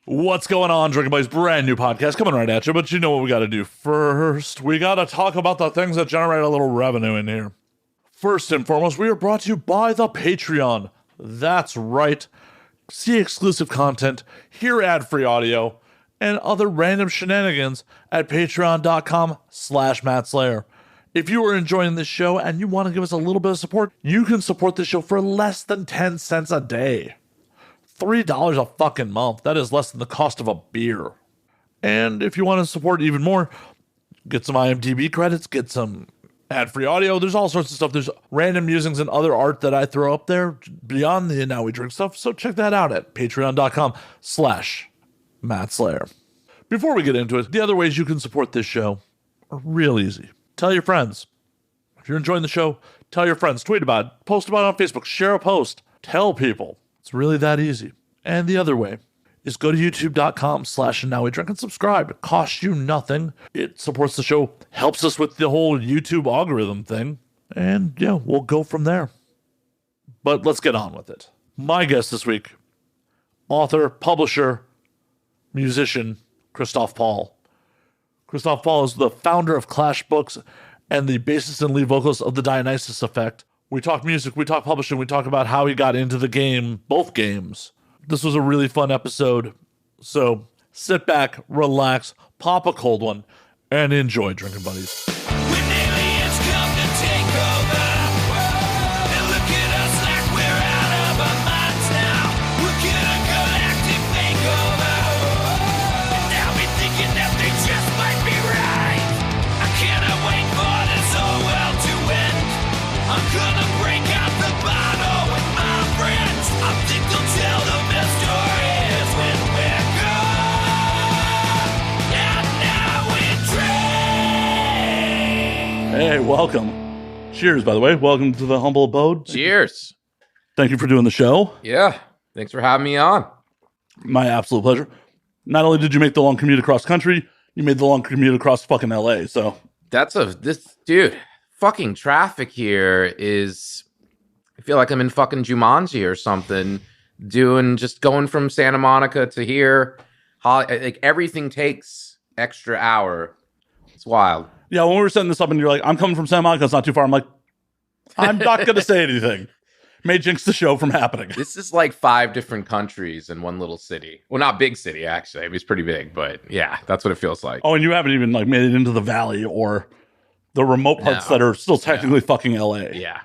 What's going on, Drinking Buddies? Brand new podcast coming right at you, but you know what we got to do first. We got to talk about the things that generate a little revenue in here. First and foremost, we are brought to you by the Patreon. That's right. See exclusive content, hear ad-free audio, and other random shenanigans at patreon.com/Matt Slayer. If you are enjoying this show and you want to give us a little bit of support, you can support this show for less than 10 cents a day. $3 a fucking month. That is less than the cost of a beer. And if you want to support even more, get some IMDb credits, get some ad-free audio. There's all sorts of stuff. There's random musings and other art that I throw up there beyond the Now We Drink stuff. So check that out at patreon.com/Matt Slayer. Before we get into it, the other ways you can support this show are real easy. Tell your friends. If you're enjoying the show, tell your friends. Tweet about it. Post about it on Facebook. Share a post. Tell people. It's really that easy. And the other way is go to youtube.com/nowwedrink and subscribe. It costs you nothing. It supports the show, helps us with the whole YouTube algorithm thing. And yeah, we'll go from there. But let's get on with it. My guest this week, author, publisher, musician, Christoph Paul. Christoph Paul is the founder of Clash Books and the bassist and lead vocalist of the Dionysus Effect. We talk music, we talk publishing, we talk about how he got into the game, both games. This was a really fun episode. So sit back, relax, pop a cold one, and enjoy, Drinking Buddies. When aliens come to take over, and look at us like we're out of our minds now. We're gonna galactic makeover, and now we're thinking that they just might be right. I cannot wait for this whole world to end. I'm gonna break out the bottle with my friends. I think they'll tell the best stories when we're gone. And now we drink. Hey, welcome. Cheers, by the way. Welcome to the humble abode. Cheers. Thank you for doing the show. Yeah. Thanks for having me on. My absolute pleasure. Not only did you make the long commute across country, you made the long commute across fucking LA, so. Dude, fucking traffic here is, I feel like I'm in fucking Jumanji or something, going from Santa Monica to here. Like everything takes extra hour. It's wild. Yeah, when we were setting this up and you're like, I'm coming from Santa Monica, it's not too far. I'm like, I'm not going to say anything. May jinx the show from happening. This is like 5 different countries in one little city. Well, not big city, actually. I mean, it's pretty big, but yeah, that's what it feels like. Oh, and you haven't even like made it into the valley or the remote parts that are still technically fucking LA. Yeah.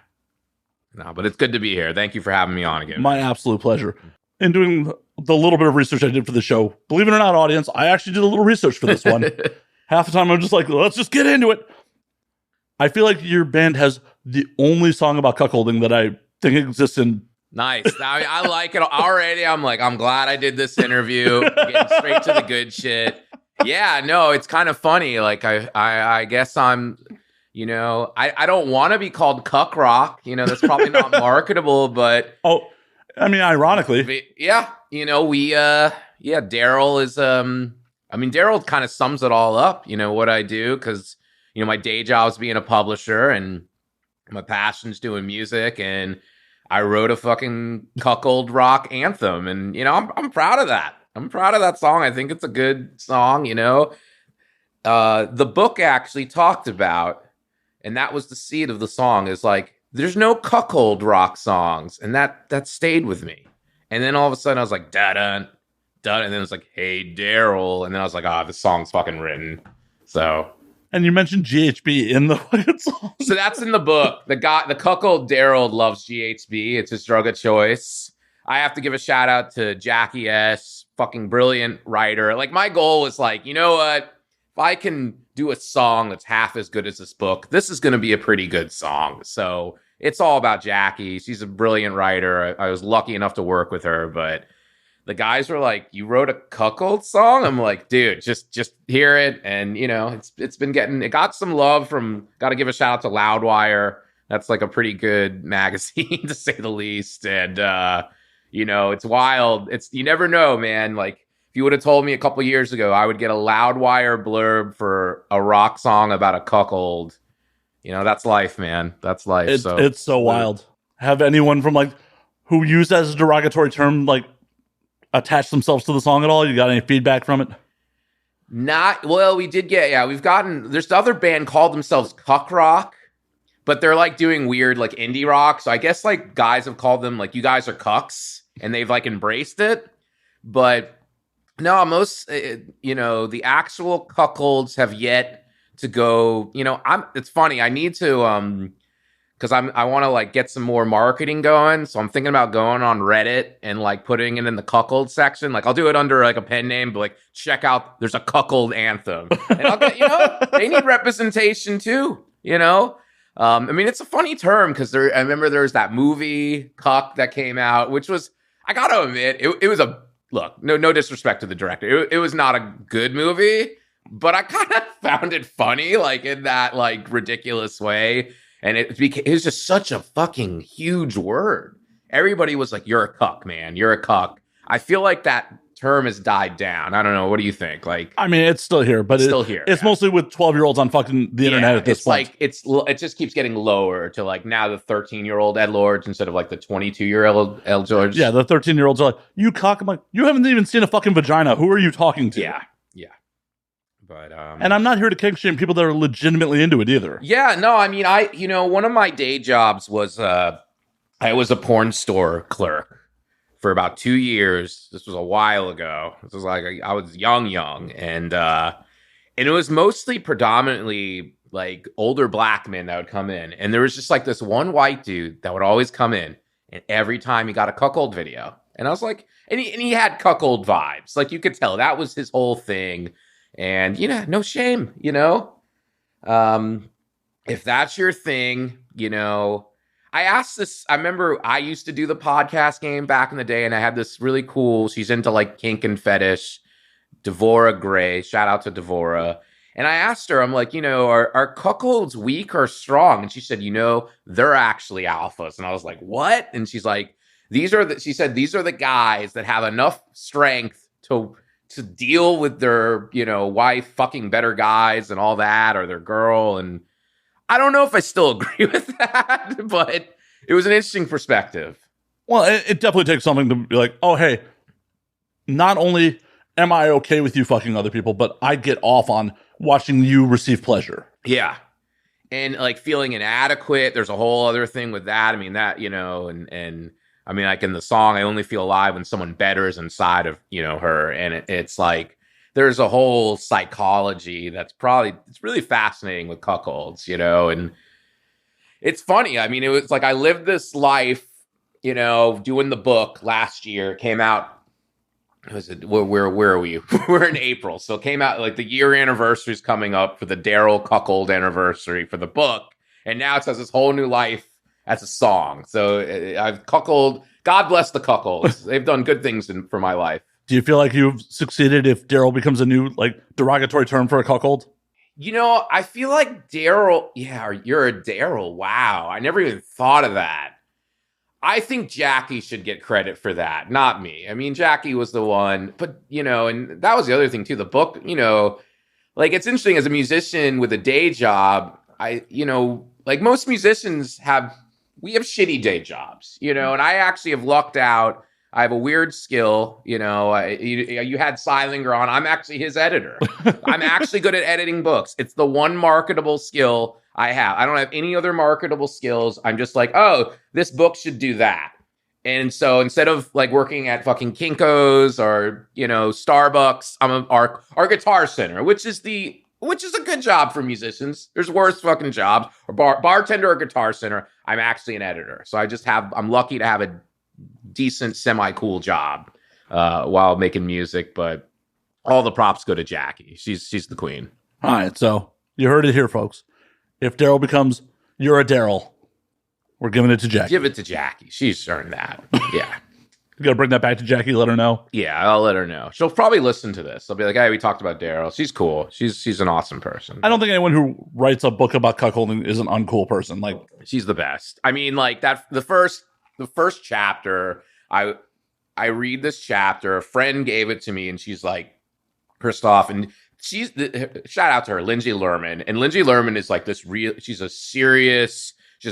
No, but it's good to be here. Thank you for having me on again. My absolute pleasure. In doing the little bit of research I did for the show, believe it or not, audience, I actually did a little research for this one. Half the time I'm just like, let's just get into it. I feel like your band has the only song about cuckolding that I think exists in. Nice. I like it already. I'm like, I'm glad I did this interview. Getting straight to the good shit. Yeah, no, it's kind of funny. Like, I guess I'm, I don't want to be called cuck rock. That's probably not marketable, but. Oh, I mean, ironically. Yeah. Darryl is, Darryl kind of sums it all up, what I do. Cause, my day job is being a publisher and my passion's doing music, and I wrote a fucking cuckold rock anthem, and I'm proud of that. I'm proud of that song. I think it's a good song. The book actually talked about, and that was the seed of the song, is like, there's no cuckold rock songs, and that stayed with me. And then all of a sudden I was like, da-dun, dun, and then it's like, hey Darryl, and then I was like, this song's fucking written. So. And you mentioned GHB in the fucking song. So that's in the book. The cuckold Darryl loves GHB. It's his drug of choice. I have to give a shout out to Jackie S., fucking brilliant writer. Like, my goal was like, you know what? If I can do a song that's half as good as this book, this is going to be a pretty good song. So it's all about Jackie. She's a brilliant writer. I was lucky enough to work with her, but the guys were like, you wrote a cuckold song? I'm like, dude, just hear it. And, it got some love from, got to give a shout out to Loudwire. That's like a pretty good magazine, to say the least. And, it's wild. You never know, man. Like, if you would have told me a couple years ago, I would get a Loudwire blurb for a rock song about a cuckold. That's life, man. That's life. It's so wild. Have anyone from, like, who used that as a derogatory term, like, attach themselves to the song at all? You got any feedback from it? Not well. We did get We've gotten. There's the other band called themselves Cuck Rock, but they're like doing weird like indie rock. So I guess like guys have called them like you guys are cucks, and they've like embraced it. But no, most the actual cuckolds have yet to go. It's funny. I need to because I want to like get some more marketing going. So I'm thinking about going on Reddit and like putting it in the cuckold section. Like I'll do it under like a pen name, but like check out, there's a cuckold anthem. And I'll get, they need representation too, I mean, it's a funny term because I remember there was that movie Cuck that came out, which was, I got to admit, it was no disrespect to the director. It was not a good movie, but I kind of found it funny, like in that like ridiculous way. And it was just such a fucking huge word. Everybody was like, you're a cuck, man. You're a cuck. I feel like that term has died down. I don't know. What do you think? Like, I mean, it's still here, but it's still here. It's mostly with 12-year-olds on fucking the internet at this point. Like, it just keeps getting lower to like now the 13-year-old edgelords instead of like the 22-year-old edgelords. Yeah, the 13-year-olds are like, you cuck. I'm like, you haven't even seen a fucking vagina. Who are you talking to? Yeah. But and I'm not here to kink shame people that are legitimately into it either. Yeah, no, I mean, one of my day jobs was I was a porn store clerk for about 2 years. This was a while ago. This was like I was young, and it was mostly predominantly like older black men that would come in, and there was just like this one white dude that would always come in, and every time he got a cuckold video, and I was like, and he had cuckold vibes, like you could tell that was his whole thing. And, no shame, if that's your thing, I asked this, I remember I used to do the podcast game back in the day, and I had this really cool, she's into like kink and fetish, Devora Gray, shout out to Devora. And I asked her, I'm like, are cuckolds weak or strong? And she said, they're actually alphas. And I was like, what? And she's like, she said, these are the guys that have enough strength to deal with their, wife fucking better guys and all that, or their girl. And I don't know if I still agree with that, but it was an interesting perspective. Well, it definitely takes something to be like, oh, hey, not only am I okay with you fucking other people, but I get off on watching you receive pleasure. Yeah. And like feeling inadequate. There's a whole other thing with that. I mean, that, and I mean, like in the song, I only feel alive when someone better is inside of, her. And it's like, there's a whole psychology it's really fascinating with cuckolds, and it's funny. I mean, it was like, I lived this life, doing the book last year. It came out, where are we? We're in April. So it came out like the year anniversary is coming up for the Darryl cuckold anniversary for the book. And now it says this whole new life as a song. So I've cuckold. God bless the cuckolds. They've done good things for my life. Do you feel like you've succeeded if Darryl becomes a new like derogatory term for a cuckold? I feel like Darryl. Yeah, you're a Darryl. Wow, I never even thought of that. I think Jackie should get credit for that, not me. I mean, Jackie was the one, but and that was the other thing too. The book, like it's interesting as a musician with a day job. Like most musicians we have shitty day jobs, and I actually have lucked out. I have a weird skill, you had Seilinger on. I'm actually his editor. I'm actually good at editing books. It's the one marketable skill I have. I don't have any other marketable skills. I'm just like, oh, this book should do that. And so instead of like working at fucking Kinko's or, Starbucks, I'm our Guitar Center, which is a good job for musicians. There's worse fucking jobs. Or bartender or Guitar Center. I'm actually an editor. So I'm lucky to have a decent, semi-cool job while making music. But all the props go to Jackie. She's the queen. All right. So you heard it here, folks. If Darryl becomes, you're a Darryl, we're giving it to Jackie. Give it to Jackie. She's earned that. Yeah. You got to bring that back to Jackie, let her know. Yeah, I'll let her know. She'll probably listen to this. I'll be like, hey, we talked about Darryl. She's cool. She's an awesome person. I don't think anyone who writes a book about cuckolding is an uncool person. Like, she's the best. I mean, like that the first chapter, I read this chapter, a friend gave it to me, and she's like, Christoph, and shout out to her, Lindsay Lerman. And Lindsay Lerman is like she's a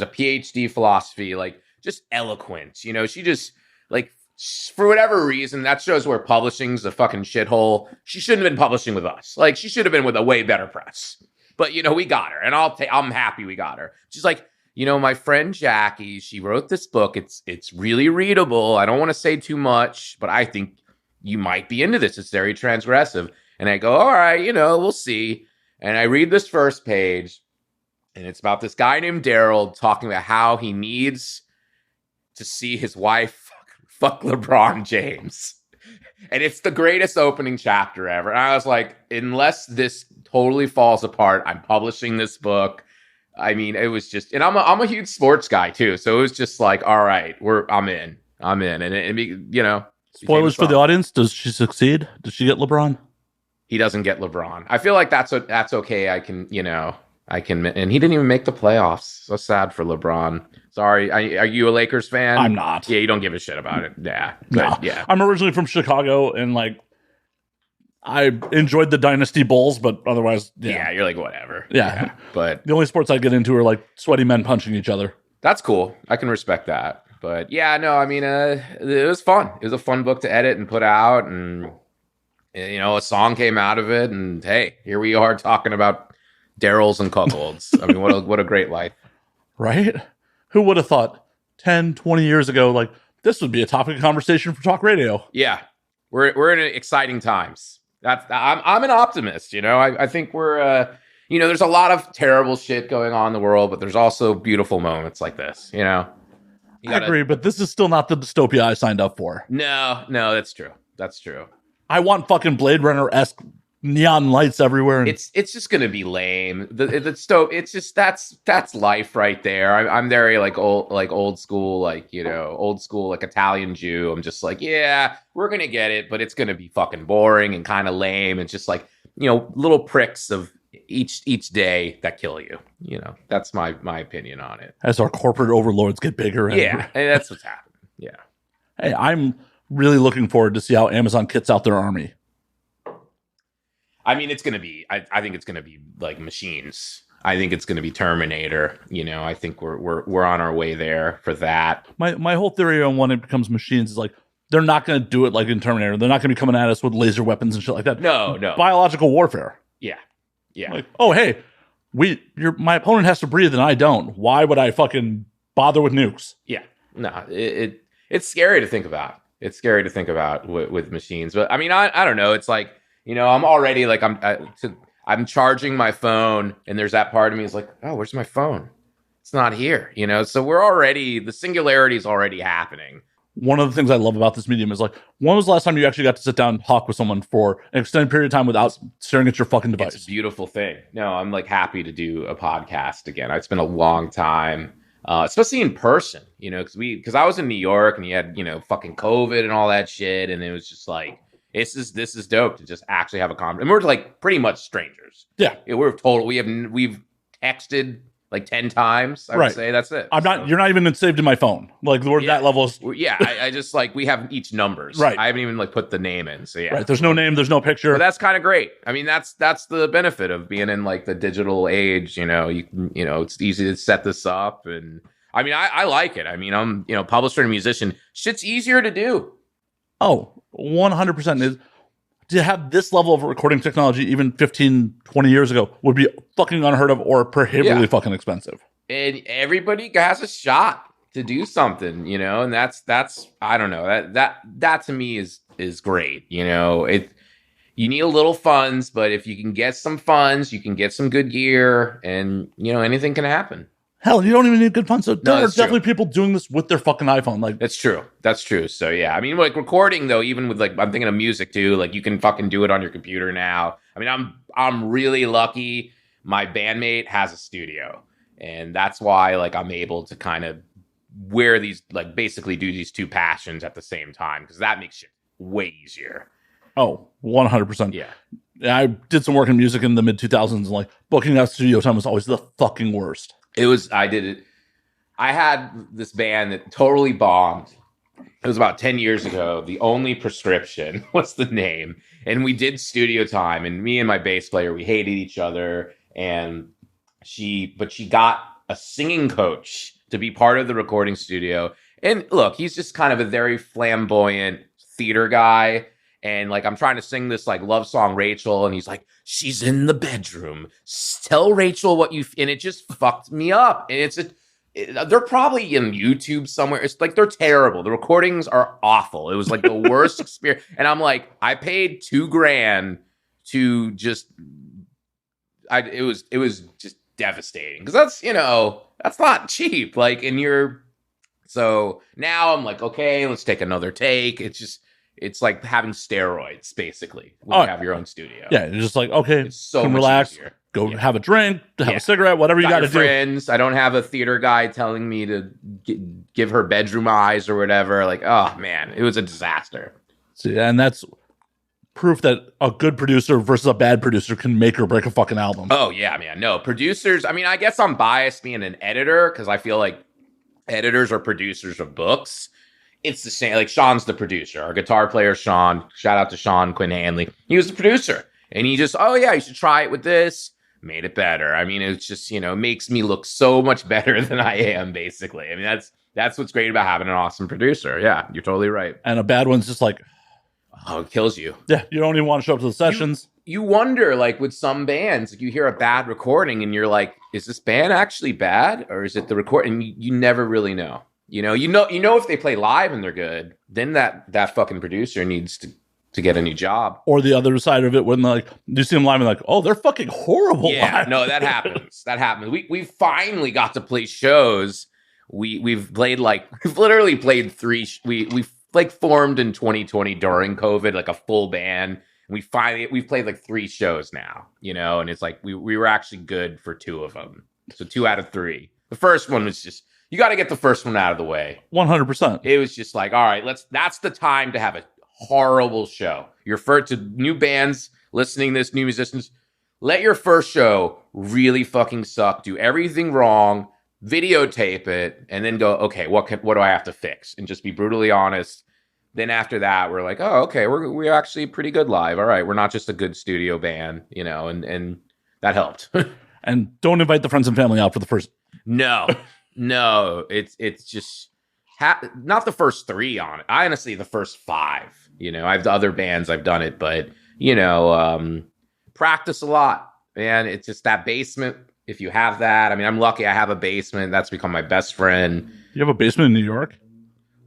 PhD philosophy, like just eloquent. She just like for whatever reason, that shows where publishing's a fucking shithole. She shouldn't have been publishing with us. Like, she should have been with a way better press. But, you know, we got her, and I'm happy we got her. She's like, you know, my friend Jackie, she wrote this book. It's really readable. I don't want to say too much, but I think you might be into this. It's very transgressive. And I go, all right, you know, we'll see. And I read this first page, and it's about this guy named Darryl talking about how he needs to see his wife fuck LeBron James. And it's the greatest opening chapter ever. And I was like, unless this totally falls apart, I'm publishing this book. I mean, it was just, and I'm a huge sports guy too. So it was just like, all right, I'm in. And it you know. Spoilers for the audience. Does she succeed? Does she get LeBron? He doesn't get LeBron. I feel like that's okay. I can, and he didn't even make the playoffs. So sad for LeBron. Sorry. Are you a Lakers fan? I'm not. Yeah, you don't give a shit about it. Yeah. No. Yeah. I'm originally from Chicago, and like, I enjoyed the Dynasty Bulls, but otherwise, Yeah, you're like, whatever. Yeah. But the only sports I get into are like sweaty men punching each other. that's cool. I can respect that. But yeah, no, I mean, it was fun. It was a fun book to edit and put out, and you know, a song came out of it, and hey, here we are talking about Darryls and cuckolds. I mean, what a great life. Right? Who would have thought 10, 20 years ago, like, this would be a topic of conversation for talk radio? Yeah, we're in exciting times. I'm an optimist. You know, I think we're you know, there's a lot of terrible shit going on in the world, but there's also beautiful moments like this. You know, I agree, but this is still not the dystopia I signed up for. No, that's true. That's true. I want fucking Blade Runner-esque neon lights everywhere. And It's just gonna be lame. The stove. It's just that's life right there. I'm very old school, like, you know, old school, like Italian Jew. I'm just like, yeah, we're gonna get it, but it's gonna be fucking boring and kind of lame. It's just like, you know, little pricks of each day that kill you. You know, that's my opinion on it. as our corporate overlords get bigger. Yeah, and that's what's happening. Yeah. Hey, I'm really looking forward to see how Amazon kits out their army. I mean, it's going to be, I think it's going to be like machines. I think it's going to be Terminator. You know, I think we're on our way there for that. My whole theory on when it becomes machines is like, they're not going to do it like in Terminator. They're not going to be coming at us with laser weapons and shit like that. No. Biological warfare. Yeah. Like, oh, hey, my opponent has to breathe and I don't. Why would I fucking bother with nukes? Yeah. No, it's scary to think about. It's scary to think about with machines. But I mean, I don't know. It's like, you know, I'm already like, I'm charging my phone, and there's that part of me is like, oh, where's my phone? It's not here, you know? So the singularity is already happening. One of the things I love about this medium is like, when was the last time you actually got to sit down and talk with someone for an extended period of time without staring at your fucking device? It's a beautiful thing. No, I'm like happy to do a podcast again. It's been a long time, especially in person, you know, because I was in New York and you had, you know, fucking COVID and all that shit. And it was just like, this is dope to just actually have a conversation. And we're like pretty much strangers. Yeah. We've texted like 10 times, I would say. That's it. You're not even saved in my phone. Like, we're that level. Yeah, I just like, we have each numbers. Right. I haven't even like put the name in. So yeah. Right. There's no name, there's no picture. But that's kind of great. I mean, that's the benefit of being in like the digital age. You know, you know, it's easy to set this up. And I mean, I like it. I mean, I'm, you know, publisher and musician. Shit's easier to do. Oh, 100% is. To have this level of recording technology even 15, 20 years ago would be fucking unheard of or prohibitively fucking expensive. And everybody has a shot to do something, you know, and that's I don't know, that to me is great. You know, you need a little funds, but if you can get some funds, you can get some good gear, and you know, anything can happen. Hell, you don't even need good funds. So there are definitely true. people doing this with their fucking iPhone. Like, That's true. So yeah, I mean, like recording though, even with like, I'm thinking of music too. Like you can fucking do it on your computer now. I mean, I'm really lucky. My bandmate has a studio, and that's why like I'm able to kind of wear these, like basically do these two passions at the same time, because that makes shit way easier. Oh, 100%. Yeah. I did some work in music in the mid 2000s, and like booking out studio time was always the fucking worst. I did it. I had this band that totally bombed. It was about 10 years ago. The Only Prescription was the name. And we did studio time, and me and my bass player, we hated each other. But she got a singing coach to be part of the recording studio. And look, he's just kind of a very flamboyant theater guy. And like, I'm trying to sing this like love song, Rachel, and he's like, she's in the bedroom. Tell Rachel what you, and it just fucked me up. And they're probably in YouTube somewhere. It's like, they're terrible. The recordings are awful. It was like the worst experience. And I'm like, I paid $2,000 to just, it was just devastating. Because that's, that's not cheap. Like, so now I'm like, okay, let's take another take. It's like having steroids, basically, when you have your own studio. Yeah, you're just like, okay, it's so can much relax, easier. go have a drink, have a cigarette, whatever you got to do. Friends. I don't have a theater guy telling me to give her bedroom eyes or whatever. Like, oh man, it was a disaster. See, and that's proof that a good producer versus a bad producer can make or break a fucking album. Oh yeah, man. No, producers. I mean, I guess I'm biased being an editor because I feel like editors are producers of books. It's the same. Like Sean's the producer. Our guitar player, Sean. Shout out to Sean Quinn Hanley. He was the producer, and he just, oh yeah, you should try it with this. Made it better. I mean, it's just makes me look so much better than I am. Basically, I mean that's what's great about having an awesome producer. Yeah, you're totally right. And a bad one's just like, oh, it kills you. Yeah, you don't even want to show up to the sessions. You wonder, like with some bands, like you hear a bad recording, and you're like, is this band actually bad, or is it the recording? You never really know. You know if they play live and they're good, then that fucking producer needs to get a new job. Or the other side of it, when like you see them live and like, oh, they're fucking horrible. Yeah, live. No, that happens. That happens. We finally got to play shows. We've literally played 3. We formed in 2020 during COVID, like a full band. We've played like 3 shows now, and it's like we were actually good for 2 of them. So 2 out of 3. The first one was just, you got to get the first one out of the way. 100%. It was just like, all right, that's the time to have a horrible show. You're first to new bands listening to this, new musicians. Let your first show really fucking suck. Do everything wrong, videotape it, and then go, okay, what do I have to fix? And just be brutally honest. Then after that, we're like, oh, okay, we're actually pretty good live. All right, we're not just a good studio band, and that helped. And don't invite the friends and family out for the first. No, it's just not the first 3 on it. Honestly, the first 5. I have the other bands I've done it, but practice a lot, man. It's just that basement. If you have that, I mean, I'm lucky. I have a basement that's become my best friend. You have a basement in New York?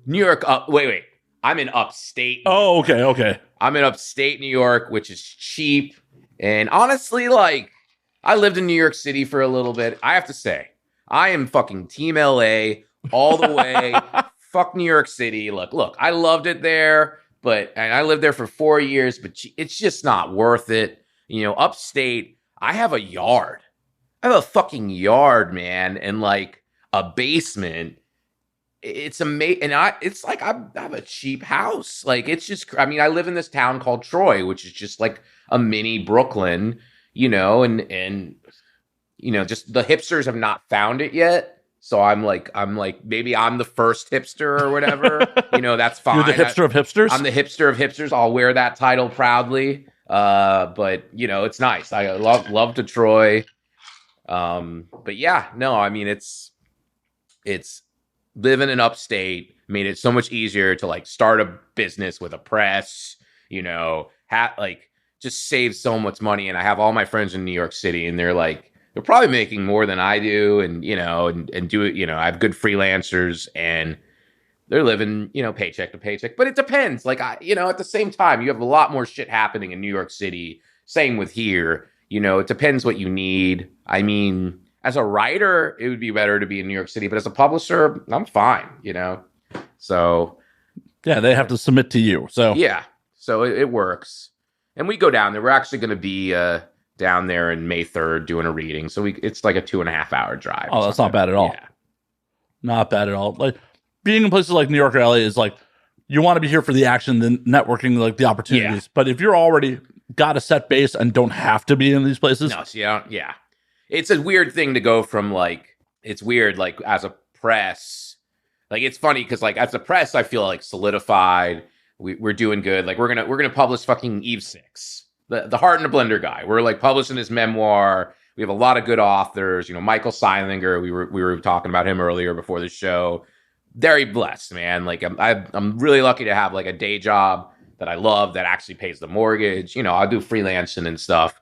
New York. Wait. I'm in upstate. Oh, okay. I'm in upstate New York, which is cheap. And honestly, like, I lived in New York City for a little bit. I have to say, I am fucking Team LA all the way. Fuck New York City. Look, I loved it there, and I lived there for 4 years, but it's just not worth it. Upstate, I have a yard. I have a fucking yard, man, and like a basement. It's amazing, and it's like I have a cheap house. Like, it's just, I mean, I live in this town called Troy, which is just like a mini Brooklyn, and just the hipsters have not found it yet. So I'm like, maybe I'm the first hipster or whatever. That's fine. You're the hipster of hipsters? I'm the hipster of hipsters. I'll wear that title proudly. But it's nice. I love Detroit. But yeah, no, I mean, it's living in upstate made it so much easier to like start a business with a press, just save so much money. And I have all my friends in New York City, and they're probably making more than I do, and do it. I have good freelancers, and they're living, paycheck to paycheck. But it depends. Like, at the same time, you have a lot more shit happening in New York City. Same with here. It depends what you need. I mean, as a writer, it would be better to be in New York City, but as a publisher, I'm fine. So yeah, they have to submit to you. So yeah, so it works. And we go down there. We're actually going to be down there in May 3rd doing a reading. So it's like a 2.5 hour drive. Oh, that's not bad at all. Yeah. Not bad at all. Like, being in places like New York or LA is like, you want to be here for the action, the networking, like the opportunities. Yeah. But if you're already got a set base and don't have to be in these places. No, so yeah. It's a weird thing to go from it's weird, like as a press, like it's funny because like as a press, I feel like solidified. We're doing good. Like we're gonna publish fucking Eve 6, the Heart in a Blender guy. We're like publishing his memoir. We have a lot of good authors. Michael Seilinger. We were talking about him earlier before the show. very blessed, man. Like I'm really lucky to have like a day job that I love that actually pays the mortgage. You know, I do freelancing and stuff.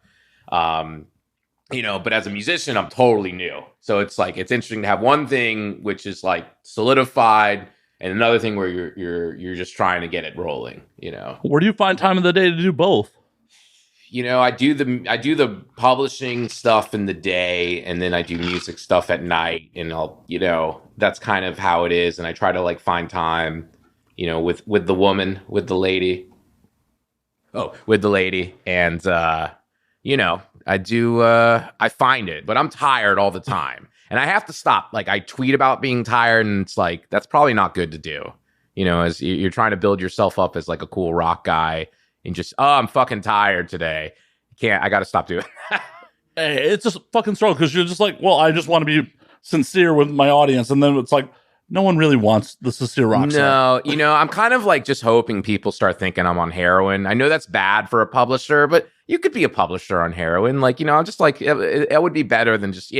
But as a musician, I'm totally new. So it's like, it's interesting to have one thing which is like solidified and another thing where you're just trying to get it rolling, you know. Where do you find time of the day to do both? You know, I do the publishing stuff in the day, and then I do music stuff at night, and that's kind of how it is. And I try to like find time, with the woman, with the lady. And, I find it, but I'm tired all the time. And I have to stop. Like, I tweet about being tired, and it's like, that's probably not good to do. As you're trying to build yourself up as like a cool rock guy and just, I'm fucking tired today. I got to stop doing that. Hey, it's just fucking struggle because you're just like, well, I just want to be sincere with my audience. And then it's like, no one really wants the sincere rock star. No, I'm kind of like just hoping people start thinking I'm on heroin. I know that's bad for a publisher, but you could be a publisher on heroin. Like, I'm just like, it would be better than just,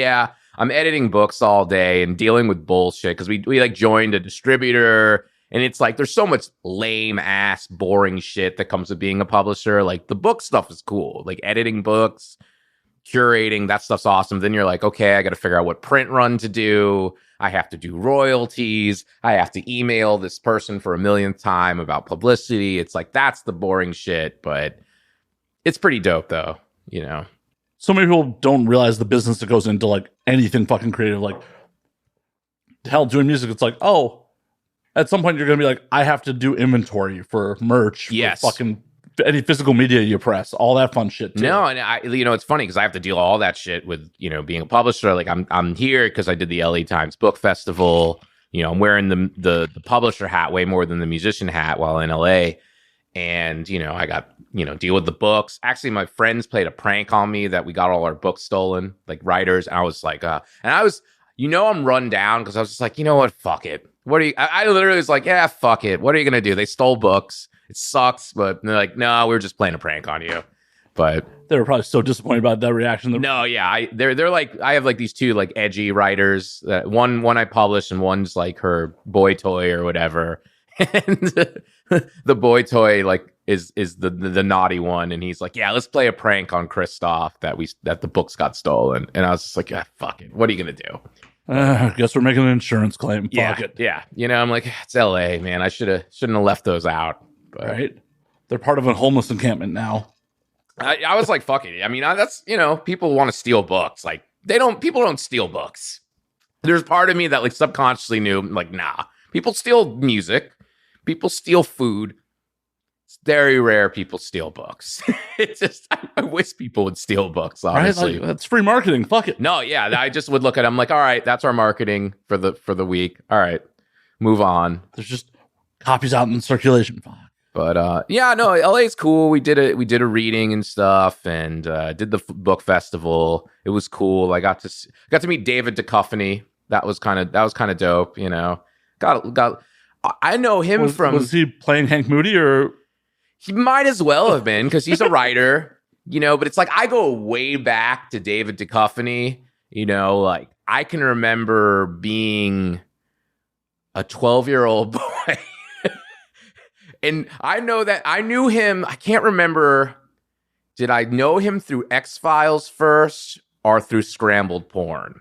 I'm editing books all day and dealing with bullshit because we like joined a distributor, and it's like there's so much lame ass boring shit that comes with being a publisher. Like, the book stuff is cool, like editing books, curating, that stuff's awesome. Then you're like, okay, I got to figure out what print run to do. I have to do royalties. I have to email this person for a millionth time about publicity. It's like, that's the boring shit, but it's pretty dope though, So many people don't realize the business that goes into like anything fucking creative. Like, hell, doing music, it's like, oh, at some point you're going to be like, I have to do inventory for merch. Yes. For fucking any physical media you press, all that fun shit too. No, and it's funny because I have to deal all that shit with, being a publisher. Like, I'm here because I did the LA Times Book Festival. I'm wearing the publisher hat way more than the musician hat while in LA. And, I got, deal with the books. Actually, my friends played a prank on me that we got all our books stolen, like writers. And I was like, I'm run down because I was just like, you know what? Fuck it. I literally was like, yeah, fuck it. What are you going to do? They stole books. It sucks. But they're like, no, we were just playing a prank on you. But they were probably so disappointed about that reaction. No, yeah. They're like, I have like these two like edgy writers. One I published and one's like her boy toy or whatever. And the boy toy like is the naughty one, and he's like, yeah, let's play a prank on Christoph that the books got stolen. And I was just like, fuck it, what are you gonna do? Guess we're making an insurance claim. Fuck it. Yeah, I'm like, it's LA, man. I shouldn't have left those out. But right, they're part of a homeless encampment now. I was like, fuck it. I mean, that's people want to steal books. Like, people don't steal books. There's part of me that like subconsciously knew, like, nah, people steal music. People steal food. It's very rare people steal books. It's just, I wish people would steal books, honestly. Right? Like, that's free marketing. Fuck it. No, yeah. I just would look at them like, all right, that's our marketing for the week. All right, move on. There's just copies out in circulation. Fuck. But LA is cool. We did a reading and stuff, and did the book festival. It was cool. I got to meet David Duchovny. That was kind of dope. I know him was he playing Hank Moody, or he might as well have been because he's a writer, but it's like I go way back to David Duchovny, like I can remember being a 12-year-old boy. And I know that I knew him. I can't remember. Did I know him through X-Files first or through Scrambled Porn?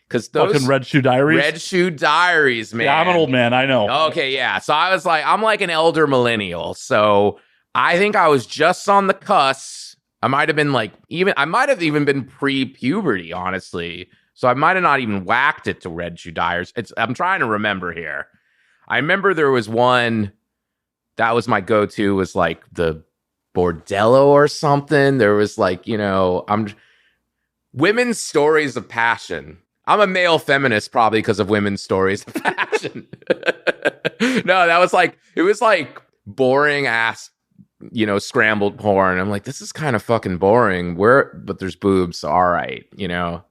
Because those fucking Red Shoe Diaries, man. Yeah, I'm an old man. I know. Okay, yeah. So I was like, I'm like an elder millennial. So I think I was just on the cusp. I might have even been pre-puberty, honestly. So I might have not even whacked it to Red Shoe Diaries. I'm trying to remember here. I remember there was one that was my go-to, was like the Bordello or something. There was like, women's stories of passion. I'm a male feminist probably because of women's stories of passion. No, it was like boring ass, scrambled porn. I'm like, this is kind of fucking boring. But there's boobs. So all right,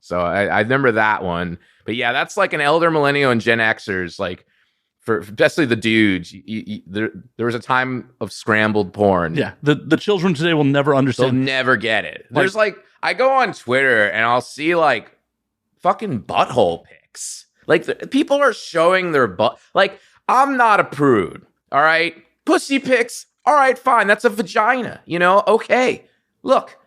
So I remember that one. But yeah, that's like an elder millennial and Gen Xers, like for especially the dudes. There was a time of scrambled porn. Yeah, the children today will never understand. They'll never get it. There's like I go on Twitter and I'll see like fucking butthole pics. Like people are showing their butt. Like I'm not a prude, all right? Pussy pics, all right, fine. That's a vagina, Okay. Look,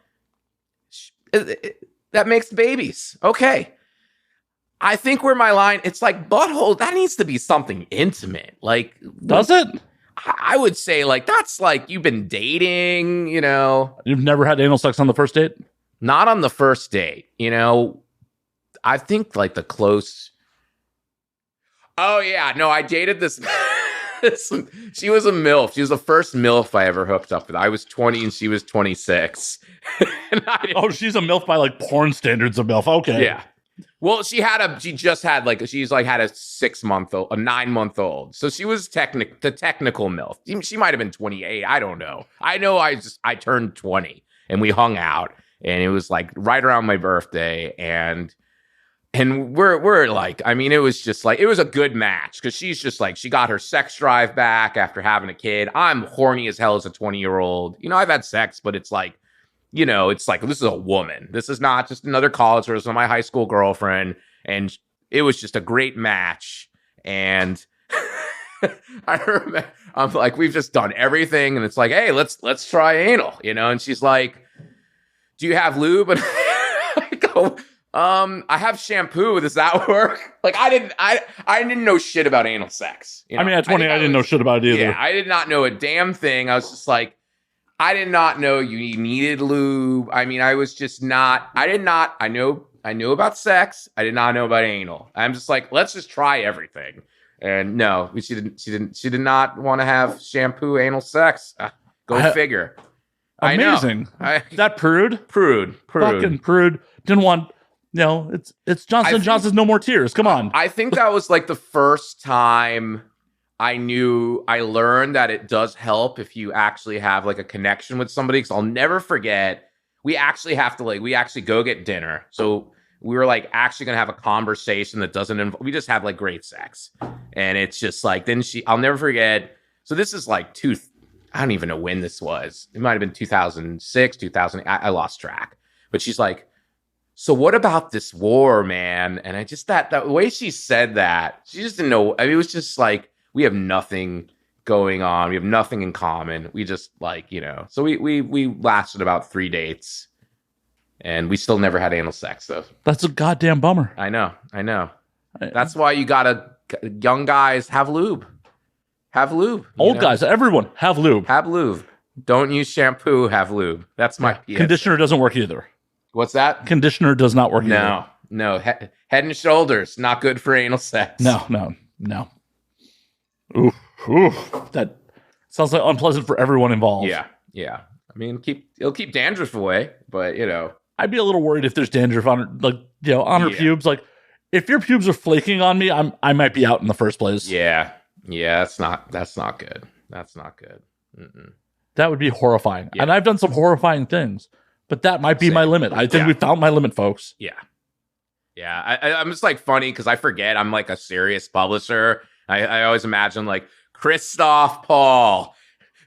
that makes babies. Okay. I think where my line, it's like butthole, that needs to be something intimate. Like, Does it? I would say, like, that's like you've been dating, You've never had anal sex on the first date? Not on the first date, I think like the close. Oh, yeah. No, I dated this. She was a MILF. She was the first MILF I ever hooked up with. I was 20 and she was 26. She's a MILF by like porn standards of MILF. Okay. Yeah. Well, she's had a 6-month-old, a 9-month-old. So she was the technical MILF. She might have been 28. I don't know. I know I turned 20 and we hung out and it was like right around my birthday and we're like, I mean, it was just like, it was a good match because she's just like, she got her sex drive back after having a kid. I'm horny as hell as a 20-year-old. I've had sex, but it's like, it's like, this is a woman. This is not just another college or my high school girlfriend. And it was just a great match. And I remember, I'm like, we've just done everything. And it's like, hey, let's try anal, And she's like, do you have lube? And I go, I have shampoo. Does that work? Like, I didn't know shit about anal sex. I mean, at 20, I didn't know shit about it either. Yeah, I did not know a damn thing. I was just like, I did not know you needed lube. I mean, I was just not. I knew about sex. I did not know about anal. I'm just like, let's just try everything. And no, she did not want to have shampoo anal sex. Go figure. Amazing. That prude. Fucking prude. Didn't want. It's Johnson & Johnson's No More Tears. Come on. I think that was like the first time I learned that it does help if you actually have like a connection with somebody. Because I'll never forget, we actually go get dinner. So we were like actually going to have a conversation that doesn't involve, we just have like great sex. And it's just like, I'll never forget. So this is like I don't even know when this was. It might've been 2006, 2000. I lost track, but she's like, so what about this war, man? And I just, that way she said that, she just didn't know. I mean, it was just like, we have nothing going on. We have nothing in common. We just like, so we lasted about 3 dates and we still never had anal sex though. That's a goddamn bummer. I know. That's why young guys have lube. Old guys, everyone have lube. Have lube. Don't use shampoo, have lube. That's my PSA. Conditioner doesn't work either. What's that? Conditioner does not work either. No. Head and Shoulders, not good for anal sex. No. Ooh. That sounds like unpleasant for everyone involved. Yeah. I mean, it'll keep dandruff away, but I'd be a little worried if there's dandruff on her, on her pubes. Like, if your pubes are flaking on me, I might be out in the first place. Yeah. That's not good. That's not good. Mm-mm. That would be horrifying. Yeah. And I've done some horrifying things, but that might be my limit. I think we found my limit, folks. Yeah. I'm just like funny because I forget I'm like a serious publisher. I always imagine like Christoph Paul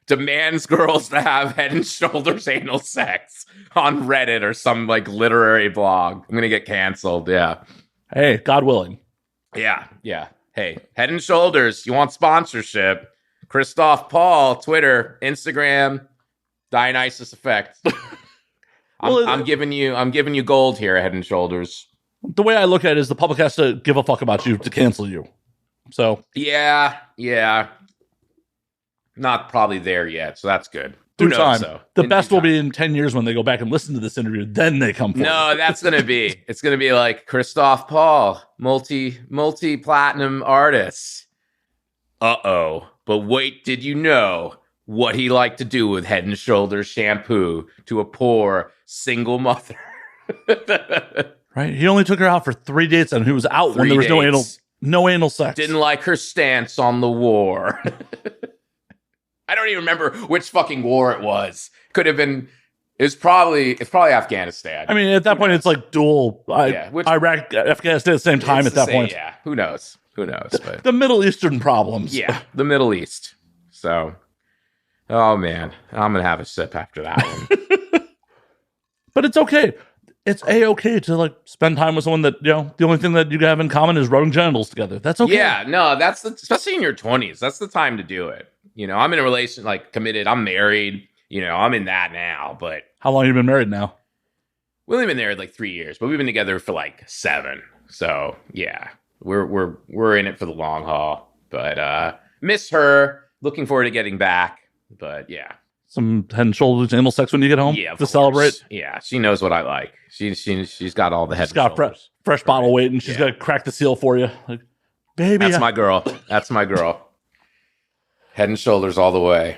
demands girls to have Head and Shoulders anal sex on Reddit or some like literary blog. I'm gonna get canceled. Yeah. Hey, God willing. Yeah. Hey, Head and Shoulders. You want sponsorship? Christoph Paul, Twitter, Instagram, Dionysus Effect. I'm giving you gold here, Head and Shoulders. The way I look at it is the public has to give a fuck about you to cancel you. So yeah. Not probably there yet, so that's good. Through time. The best will be in 10 years when they go back and listen to this interview. Then they come forward. No, it's going to be like Christoph Paul, multi-platinum artist. Uh-oh. But wait, did you know what he liked to do with Head and Shoulders shampoo to a poor single mother? Right? He only took her out for 3 dates and he was out when there was no anal sex. Didn't like her stance on the war. I don't even remember which fucking war it was. Could have been. It's probably Afghanistan. I mean, at that point, it's like dual Iraq, Afghanistan at the same time. At that point, yeah. Who knows? But the Middle Eastern problems. Yeah, the Middle East. So, oh man, I'm gonna have a sip after that one. But it's okay. it's A-okay to like spend time with someone that, you know, the only thing that you have in common is rubbing genitals together. That's okay. Yeah, no, especially in your 20s, that's the time to do it. You know, I'm in a relation, like committed, I'm married, you know, I'm in that now, but How long have you been married now? we've only been married like 3 years, but we've been together for like 7. So yeah, we're in it for the long haul, but miss her, looking forward to getting back, but yeah. Some head and shoulders anal sex when you get home Yeah, of to course. celebrate. Yeah, she knows what I like. She's got all the head. She's got fresh bottle weight, and she's Yeah. got to crack the seal for you. Like, baby, That's my girl. That's my girl. Head and shoulders all the way.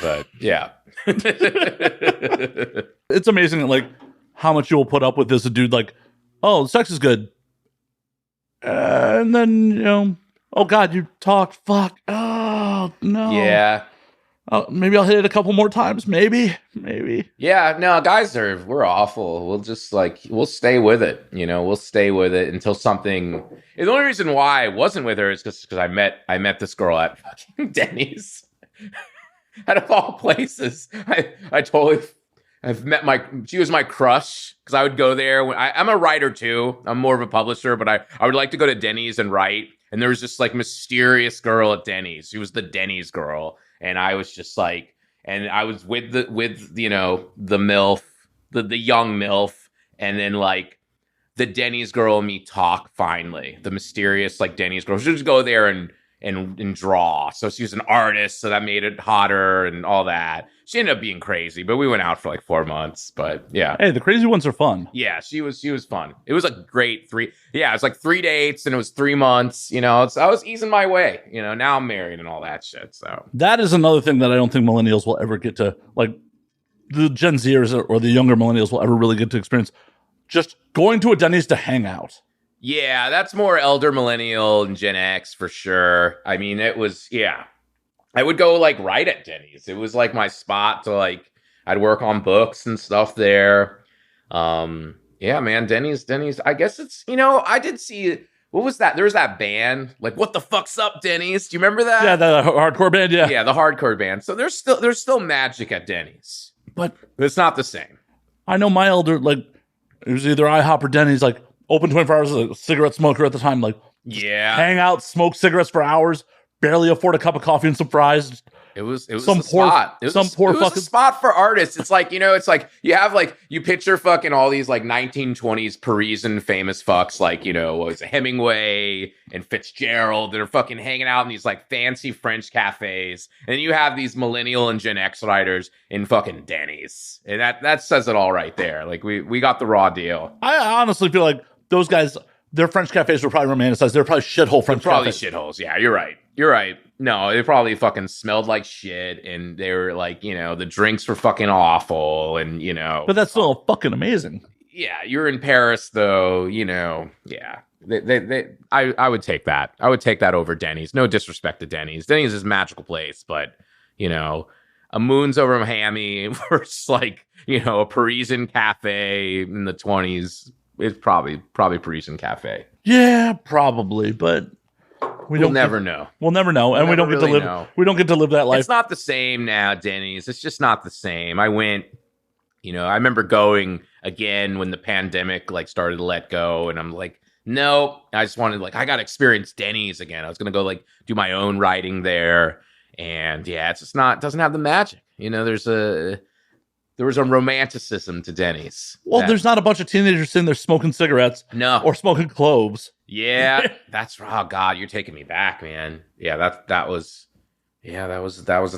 But yeah. it's amazing, like how much you will put up with this. A dude like, oh, sex is good, and then you know, oh God, you talked. Fuck. Oh no. Yeah. Oh, maybe I'll hit it a couple more times. Maybe. Yeah, no, guys we're awful. We'll just we'll stay with it. You know, we'll stay with it until something. The only reason why I wasn't with her is because I met this girl at fucking Denny's. Out of all places, she was my crush because I would go there. I'm a writer too. I'm more of a publisher, but I would like to go to Denny's and write. And there was this like mysterious girl at Denny's. She was the Denny's girl. And I was just like, and I was with you know, the MILF, the young MILF, and then like the Denny's girl and me talk finally. The mysterious like Denny's girl. She would just go there and draw. So she was an artist, so that made it hotter and all that. She ended up being crazy, but we went out for like 4 months. But yeah. Hey, the crazy ones are fun. Yeah, she was fun. It was a great it was like 3 dates and it was 3 months. You know, I was easing my way. You know, now I'm married and all that shit. So That is another thing that I don't think millennials will ever get to, like the Gen Zers or the younger millennials will ever really get to experience. Just going to a Denny's to hang out. yeah, that's more elder millennial and Gen X for sure. I mean, it was, yeah. I would go like right at Denny's. It was like my spot to like, I'd work on books and stuff there. Yeah, man, Denny's. I guess it's, you know, I did see, what was that? There was that band, like, What the Fuck's Up, Denny's? Do you remember that? Yeah, the hardcore band, yeah. Yeah, the hardcore band. So there's still magic at Denny's, But it's not the same. I know my elder, like, it was either IHOP or Denny's, like, open 24 hours as a cigarette smoker at the time, like, Yeah. hang out, smoke cigarettes for hours, barely afford a cup of coffee and some fries. It was some a poor- spot. It was, some a, poor it was fucking- a spot for artists. It's like, you know, it's like you have like, you picture fucking all these like 1920s Parisian famous fucks, like, you know, what was it, Hemingway and Fitzgerald that are fucking hanging out in these like fancy French cafes. And you have these millennial and Gen X writers in fucking Denny's. And that says it all right there. Like we got the raw deal. I honestly feel like those guys, their French cafes were probably romanticized. They're probably shithole French Probably cafes. shitholes. Yeah, you're right. No, they probably fucking smelled like shit, and they were like, you know, the drinks were fucking awful, and you know. But that's still fucking amazing. Yeah, you're in Paris though, you know. Yeah, I would take that. I would take that over Denny's. No disrespect to Denny's. Denny's is a magical place, but you know, a Moons over Miami versus like, you know, a Parisian cafe in the 20s. It's probably Parisian cafe. Yeah, probably, but We'll never know. We'll never know, and we don't never get to really live. know. We don't get to live that life. It's not the same now, Denny's. It's just not the same. I went, you know, I remember going again when the pandemic like started to let go, and I'm like, no, I just wanted like, I got to experience Denny's again. I was gonna go like do my own writing there, and yeah, it's just not, doesn't have the magic. You know, there was a romanticism to Denny's. Well, there's not a bunch of teenagers sitting there smoking cigarettes no, or smoking cloves. yeah, that's, oh God, you're taking me back, man. Yeah, that was a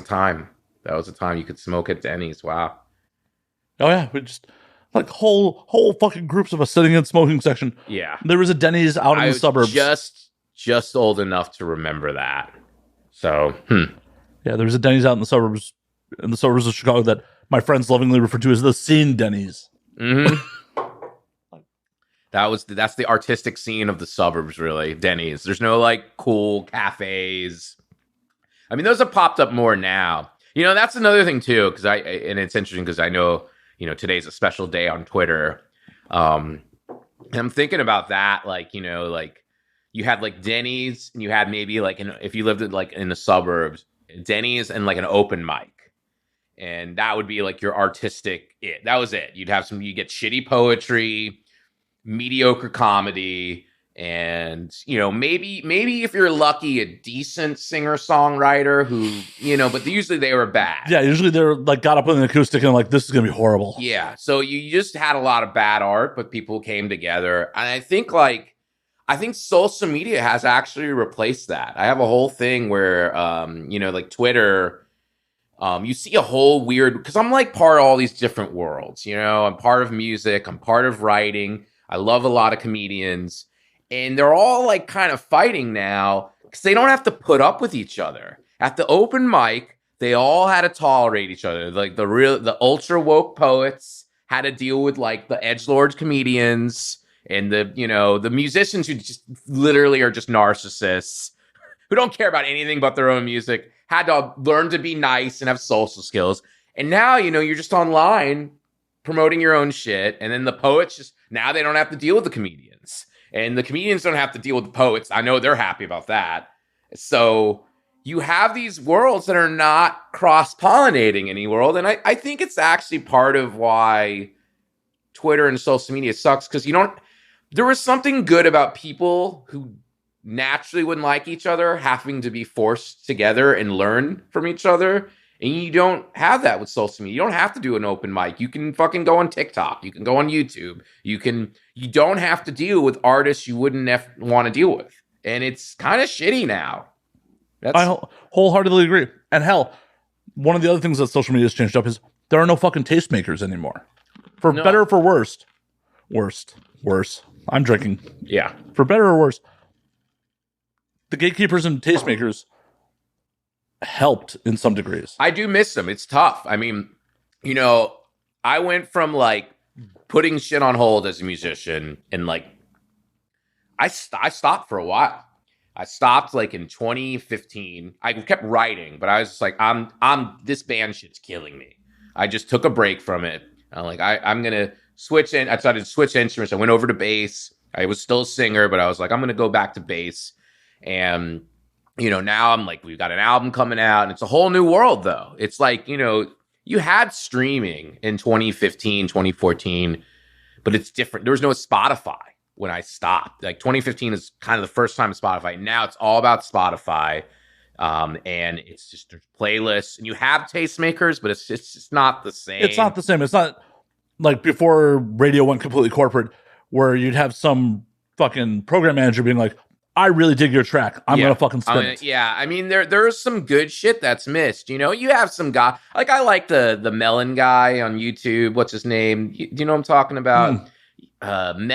time. That was a time you could smoke at Denny's. Wow. Oh yeah, we just like whole fucking groups of us sitting in the smoking section. Yeah. There was a Denny's out in I the was suburbs. just old enough to remember that. So, Yeah, there was a Denny's out in the suburbs of Chicago that my friends lovingly refer to as the scene Denny's. mm-hmm. That's the artistic scene of the suburbs, really. Denny's. There's no like cool cafes. I mean, those have popped up more now. You know, that's another thing too, and it's interesting because I know, you know, today's a special day on Twitter. And I'm thinking about that, like, you know, like you had like Denny's, and you had maybe like if you lived in like in the suburbs, Denny's and like an open mic. And that would be like your artistic That was it. You get shitty poetry, mediocre comedy, and, you know, maybe if you're lucky, a decent singer-songwriter who, you know, but usually they were bad. Yeah, usually they're like got up with an acoustic and like, this is going to be horrible. Yeah, so you just had a lot of bad art, but people came together. And I think social media has actually replaced that. I have a whole thing where, you know, like Twitter, you see a whole weird, because I'm like part of all these different worlds, you know, I'm part of music, I'm part of writing. I love a lot of comedians, and they're all like kind of fighting now because they don't have to put up with each other. At the open mic, they all had to tolerate each other. Like the ultra woke poets had to deal with like the edgelord comedians and the musicians who just literally are just narcissists who don't care about anything but their own music, had to learn to be nice and have social skills. And now, you know, you're just online promoting your own shit. And then the poets now they don't have to deal with the comedians. And the comedians don't have to deal with the poets. I know they're happy about that. So you have these worlds that are not cross-pollinating any world. And I think it's actually part of why Twitter and social media sucks, because there was something good about people who naturally wouldn't like each other having to be forced together and learn from each other. And you don't have that with social media. You don't have to do an open mic. You can fucking go on TikTok. You can go on YouTube. You don't have to deal with artists you wouldn't want to deal with. And it's kind of shitty now. I wholeheartedly agree. And hell, one of the other things that social media has changed up is there are no fucking tastemakers anymore. For better or for worse. Worse. I'm drinking. Yeah. For better or worse, the gatekeepers and tastemakers helped in some degrees. I do miss them. It's tough. I mean, you know, I went from like putting shit on hold as a musician, and like I stopped for a while. I stopped like in 2015. I kept writing, but I was just like, I'm this band shit's killing me. I just took a break from it. I'm like, I'm gonna switch in. I started to switch instruments. I went over to bass. I was still a singer, but I was like, I'm gonna go back to bass. And you know, now I'm like, we've got an album coming out, and it's a whole new world, though. It's like, you know, you had streaming in 2015, 2014, but it's different. There was no Spotify when I stopped. Like 2015 is kind of the first time Spotify. Now it's all about Spotify. And it's just there's playlists, and you have tastemakers, but it's just not the same. It's not the same. It's not like before radio went completely corporate, where you'd have some fucking program manager being like, I really dig your track. I'm going to fucking spin it. Yeah, I mean, there's some good shit that's missed. You know, you have some guy, like I like the Melon guy on YouTube. What's his name? Do you know what I'm talking about?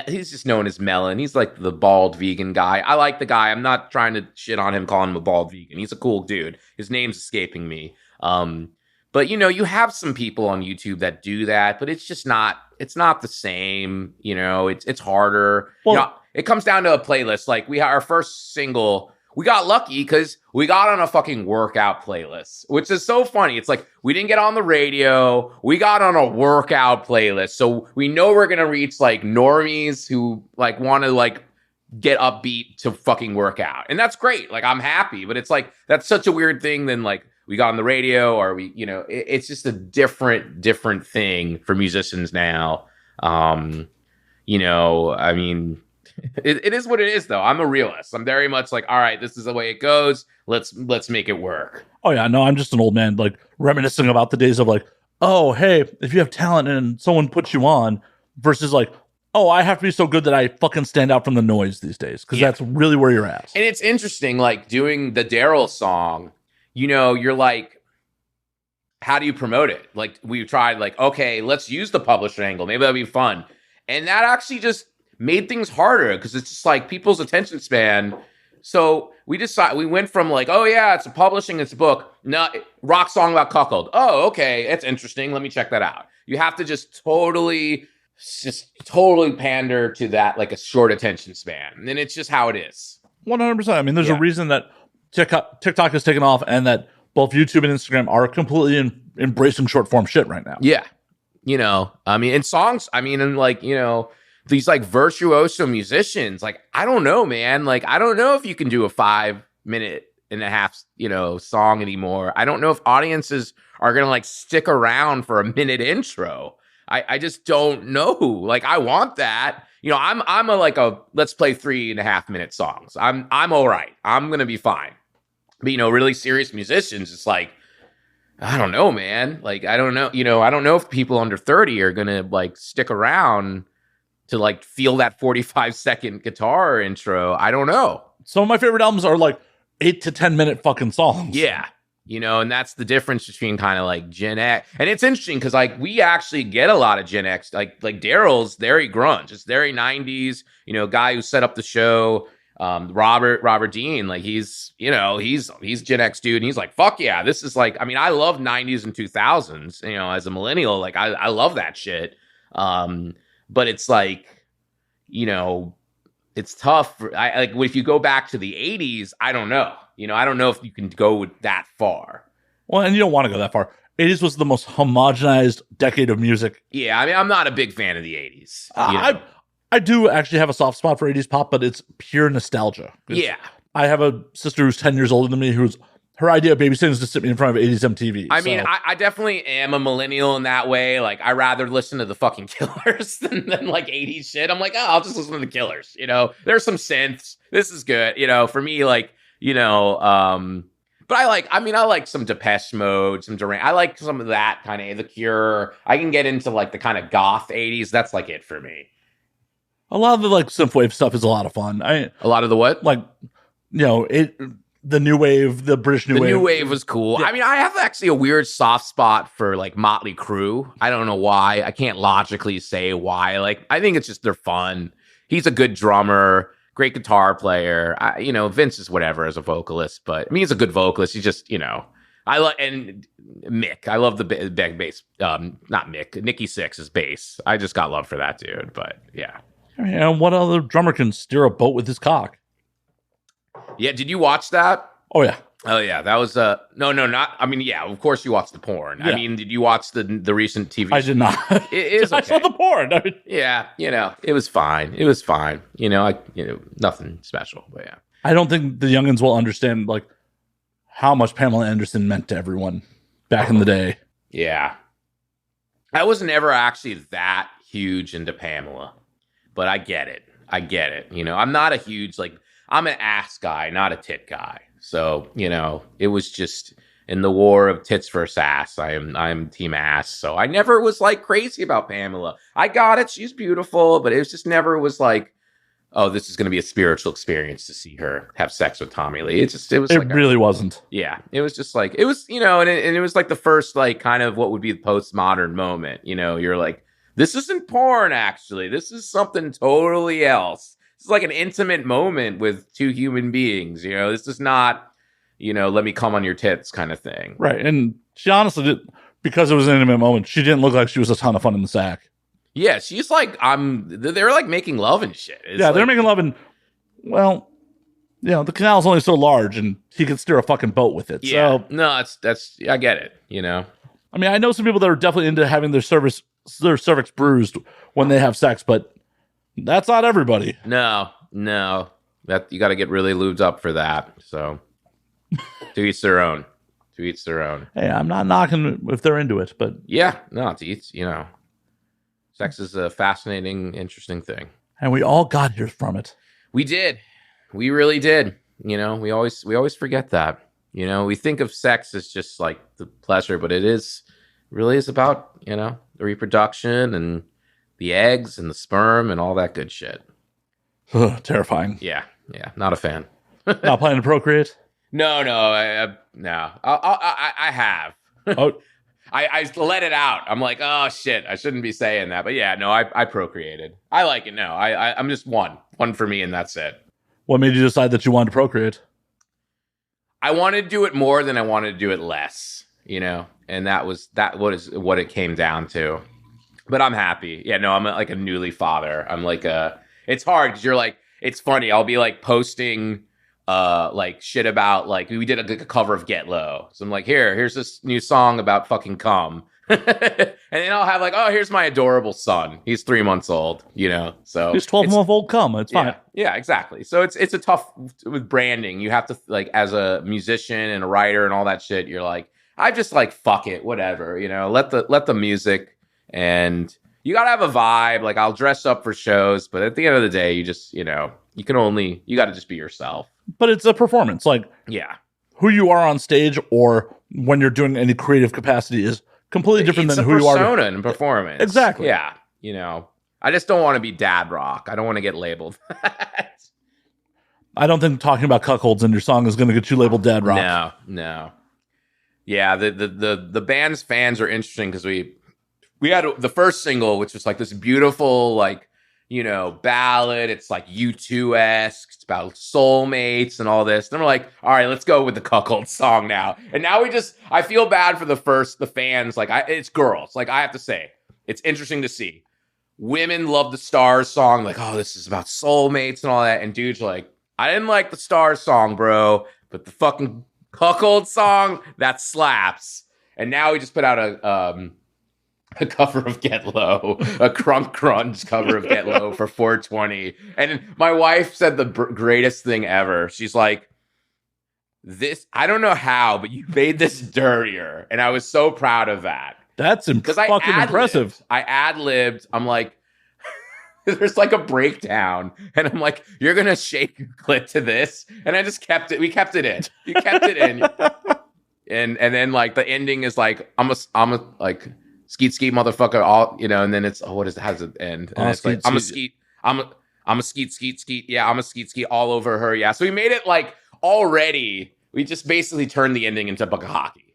He's just known as Melon. He's like the bald vegan guy. I like the guy. I'm not trying to shit on him, calling him a bald vegan. He's a cool dude. His name's escaping me. But you know, you have some people on YouTube that do that, but it's just not. It's not the same. You know, it's harder. Well, you know, it comes down to a playlist. Like we had our first single. We got lucky because we got on a fucking workout playlist, which is so funny. It's like we didn't get on the radio. We got on a workout playlist. So we know we're going to reach like normies who like want to like get upbeat to fucking work out. And that's great. Like I'm happy, but it's like that's such a weird thing than like we got on the radio or we, you know, it's just a different thing for musicians now. You know, I mean, it is what it is, though. I'm a realist. I'm very much like, all right, this is the way it goes. Let's make it work. Oh yeah, no, I'm just an old man, like reminiscing about the days of like, oh hey, if you have talent and someone puts you on, versus like, oh, I have to be so good that I fucking stand out from the noise these days, because that's really where you're at. And it's interesting, like doing the Darryl song. You know, you're like, how do you promote it? Like we tried, like, okay, let's use the publisher angle. Maybe that'll be fun. And that actually just made things harder because it's just like people's attention span. So we went from like, oh yeah, it's a publishing, it's a book. No, rock song about cuckold. Oh, okay, it's interesting. Let me check that out. You have to just totally pander to that, like a short attention span. And it's just how it is. 100%. I mean, there's a reason that TikTok has taken off and that both YouTube and Instagram are completely embracing short form shit right now. Yeah. You know, I mean, in songs, I mean, and like, you know, these like virtuoso musicians, like, I don't know, man. Like, I don't know if you can do a 5-minute and a half, song anymore. I don't know if audiences are gonna like stick around for a minute intro. I just don't know. Like, I want that. I'm a let's play 3.5 minute songs. I'm all right. I'm gonna be fine. But really serious musicians, it's like, I don't know, man. Like, I don't know. I don't know if people under 30 are gonna like stick around to like feel that 45-second guitar intro. I don't know. Some of my favorite albums are like 8 to 10 minute fucking songs. Yeah. And that's the difference between kind of like Gen X. And it's interesting because like we actually get a lot of Gen X. Like Darryl's very grunge. It's very 90s, guy who set up the show. Robert Dean, like he's Gen X dude. And he's like, fuck yeah. This is like, I love 90s and 2000s, as a millennial, like I love that shit. But it's like, it's tough. Like if you go back to the 80s, I don't know. I don't know if you can go that far. Well, and you don't want to go that far. 80s was the most homogenized decade of music. Yeah, I'm not a big fan of the 80s. I do actually have a soft spot for 80s pop, but it's pure nostalgia. Yeah. I have a sister who's 10 years older than me her idea of babysitting is to sit me in front of 80s MTV. I definitely am a millennial in that way. Like, I rather listen to the fucking Killers than like 80s shit. I'm like, I'll just listen to the Killers. There's some synths. This is good. For me, like, but I like some Depeche Mode, some Duran. I like some of that kind of The Cure. I can get into like the kind of goth 80s. That's like it for me. A lot of the like synthwave stuff is a lot of fun. A lot of the what? Like, the new wave, the British new wave. The new wave was cool. Yeah. I have actually a weird soft spot for like Motley Crue. I don't know why. I can't logically say why. Like, I think it's just they're fun. He's a good drummer, great guitar player. Vince is whatever as a vocalist, but he's a good vocalist. He's just, I love, and Mick. I love the big bass. Not Mick. Nikki Sixx's bass. I just got love for that dude. But yeah. What other drummer can steer a boat with his cock? Yeah, did you watch that? Oh yeah. That was no, not. Yeah, of course you watched the porn. Yeah. Did you watch the recent TV? I did not. It is. Okay. I saw the porn. Yeah, it was fine. It was fine. Nothing special, but yeah. I don't think the youngins will understand like how much Pamela Anderson meant to everyone back in the day. Yeah, I was never actually that huge into Pamela, but I get it. I'm not a huge I'm an ass guy, not a tit guy. So, it was just in the war of tits versus ass. I'm team ass. So I never was like crazy about Pamela. I got it. She's beautiful, but it was just never was like, oh, this is going to be a spiritual experience to see her have sex with Tommy Lee. It really wasn't. Yeah. It was just like, it was, and it was like the first, like kind of what would be the postmodern moment. You're like, this isn't porn, actually. This is something totally else. It's like an intimate moment with two human beings. This is not, let me come on your tits kind of thing. Right. And she honestly did, because it was an intimate moment, she didn't look like she was a ton of fun in the sack. Yeah. She's like, they're like making love and shit. They're making love and, well, the canal's only so large and he can steer a fucking boat with it. Yeah. So, no, that's, I get it, I know some people that are definitely into having their cervix bruised when they have sex, but that's not everybody. No. That you got to get really lubed up for that. So, to each their own. Hey, I'm not knocking if they're into it, but yeah, no, to each, sex is a fascinating, interesting thing, and we all got here from it. We did, we really did. We always forget that. We think of sex as just like the pleasure, but really is about the reproduction and the eggs and the sperm and all that good shit. Terrifying. Yeah. Not a fan. Not planning to procreate? No. No. I have. Oh, I let it out. I'm like, oh shit, I shouldn't be saying that. But yeah, no, I procreated. I like it. No, I'm just one for me, and that's it. What made you decide that you wanted to procreate? I wanted to do it more than I wanted to do it less. And that was what it came down to. But I'm happy. Yeah, no, I'm like a newly father. I'm like it's hard because you're like, it's funny. I'll be like posting like shit about like we did a cover of Get Low. So I'm like, here's this new song about fucking cum. and then I'll have like, oh, here's my adorable son. He's 3 months old, so He's 12-month-old cum. It's fine. Yeah, exactly. So it's a tough with branding. You have to like as a musician and a writer and all that shit. You're like, I just like fuck it, whatever. Let the music, and you gotta have a vibe. Like I'll dress up for shows, but at the end of the day, you just you got to just be yourself. But it's a performance. Like who you are on stage or when you're doing any creative capacity is completely different than who you are. Persona and performance. Exactly. Yeah. I just don't want to be dad rock. I don't want to get labeled that. I don't think talking about cuckolds in your song is going to get you labeled dad rock. No. Yeah, the band's fans are interesting because we had the first single, which was like this beautiful, like, ballad. It's like U2-esque. It's about soulmates and all this. Then we're like, all right, let's go with the cuckold song now. And now I feel bad for the fans. Like, it's girls. Like, I have to say, it's interesting to see. Women love the Stars song. Like, oh, this is about soulmates and all that. And dudes are like, I didn't like the Stars song, bro. But the fucking cuckold song, that slaps. And now we just put out a cover of Get Low, a Crunk Crunch cover of Get Low for 420. And my wife said the greatest thing ever. She's like, I don't know how, but you made this dirtier. And I was so proud of that. That's fucking impressive. I ad-libbed. I'm like, there's like a breakdown. And I'm like, you're going to shake your clit to this? And I just kept it. We kept it in. You kept it in. And then like the ending is like, I'm a like, skeet motherfucker, all and then it's how does it end? And it's like I'm a skeet skeet. Yeah, I'm a skeet all over her. Yeah. So we made it like already. We just basically turned the ending into bukkake.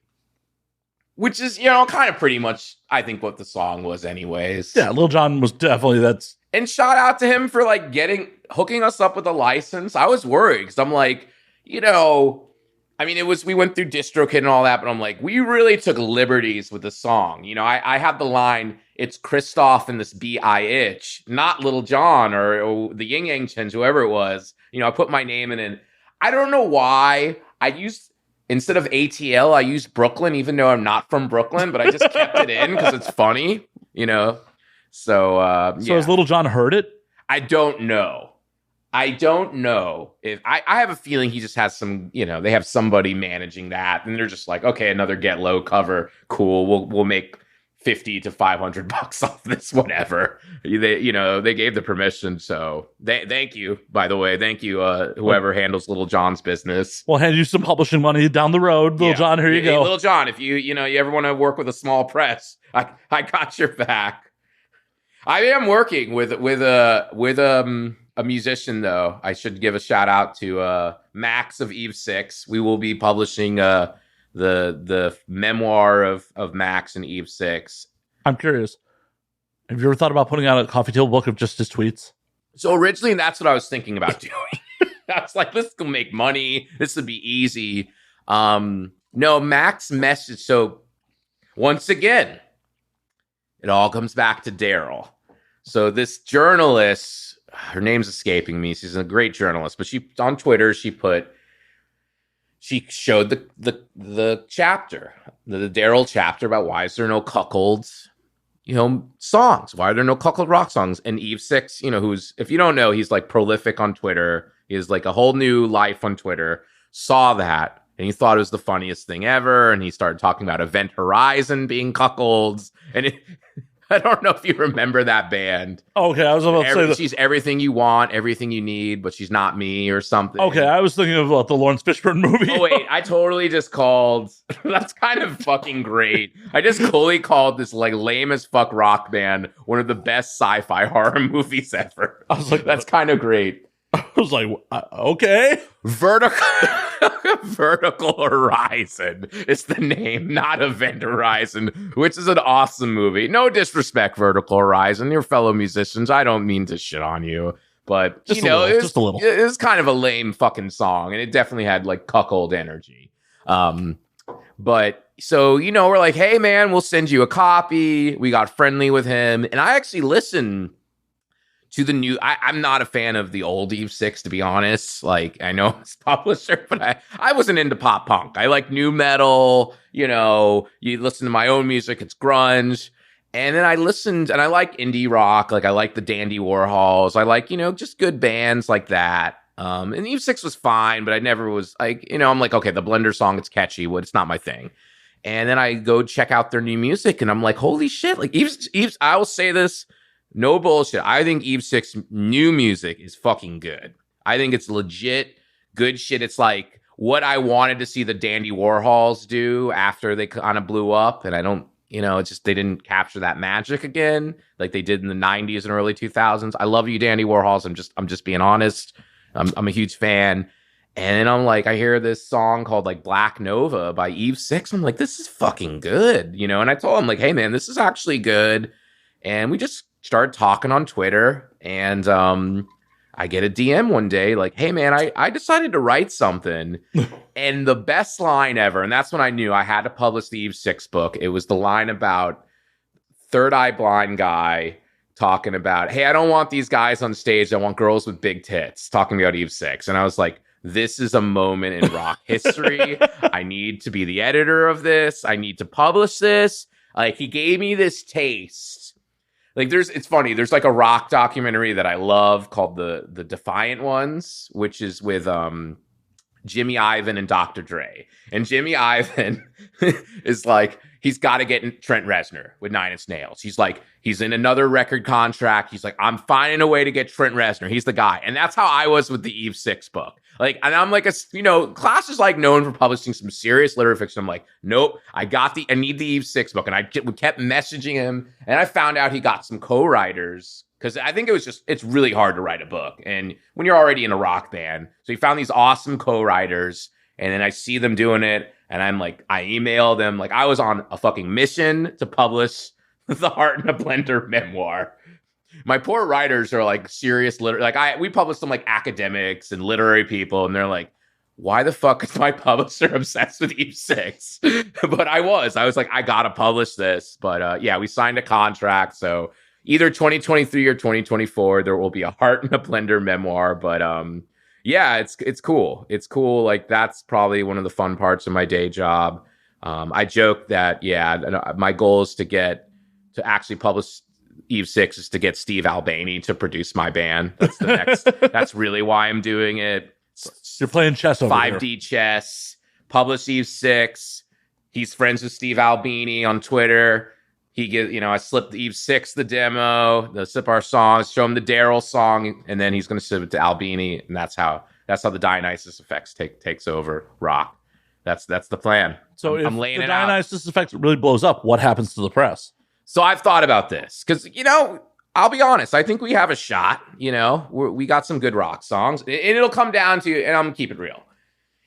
Which is, kind of pretty much I think what the song was anyways. Yeah, Lil Jon was definitely that's and shout out to him for like hooking us up with a license. I was worried because I'm like, I mean, we went through DistroKid and all that, but I'm like, we really took liberties with the song. I have the line, it's Christoph and this B.I.H., not Lil Jon or the Ying Yang Chins, whoever it was. I put my name in it. I don't know why instead of ATL, I used Brooklyn, even though I'm not from Brooklyn, but I just kept it in because it's funny, So, So has Lil Jon heard it? I don't know if I have a feeling he just has some, they have somebody managing that and they're just like, okay, another Get Low cover. Cool. We'll make $50 to $500 off this, whatever. They gave the permission. So thank you, by the way. Thank you. Whoever handles Lil Jon's business. We'll hand you some publishing money down the road. Lil Jon, here you go. Lil Jon, if you ever want to work with a small press, I got your back. I am working with a musician, though. I should give a shout out to Max of Eve 6. We will be publishing the memoir of Max and Eve 6. I'm curious. Have you ever thought about putting out a coffee table book of just his tweets? So originally, that's what I was thinking about doing. I was like, this will make money. This would be easy. No, Max message. So once again, it all comes back to Darryl. So this journalist, her name's escaping me. She's a great journalist, but she on Twitter she showed the chapter, the Darryl chapter about why is there no cuckolds, songs? Why are there no cuckold rock songs? And Eve 6, who's, if you don't know, he's like prolific on Twitter. He has like a whole new life on Twitter. Saw that and he thought it was the funniest thing ever. And he started talking about Event Horizon being cuckolds. And I don't know if you remember that band. Okay, I was about to say that. She's everything you want, everything you need, but she's not me or something. Okay, I was thinking of the Lawrence Fishburne movie. Oh, wait, I totally just called. That's kind of fucking great. I just totally called this like lame as fuck rock band one of the best sci-fi horror movies ever. I was like, that's kind of great. I was like, okay. Vertical Horizon is the name, not Event Horizon, which is an awesome movie. No disrespect, Vertical Horizon, your fellow musicians. I don't mean to shit on you, but just a little. It was kind of a lame fucking song, and it definitely had like cuckold energy. But so we're like, hey man, we'll send you a copy. We got friendly with him, and I actually listened to the new. I'm not a fan of the old Eve Six, to be honest. Like, I know it's publisher, but I wasn't into pop punk. I like new metal. You know, you listen to my own music, it's grunge. And then I listened, and I like indie rock. Like, I like the Dandy Warhols. I like, you know, just good bands like that. And Eve Six was fine, but I never was like, you know, I'm like, okay, the Blender song, it's catchy, but it's not my thing. And then I go check out their new music, and I'm like, holy shit! Like Eve's. I will say this. No bullshit. I think Eve Six new music is fucking good. I think it's legit good shit. It's like what I wanted to see the Dandy Warhols do after they kind of blew up. And I don't, you know, it's just they didn't capture that magic again like they did in the 90s and early 2000s. I love you, Dandy Warhols. I'm just being honest. I'm a huge fan. And then I'm like, I hear this song called like Black Nova by Eve Six. I'm like, this is fucking good, you know? And I told him like, hey man, this is actually good. And we just started talking on Twitter, and I get a DM one day like, hey man, I decided to write something. And the best line ever, and that's when I knew I had to publish the Eve Six book. It was the line about third eye blind guy talking about, hey, I don't want these guys on stage. I want girls with big tits, talking about Eve Six. And I was like, this is a moment in rock history. I need to be the editor of this. I need to publish this. Like, he gave me this taste. Like, it's funny. There's like a rock documentary that I love called the Defiant Ones, which is with Jimmy Iovine and Dr. Dre. And Jimmy Iovine is like, he's got to get Trent Reznor with Nine Inch Nails. He's like, he's in another record contract. He's like, I'm finding a way to get Trent Reznor. He's the guy. And that's how I was with the Eve Six book. Like, and I'm like, you know, Clash is like known for publishing some serious literary fiction. I'm like, nope, I need the Eve Six book. And we kept messaging him, and I found out he got some co-writers, because I think it's really hard to write a book. And when you're already in a rock band, so he found these awesome co-writers, and then I see them doing it, and I'm like, I email them. Like, I was on a fucking mission to publish the Heart in a Blender memoir. My poor writers are like serious we publish some like academics and literary people, and they're like, why the fuck is my publisher obsessed with Eve Six? But I was like, I gotta publish this. But yeah, we signed a contract, so either 2023 or 2024 there will be a Heart in a Blender memoir. But yeah, it's cool. It's cool. Like, that's probably one of the fun parts of my day job. I joke that, yeah, my goal is to actually publish Eve Six is to get Steve Albini to produce my band. That's the next. That's really why I'm doing it. You're playing chess over 5D chess. Publish Eve Six. He's friends with Steve Albini on Twitter. I slipped Eve Six the demo, slip our songs, show him the Darryl song, and then he's going to send it to Albini, and that's how the Dionysus Effect takes over rock. That's the plan. So I'm if laying the it out. Dionysus Effect really blows up, what happens to the press? So I've thought about this because, you know, I'll be honest. I think we have a shot. You know, we got some good rock songs, and it'll come down to, and I'm gonna keep it real.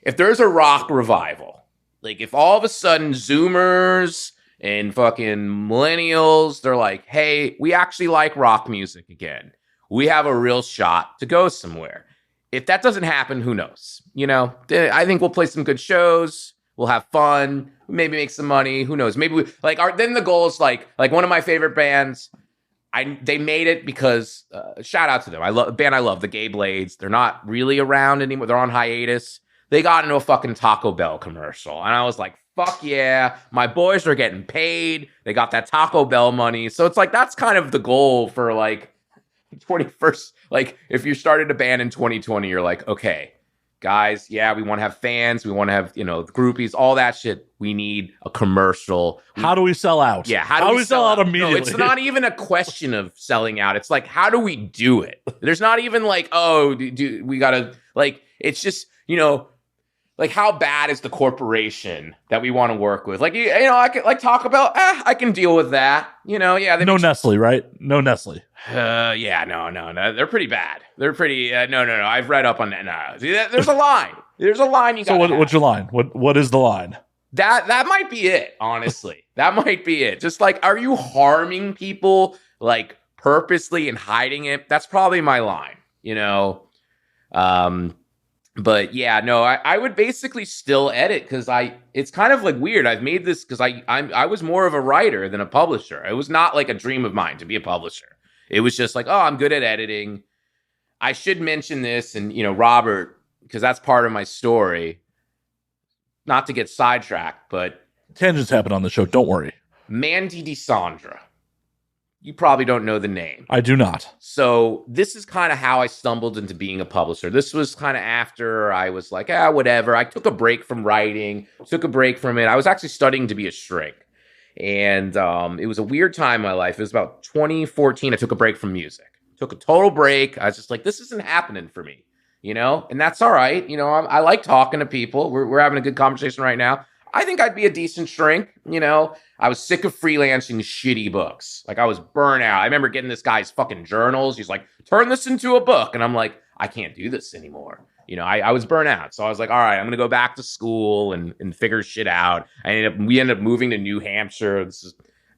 If there's a rock revival, like if all of a sudden Zoomers and fucking millennials, they're like, hey, we actually like rock music again. We have a real shot to go somewhere. If that doesn't happen, who knows? You know, I think we'll play some good shows. We'll have fun, maybe make some money. Who knows? Maybe then the goal is like one of my favorite bands. They made it because shout out to them. A band I love, the Gay Blades. They're not really around anymore. They're on hiatus. They got into a fucking Taco Bell commercial, and I was like, fuck yeah, my boys are getting paid. They got that Taco Bell money. So it's like that's kind of the goal for like 21st. Like if you started a band in 2020, you're like, okay, guys, yeah, we want to have fans. We want to have, groupies, all that shit. We need a commercial. How do we sell out? Yeah, how do we sell out immediately? No, it's not even a question of selling out. It's like, how do we do it? There's not even like, oh, do we got to, like, it's just, like how bad is the corporation that we want to work with? Like, I can like talk about, I can deal with that. Yeah. No Nestle, right? No Nestle. Yeah, no. They're pretty bad. They're pretty, no. I've read up on that. No. See, there's a line. There's a line you got. So what's your line? What is the line? That might be it, honestly. That might be it. Just like, are you harming people like purposely and hiding it? That's probably my line, But yeah, no, I would basically still edit because it's kind of like weird. I've made this because I was more of a writer than a publisher. It was not like a dream of mine to be a publisher. It was just like, oh, I'm good at editing. I should mention this, and, Robert, because that's part of my story, not to get sidetracked, but Tangents happen on the show. Don't worry. Mandy DeSandra. You probably don't know the name. I do not. So this is kind of how I stumbled into being a publisher. This was kind of after I was like, whatever. I took a break from writing, took a break from it. I was actually studying to be a shrink. And it was a weird time in my life. It was about 2014. I took a break from music. Took a total break. I was just like, this isn't happening for me, And that's all right. I like talking to people. We're having a good conversation right now. I think I'd be a decent shrink, I was sick of freelancing shitty books. Like, I was burnt out. I remember getting this guy's fucking journals. He's like, turn this into a book. And I'm like, I can't do this anymore. I was burnt out. So I was like, all right, I'm going to go back to school and figure shit out. We ended up moving to New Hampshire.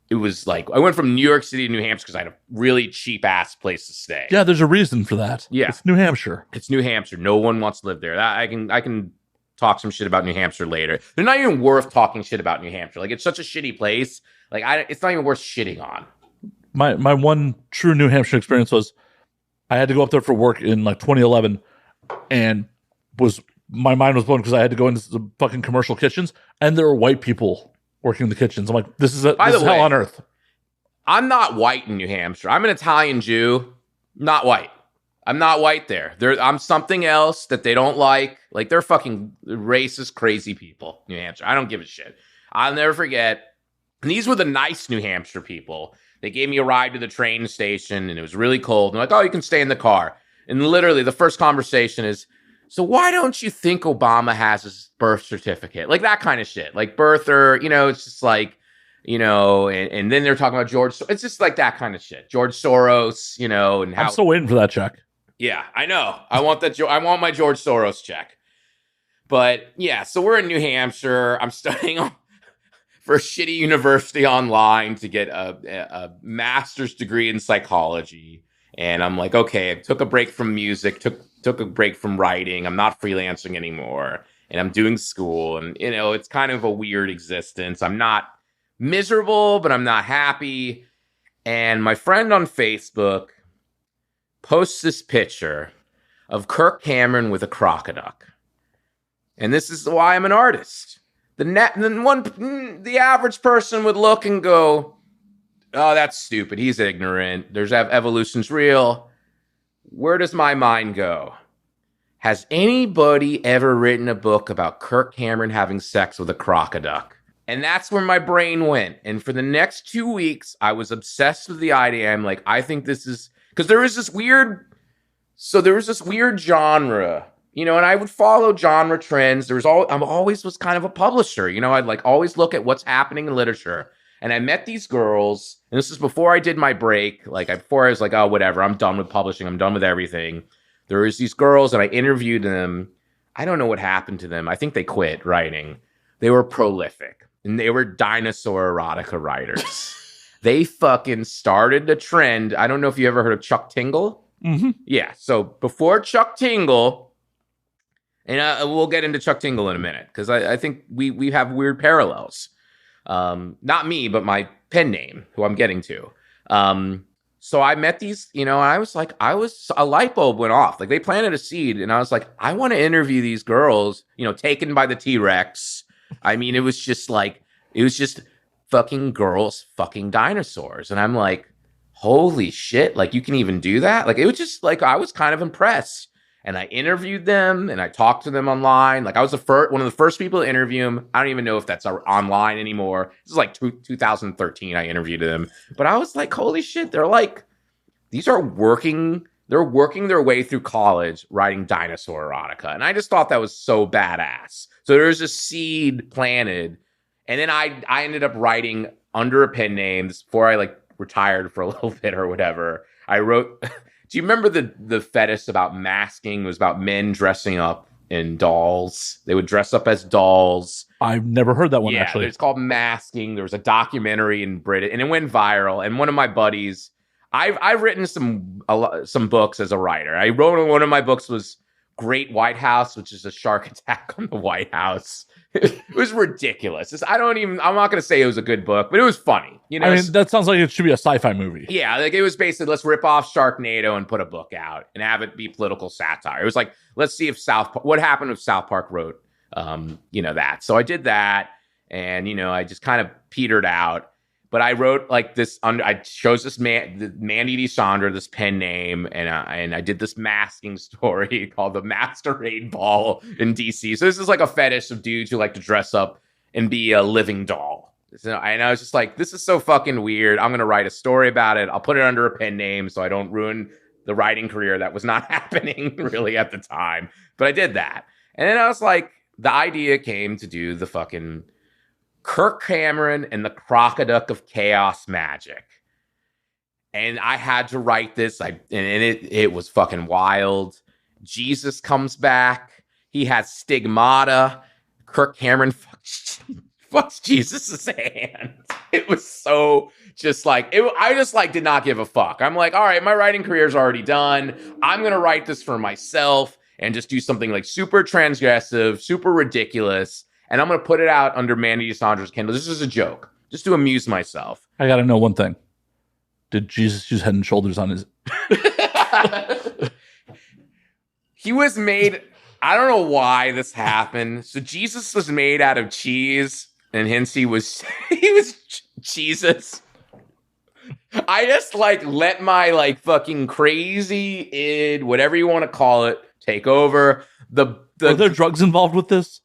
It was like, I went from New York City to New Hampshire because I had a really cheap ass place to stay. Yeah, there's a reason for that. Yeah. It's New Hampshire. It's New Hampshire. No one wants to live there. I can talk some shit about New Hampshire later. They're not even worth talking shit about New Hampshire. Like, it's such a shitty place. Like, it's not even worth shitting on. My one true New Hampshire experience was I had to go up there for work in like 2011, and my mind was blown because I had to go into the fucking commercial kitchens, and there were white people working in the kitchens. I'm like, this is hell on earth. I'm not white in New Hampshire. I'm an Italian Jew, not white. I'm not white there. I'm something else that they don't like. Like, they're fucking racist, crazy people, New Hampshire. I don't give a shit. I'll never forget. And these were the nice New Hampshire people. They gave me a ride to the train station, and it was really cold. And they're like, oh, you can stay in the car. And literally, the first conversation is, so why don't you think Obama has his birth certificate? Like, that kind of shit. Like, birther, it's just like, and then they're talking about George. It's just like that kind of shit. George Soros, and how. I'm still waiting for that check. Yeah, I know. I want that. I want my George Soros check. But yeah, so we're in New Hampshire. I'm studying for a shitty university online to get a master's degree in psychology. And I'm like, okay, I took a break from music, took a break from writing. I'm not freelancing anymore. And I'm doing school. And, it's kind of a weird existence. I'm not miserable, but I'm not happy. And my friend on Facebook posts this picture of Kirk Cameron with a crocodile. And this is why I'm an artist. The average person would look and go, oh, that's stupid. He's ignorant. There's evolution's real. Where does my mind go? Has anybody ever written a book about Kirk Cameron having sex with a crocodile? And that's where my brain went. And for the next 2 weeks, I was obsessed with the idea. I'm like, I think this is... Because there was this weird genre, and I would follow genre trends. I'm always was kind of a publisher, I'd like always look at what's happening in literature. And I met these girls, and this is before I did my break. Before I was like, oh, whatever, I'm done with publishing. I'm done with everything. There was these girls, and I interviewed them. I don't know what happened to them. I think they quit writing. They were prolific, and they were dinosaur erotica writers. They fucking started a trend. I don't know if you ever heard of Chuck Tingle. Mm-hmm. Yeah. So before Chuck Tingle, and we'll get into Chuck Tingle in a minute, because I think we have weird parallels. Not me, but my pen name, who I'm getting to. So I met these, and I was a light bulb went off. Like, they planted a seed, and I was like, I want to interview these girls, taken by the T-Rex. I mean, it was just fucking girls, fucking dinosaurs. And I'm like, holy shit, like, you can even do that? Like, it was just like, I was kind of impressed. And I interviewed them, and I talked to them online. Like, I was one of the first people to interview them. I don't even know if that's online anymore. This is like 2013 I interviewed them. But I was like, holy shit, they're like, they're working their way through college writing dinosaur erotica. And I just thought that was so badass. So there was a seed planted. And then I ended up writing under a pen name before I retired for a little bit or whatever. I wrote, do you remember the fetish about masking? It was about men dressing up in dolls. They would dress up as dolls. I've never heard that one, actually. It's called masking. There was a documentary in Britain, and it went viral. And one of my buddies, I've written some books as a writer. One of my books was Great White House, which is a shark attack on the White House. It was ridiculous. I'm not going to say it was a good book, but it was funny. You know, I mean, that sounds like it should be a sci-fi movie. yeah, like it was basically, let's rip off Sharknado and put a book out and have it be political satire. It was like, let's see if what happened if South Park wrote, that. So I did that, and, I just kind of petered out. But I wrote like this, I chose this Mandy DeSandra, this pen name, and I did this masking story called The Masquerade Ball in DC. So this is like a fetish of dudes who like to dress up and be a living doll. So, and I was just like, this is so fucking weird. I'm going to write a story about it. I'll put it under a pen name so I don't ruin the writing career that was not happening really at the time. But I did that. And then I was like, the idea came to do the fucking Kirk Cameron and the Crocoduck of Chaos Magic. And I had to write this. It was fucking wild. Jesus comes back. He has stigmata. Kirk Cameron fucks Jesus' hand. It was so just like, I just like did not give a fuck. I'm like, all right, my writing career is already done. I'm going to write this for myself and just do something like super transgressive, super ridiculous. And I'm going to put it out under Mandy DeSandra's Kindle. This is a joke, just to amuse myself. I got to know one thing. Did Jesus use Head and Shoulders on his... He was made... I don't know why this happened. So Jesus was made out of cheese, and hence he was Jesus. I just let my fucking crazy whatever you want to call it, take over. Are there drugs involved with this?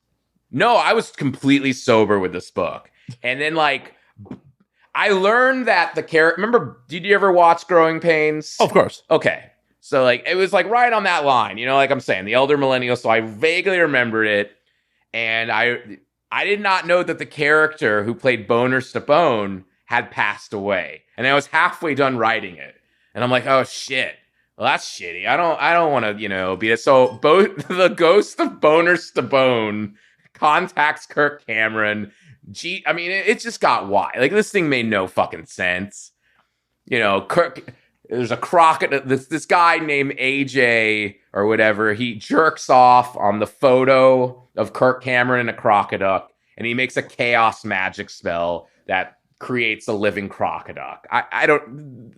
No, I was completely sober with this book. And then I learned that the character, remember, did you ever watch Growing Pains? Of course. Okay. So it was right on that line, like I'm saying, the elder millennial. So I vaguely remembered it. And I did not know that the character who played Boner Stapone had passed away. And I was halfway done writing it. And I'm like, oh shit. Well, that's shitty. I don't want to, be it. So the ghost of Boner Stapone contacts Kirk Cameron. It just got wild. This thing made no fucking sense. Kirk, there's a crocodile. This guy named AJ or whatever. He jerks off on the photo of Kirk Cameron and a crocoduck, and he makes a chaos magic spell that creates a living crocoduck.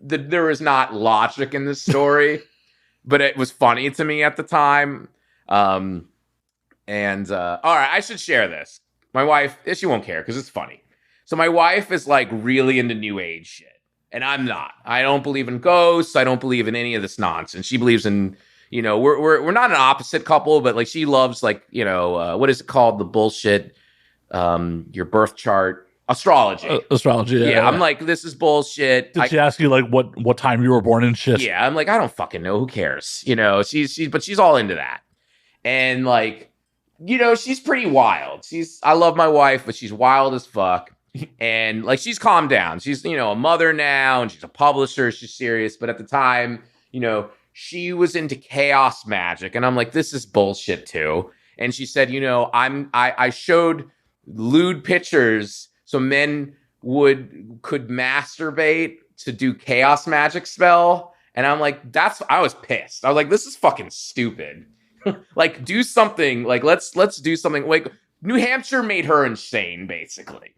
There is not logic in this story, but it was funny to me at the time. All right, I should share this. My wife, she won't care because it's funny. So my wife is really into new age shit. And I'm not. I don't believe in ghosts. I don't believe in any of this nonsense. She believes in, we're not an opposite couple, but she loves what is it called? The bullshit, your birth chart, astrology. Astrology. Yeah. I'm like, this is bullshit. Did she ask you what time you were born and shit? Yeah. I'm like, I don't fucking know. Who cares? But she's all into that. And she's pretty wild. I love my wife, but she's wild as fuck. And she's calmed down. She's, a mother now, and she's a publisher. She's serious. But at the time, she was into chaos magic. And I'm like, this is bullshit too. And she said, I showed lewd pictures so men could masturbate to do chaos magic spell. And I'm like, I was pissed. I was like, this is fucking stupid. Do something. Let's do something. New Hampshire made her insane, basically.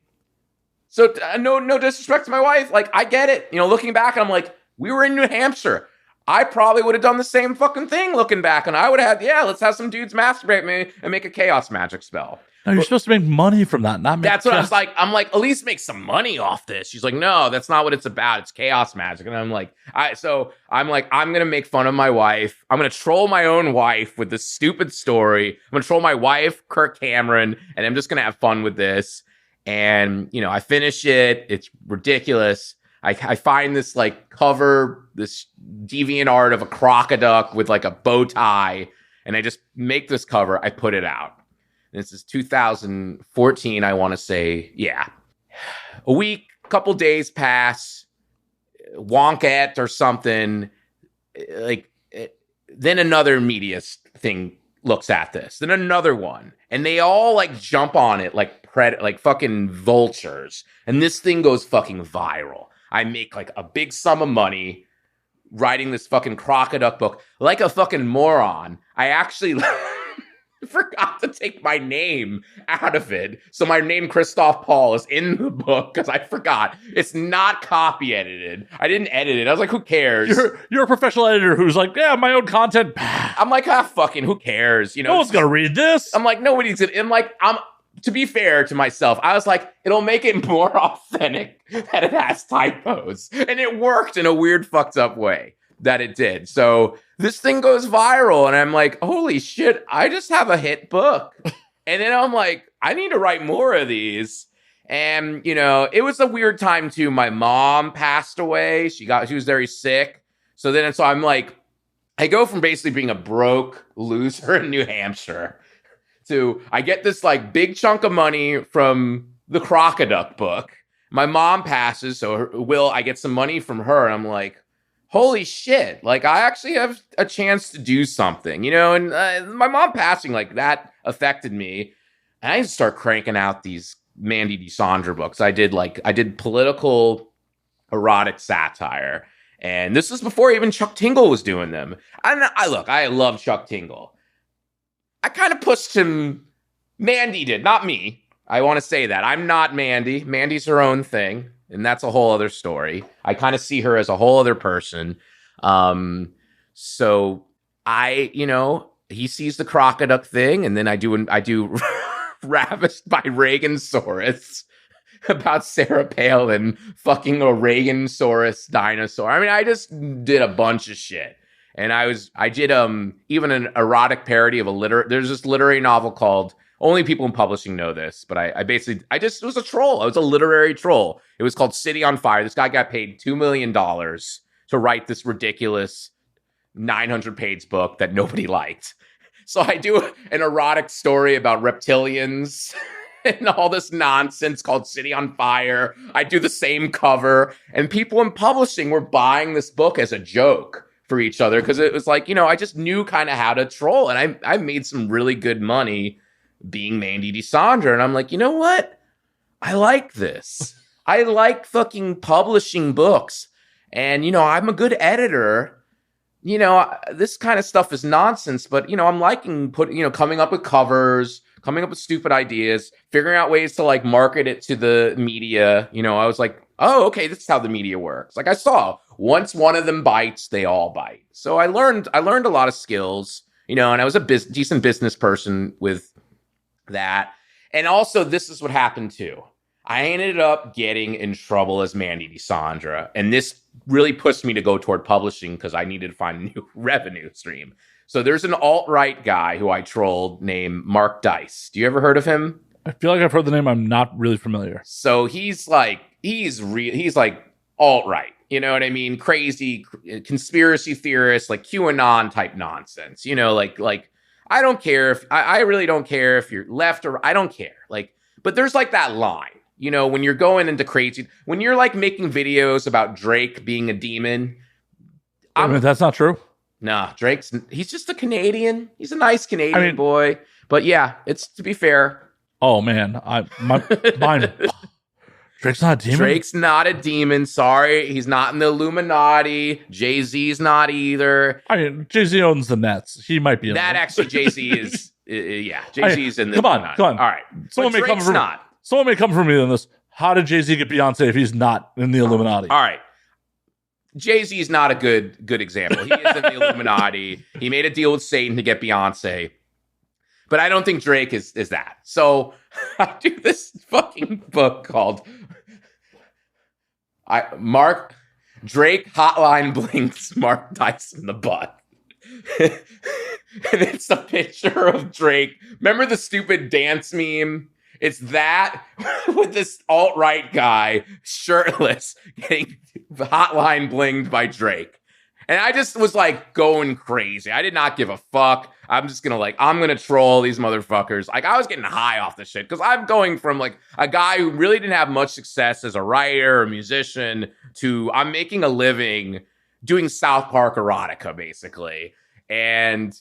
So no disrespect to my wife. I get it. Looking back, I'm like, we were in New Hampshire. I probably would have done the same fucking thing looking back. And I would have let's have some dudes masturbate me and make a chaos magic spell. No, you're supposed to make money from that, not make That's what I was like. I'm like, at least make some money off this. She's like, no, that's not what it's about. It's chaos magic. And I'm like, I'm going to make fun of my wife. I'm going to troll my own wife with this stupid story. I'm going to troll my wife, Kirk Cameron, and I'm just going to have fun with this. And, I finish it. It's ridiculous. I find this cover, this deviant art of a crocoduck with a bow tie. And I just make this cover. I put it out. This is 2014, I want to say. Yeah. A week, couple days pass. Wonkette or something. Then another media thing looks at this. Then another one. And they all jump on it like fucking vultures. And this thing goes fucking viral. I make a big sum of money writing this fucking crocoduck book like a fucking moron. I actually forgot to take my name out of it. So my name, Christoph Paul, is in the book because I forgot. It's not copy edited. I didn't edit it. I was like, who cares? You're a professional editor who's like, yeah, my own content. I'm like, fucking, who cares? You know, No one's going to read this. I'm like, nobody's gonna. To be fair to myself, I was like, it'll make it more authentic that it has typos. And it worked in a weird, fucked up way that it did. So this thing goes viral, and I'm like, holy shit, I just have a hit book. And then I'm like, I need to write more of these. And, you know, it was a weird time too. My mom passed away. She was very sick. So I'm like, I go from basically being a broke loser in New Hampshire to I get this like big chunk of money from the Crocoduck book. My mom passes, so I get some money from her, and I'm like, holy shit, like I actually have a chance to do something, you know? And my mom passing, like that affected me. And I just start cranking out these Mandy DeSandra books. I did political erotic satire. And this was before even Chuck Tingle was doing them. And I love Chuck Tingle. I kind of pushed him. Mandy did, not me. I want to say that. I'm not Mandy. Mandy's her own thing. And that's a whole other story. I kind of see her as a whole other person. So he sees the Crocoduck thing, and then I do Ravished by Reagansaurus about Sarah Palin fucking a Reagansaurus dinosaur. I mean, I just did a bunch of shit. And I did even an erotic parody of there's this literary novel called, only people in publishing know this, but I just was a troll. I was a literary troll. It was called City on Fire. This guy got paid $2 million to write this ridiculous 900-page book that nobody liked. So I do an erotic story about reptilians and all this nonsense called City on Fire. I do the same cover, and people in publishing were buying this book as a joke for each other because it was like, you know, I just knew kind of how to troll, and I made some really good money being Mandy DeSandra. And I'm like, you know what? I like this. I like fucking publishing books. And, you know, I'm a good editor. You know, this kind of stuff is nonsense, but, you know, I'm liking coming up with covers, coming up with stupid ideas, figuring out ways to like market it to the media. You know, I was like, oh, okay, this is how the media works. Like I saw once one of them bites, they all bite. So I learned a lot of skills, you know, and I was a decent business person with that. And also, this is what happened too. I ended up getting in trouble as Mandy DeSandra, and this really pushed me to go toward publishing because I needed to find a new revenue stream. So there's an alt-right guy who I trolled named Mark Dice. Do you ever heard of him? I feel like I've heard the name. I'm not really familiar. So he's like alt-right. You know what I mean? Crazy conspiracy theorist, like QAnon type nonsense. You know, like I don't care if I really don't care if you're left or I don't care. Like, but there's like that line, you know, when you're going into crazy, when you're like making videos about Drake being a demon. I mean, that's not true. Nah, he's just a Canadian. He's a nice Canadian boy. But yeah, it's to be fair. Oh man, mine. Drake's not a demon? Drake's not a demon. Sorry. He's not in the Illuminati. Jay-Z's not either. I mean, Jay-Z owns the Nets. He might be in that. Actually, Jay-Z is, yeah. Jay-Z's in the Illuminati. Come on. All right. Someone may come from me on this. How did Jay-Z get Beyonce if he's not in the Illuminati? All right. Jay-Z is not a good example. He is in the Illuminati. He made a deal with Satan to get Beyonce. But I don't think Drake is that. So I do this fucking book called Drake Hotline Blinks Mark Dice in the butt. And it's a picture of Drake. Remember the stupid dance meme? It's that with this alt-right guy shirtless getting hotline blinged by Drake. And I just was like going crazy. I did not give a fuck. I'm gonna troll these motherfuckers. Like I was getting high off the shit because I'm going from like a guy who really didn't have much success as a writer or musician to I'm making a living doing South Park erotica basically. And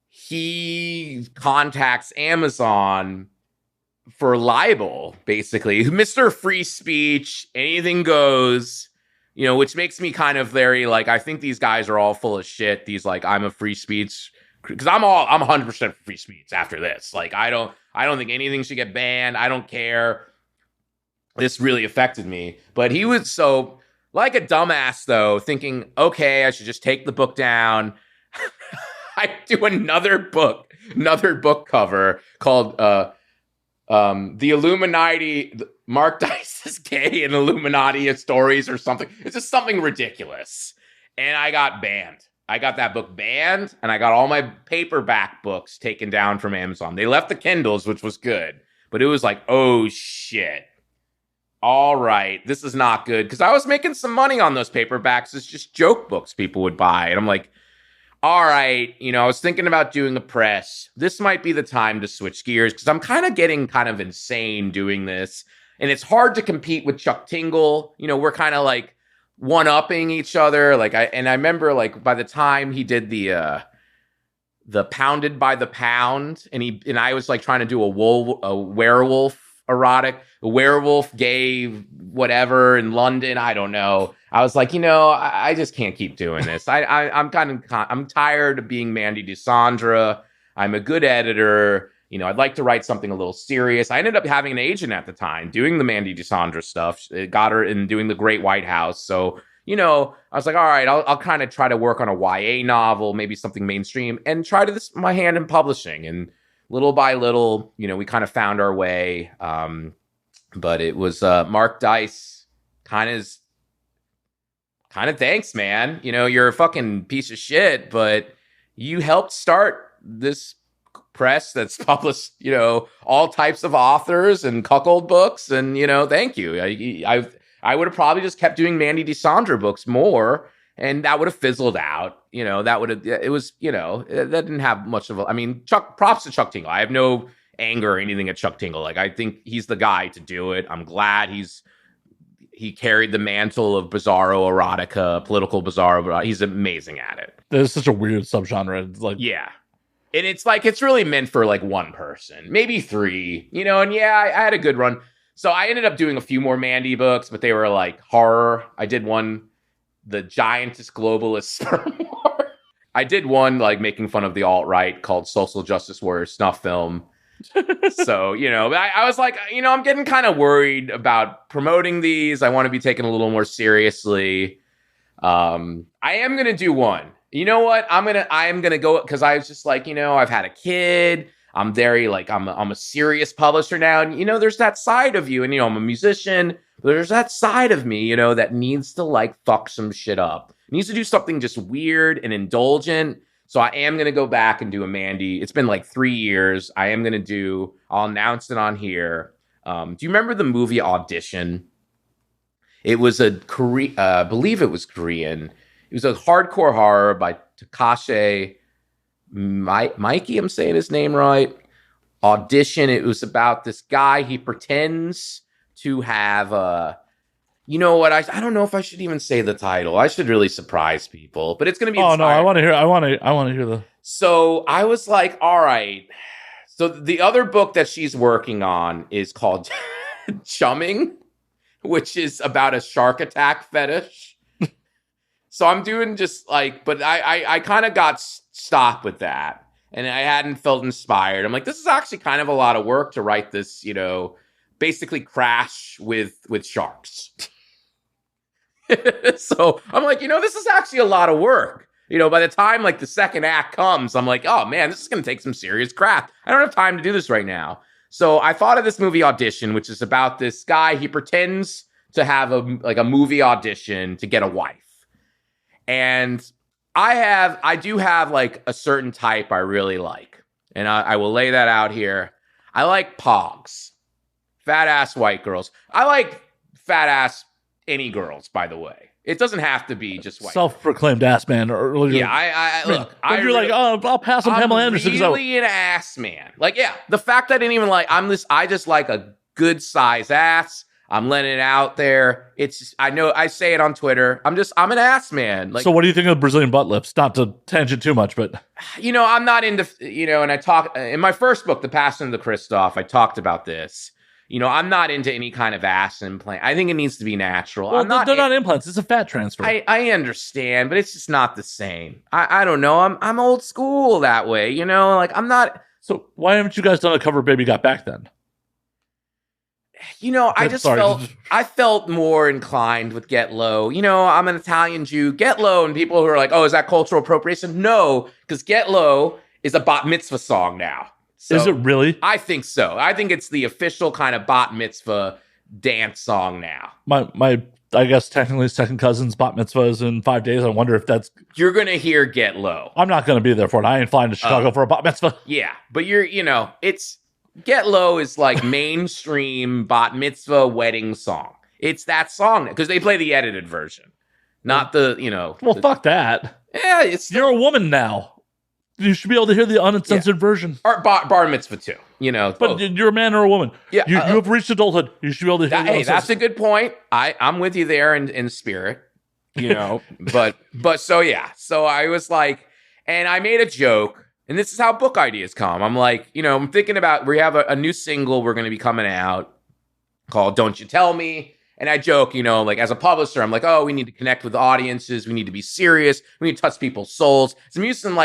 he contacts Amazon for libel, basically. Mr. Free Speech, anything goes. Which makes me kind of very like, I think these guys are all full of shit. These like, I'm a free speech because I'm 100% for free speech after this. Like, I don't think anything should get banned. I don't care. This really affected me. But he was so like a dumbass, though, thinking, okay, I should just take the book down. I do another book cover called The Illuminati. Mark Dice is gay and Illuminati stories or something. It's just something ridiculous. And I got banned. I got that book banned, and I got all my paperback books taken down from Amazon. They left the Kindles, which was good. But it was like, oh, shit. All right, this is not good. Because I was making some money on those paperbacks. It's just joke books people would buy. And I'm like, all right, I was thinking about doing a press. This might be the time to switch gears because I'm kind of getting kind of insane doing this. And it's hard to compete with Chuck Tingle. We're kind of like one-upping each other. I remember like by the time he did the Pounded by the Pound, and I was like trying to do a werewolf erotic, a werewolf gay whatever in London. I don't know. I was like, I just can't keep doing this. I'm tired of being Mandy DeSandra. I'm a good editor. I'd like to write something a little serious. I ended up having an agent at the time doing the Mandy DeSandra stuff. It got her in doing The Great White House. So, I was like, all right, I'll kind of try to work on a YA novel, maybe something mainstream, and try to my hand in publishing. And little by little, we kind of found our way. But it was Mark Dice kind of thanks, man. You're a fucking piece of shit, but you helped start this press that's published, all types of authors and cuckold books. And, thank you. I would have probably just kept doing Mandy DeSandra books more, and that would have fizzled out. That didn't have much of props to Chuck Tingle. I have no anger or anything at Chuck Tingle. Like, I think he's the guy to do it. I'm glad he carried the mantle of bizarro erotica, political bizarro, but he's amazing at it. There's such a weird subgenre. It's like, yeah. And it's like, it's really meant for like one person, maybe three, and I had a good run. So I ended up doing a few more Mandy books, but they were like horror. I did one, The Giantess Globalist Sperm War. I did one like making fun of the alt-right called Social Justice Warrior Snuff Film. So, I was like, I'm getting kind of worried about promoting these. I want to be taken a little more seriously. I am going to do one. You know what? I am going to go because I was just like, I've had a kid. I'm very like, I'm a serious publisher now. And, there's that side of you. And, I'm a musician. But there's that side of me, that needs to like fuck some shit up. It needs to do something just weird and indulgent. So I am going to go back and do a Mandy. It's been like 3 years. I'll announce it on here. Do you remember the movie Audition? It was I believe it was Korean. It was a hardcore horror by Takashi Mikey. I'm saying his name right. Audition. It was about this guy. He pretends to have you know what? I don't know if I should even say the title. I should really surprise people, but it's going to be. Oh no! I want to hear. I want to hear the. So I was like, all right. So the other book that she's working on is called Chumming, which is about a shark attack fetish. So I'm doing just like, but I kind of got stopped with that, and I hadn't felt inspired. I'm like, this is actually kind of a lot of work to write this, basically crash with sharks. So I'm like, this is actually a lot of work. By the time like the second act comes, I'm like, oh man, this is going to take some serious craft. I don't have time to do this right now. So I thought of this movie Audition, which is about this guy. He pretends to have a movie audition to get a wife. And I do have like a certain type I really like. And I will lay that out here. I like pogs. Fat ass white girls. I like fat ass any girls, by the way. It doesn't have to be just white. Self-proclaimed ass man. Yeah, I look. You're like, oh, I'll pass on Pamela Anderson. I'm really an ass man. Like, yeah, the fact that I didn't even like, I just like a good size ass. I'm letting it out there. It's just, I know I say it on Twitter. I'm an ass man. Like, so what do you think of Brazilian butt lifts? Not to tangent too much, but I'm not into, and I talk in my first book, The Passion of the Christoph, I talked about this. I'm not into any kind of acid implant. I think it needs to be natural. Well, they're not implants. It's a fat transfer. I understand, but it's just not the same. I don't know. I'm old school that way, like I'm not. So why haven't you guys done a cover of Baby Got Back then? I felt more inclined with Get Low. I'm an Italian Jew. Get Low, and people who are like, oh, is that cultural appropriation? No, because Get Low is a bat mitzvah song now. So is it really? I think so. I think it's the official kind of bat mitzvah dance song now. My I guess technically second cousin's bat mitzvah is in 5 days. I wonder if that's... You're going to hear Get Low. I'm not going to be there for it. I ain't flying to Chicago for a bat mitzvah. Yeah, but it's... Get Low is like mainstream bat mitzvah wedding song. It's that song because they play the edited version, not the. Well, fuck that. Yeah, you're a woman now. You should be able to hear the uncensored version. Or bar mitzvah too. But you're a man or a woman. Yeah, you have reached adulthood. You should be able to hear. Hey, that's a good point. I'm with you there in spirit. But so yeah. So I was like, and I made a joke. And this is how book ideas come. I'm like, I'm thinking about, we have a new single we're going to be coming out called Don't You Tell Me. And I joke, like as a publisher, I'm like, oh, we need to connect with audiences. We need to be serious. We need to touch people's souls. So I'm using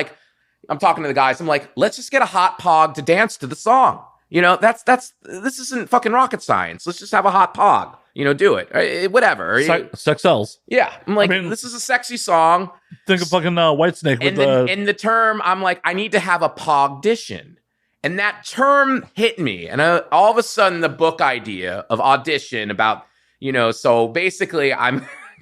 I'm talking to the guys. I'm like, let's just get a hot pog to dance to the song. This isn't fucking rocket science. Let's just have a hot pog. Do it. Whatever. Sex sells. Yeah. I'm like, this is a sexy song. Think of fucking Whitesnake with in the term, I'm like, I need to have a pogdition. And that term hit me. And all of a sudden, the book idea of audition about, so basically,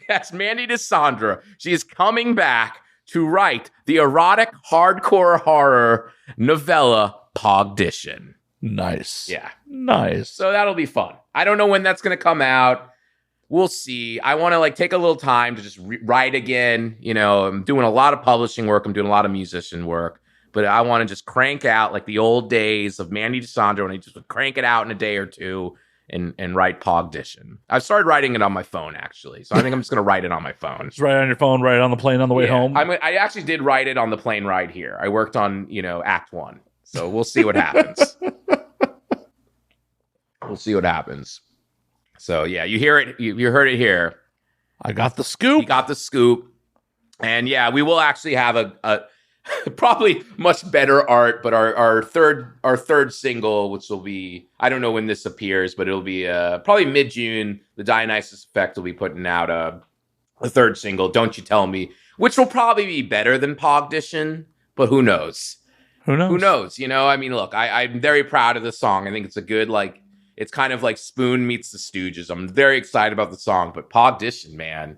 that's Mandy DeSandra. She is coming back to write the erotic hardcore horror novella Pogdition. Nice. Yeah. Nice. So that'll be fun. I don't know when that's going to come out. We'll see. I want to take a little time to just write again. I'm doing a lot of publishing work. I'm doing a lot of musician work. But I want to just crank out the old days of Mandy DeSandra when I just would crank it out in a day or two and write Pogdition. I've started writing it on my phone, actually. So I think I'm just going to write it on my phone. Just write it on your phone, write it on the plane on the way home. I actually did write it on the plane ride here. I worked on, Act 1. So we'll see what happens. We'll see what happens. So yeah, you hear it. You heard it here. I got the scoop. You got the scoop. And yeah, we will actually have a probably much better art, but our third single, which will be, I don't know when this appears, but it'll be probably mid-June. The Dionysus Effect will be putting out a third single, Don't You Tell Me, which will probably be better than Pogdition, but who knows? Who knows? Who knows? Look, I'm very proud of this song. I think it's a good, it's kind of like Spoon meets the Stooges. I'm very excited about the song, but Pogdition, man,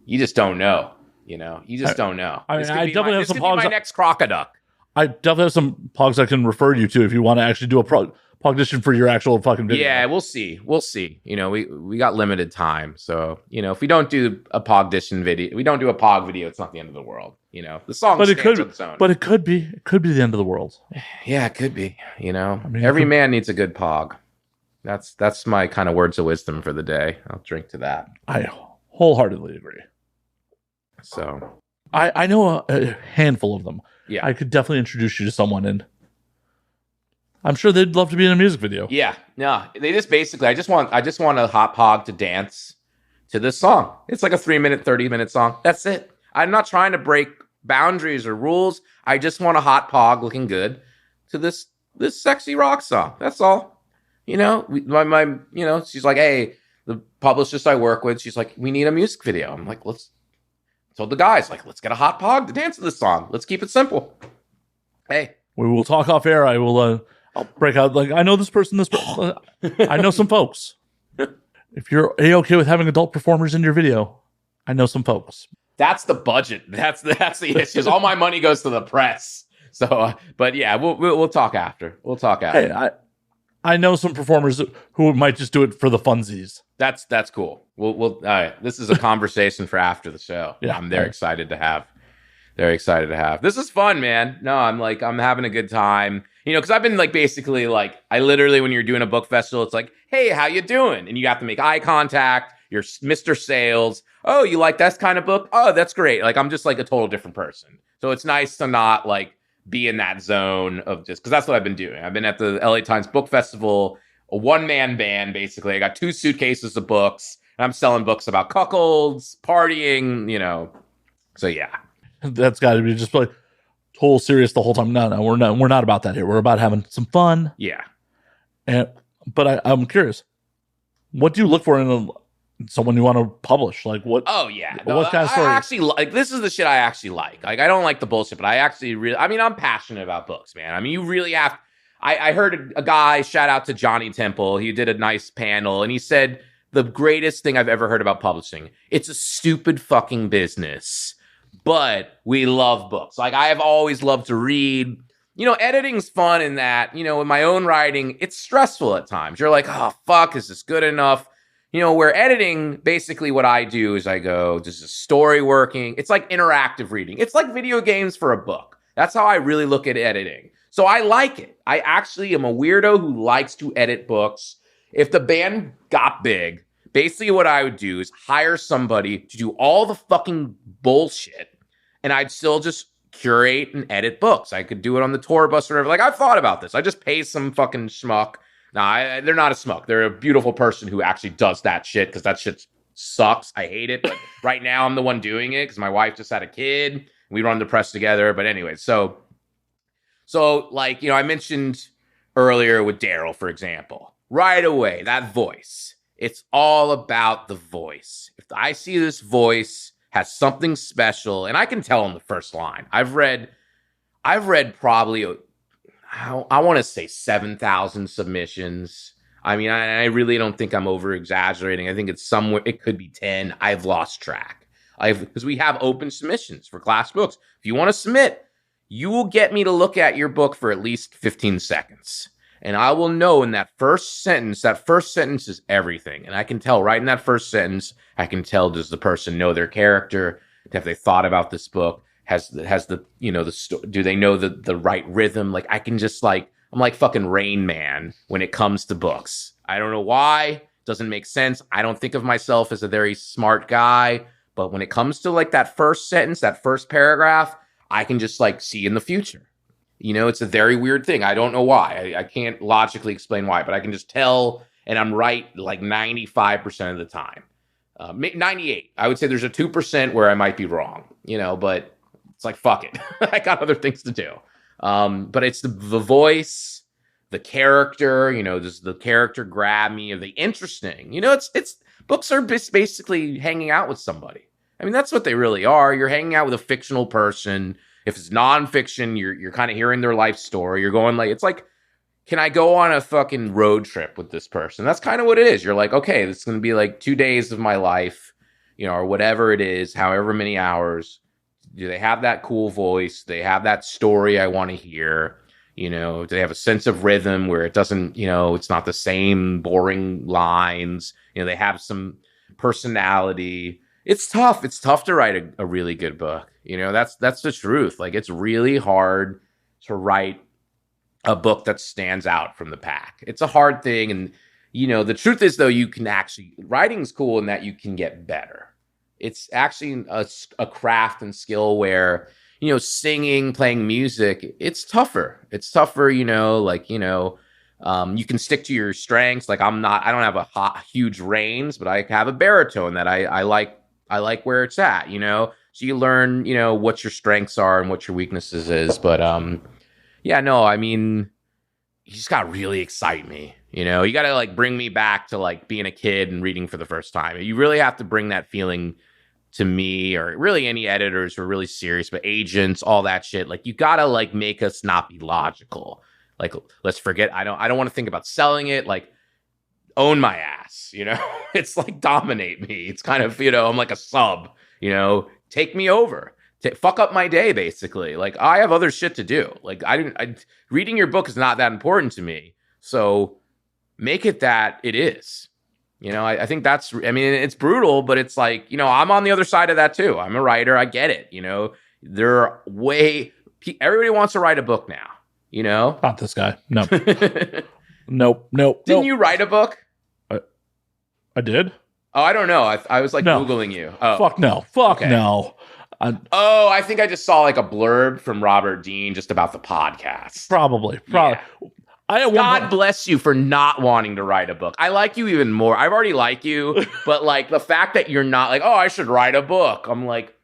you just don't know. You just don't know. I definitely have some pogs. My next Crocoduck. I definitely have some pogs I can refer you to if you want to actually do a Pogdition for your actual fucking video. Yeah, we'll see. We got limited time, so if we don't do a Pogdition video, we don't do a Pog video. It's not the end of the world. The song stands on its own. But it could be. It could be the end of the world. Yeah, it could be. Every man needs a good Pog. That's my kind of words of wisdom for the day. I'll drink to that. I wholeheartedly agree. So I know a handful of them. Yeah, I could definitely introduce you to someone, and I'm sure they'd love to be in a music video. Yeah, no, they just basically, I just want a hot pog to dance to this song. It's like a 3-minute, 30-minute song. That's it. I'm not trying to break boundaries or rules. I just want a hot pog looking good to this sexy rock song. That's all. She's like, hey, the publicist I work with, she's like, we need a music video. I'm like, told the guys, let's get a hot pog to dance to this song. Let's keep it simple. Hey. We will talk off air. I'll break out, I know this person, I know some folks. If you're A-okay with having adult performers in your video, I know some folks. That's the budget. That's the issue. All my money goes to the press. So, but yeah, we'll talk after. We'll talk after. Hey, I know some performers who might just do it for the funsies. That's cool. We'll all right. This is a conversation for after the show. Yeah, I'm very excited to have. Very excited to have. This is fun, man. No, I'm having a good time. Because I've been basically I literally, when you're doing a book festival, it's like, hey, how you doing? And you have to make eye contact. You're Mr. Sales. Oh, you like that kind of book? Oh, that's great. I'm just a total different person. So it's nice to not be in that zone of just, because that's what I've been doing. I've been at the LA Times Book Festival a one-man band, basically. I got 2 suitcases of books, and I'm selling books about cuckolds, partying, So, yeah. That's got to be just like whole serious the whole time. No, we're not about that here. We're about having some fun. Yeah. But I'm curious, what do you look for in someone you want to publish? Like what? Oh yeah, What kind of story? I actually like. This is the shit I actually like. Like I don't like the bullshit, but I actually really. I mean, I'm passionate about books, man. I mean, you really have. I heard a guy, shout out to Johnny Temple. He did a nice panel, and he said the greatest thing I've ever heard about publishing. It's a stupid fucking business, but we love books. Like I have always loved to read. Editing's fun in that, in my own writing, it's stressful at times. You're like, oh, fuck, is this good enough? Where editing, basically what I do is I go, does the story working? It's like interactive reading. It's like video games for a book. That's how I really look at editing. So I like it. I actually am a weirdo who likes to edit books. If the band got big, basically what I would do is hire somebody to do all the fucking bullshit, and I'd still just curate and edit books. I could do it on the tour bus or whatever. Like, I've thought about this. I just pay some fucking schmuck. Nah, they're not a schmuck. They're a beautiful person who actually does that shit, because that shit sucks. I hate it. But right now, I'm the one doing it because my wife just had a kid. We run the press together. But anyway, so like, I mentioned earlier with Darryl, for example, right away, that voice. It's all about the voice. If I see this voice has something special, and I can tell in the first line. I've read probably, I want to say 7,000 submissions. I mean, I really don't think I'm over exaggerating. I think it's somewhere, it could be 10. I've lost track. Because we have open submissions for class books. If you want to submit, you will get me to look at your book for at least 15 seconds. And I will know in that first sentence is everything. And I can tell right in that first sentence, I can tell, does the person know their character? Have they thought about this book? Has the, do they know the right rhythm? Like I can just I'm like fucking Rain Man when it comes to books. I don't know why. Doesn't make sense. I don't think of myself as a very smart guy, but when it comes to like that first sentence, that first paragraph, I can just see in the future. It's a very weird thing. I don't know why. I can't logically explain why, but I can just tell, and I'm right like 95% of the time. 98. I would say there's a 2% where I might be wrong, but it's like, fuck it. I got other things to do. But it's the voice, the character, does the character grab me? Are they interesting? It's books are basically hanging out with somebody. I mean, that's what they really are. You're hanging out with a fictional person. If it's nonfiction, you're kind of hearing their life story. You're going it's like, can I go on a fucking road trip with this person? That's kind of what it is. You're like, okay, this is going to be like 2 days of my life, or whatever it is, however many hours. Do they have that cool voice? Do they have that story I want to hear? Do they have a sense of rhythm where it doesn't, it's not the same boring lines? They have some personality. It's tough. It's tough to write a really good book. That's the truth. Like, it's really hard to write a book that stands out from the pack. It's a hard thing. And, the truth is, though, you can actually, writing's cool in that you can get better. It's actually a craft and skill where, singing, playing music, it's tougher. It's tougher, you can stick to your strengths. Like, I don't have a huge range, but I have a baritone that I like where it's at, So you learn, what your strengths are and what your weaknesses is. But yeah, no, I mean, you just got to really excite me. You got to bring me back to being a kid and reading for the first time. You really have to bring that feeling to me, or really any editors who are really serious, but agents, all that shit. You got to make us not be logical. Let's forget. I don't want to think about selling it. Own my ass, it's dominate me. It's kind of, I'm like a sub, take me over, fuck up my day. Basically. I have other shit to do. Reading your book is not that important to me. So make it that it is, I think that's, it's brutal, but it's I'm on the other side of that too. I'm a writer. I get it. Everybody wants to write a book now, Not this guy. No. Nope. Didn't you write a book? I did. Oh, I don't know. I was No. Googling you. Oh, Fuck no. Okay. No. I think I just saw a blurb from Robert Dean just about the podcast. Probably. Yeah. I at one God point, bless you for not wanting to write a book. I like you even more. I've already like you, but like the fact that you're not like, oh, I should write a book. I'm like,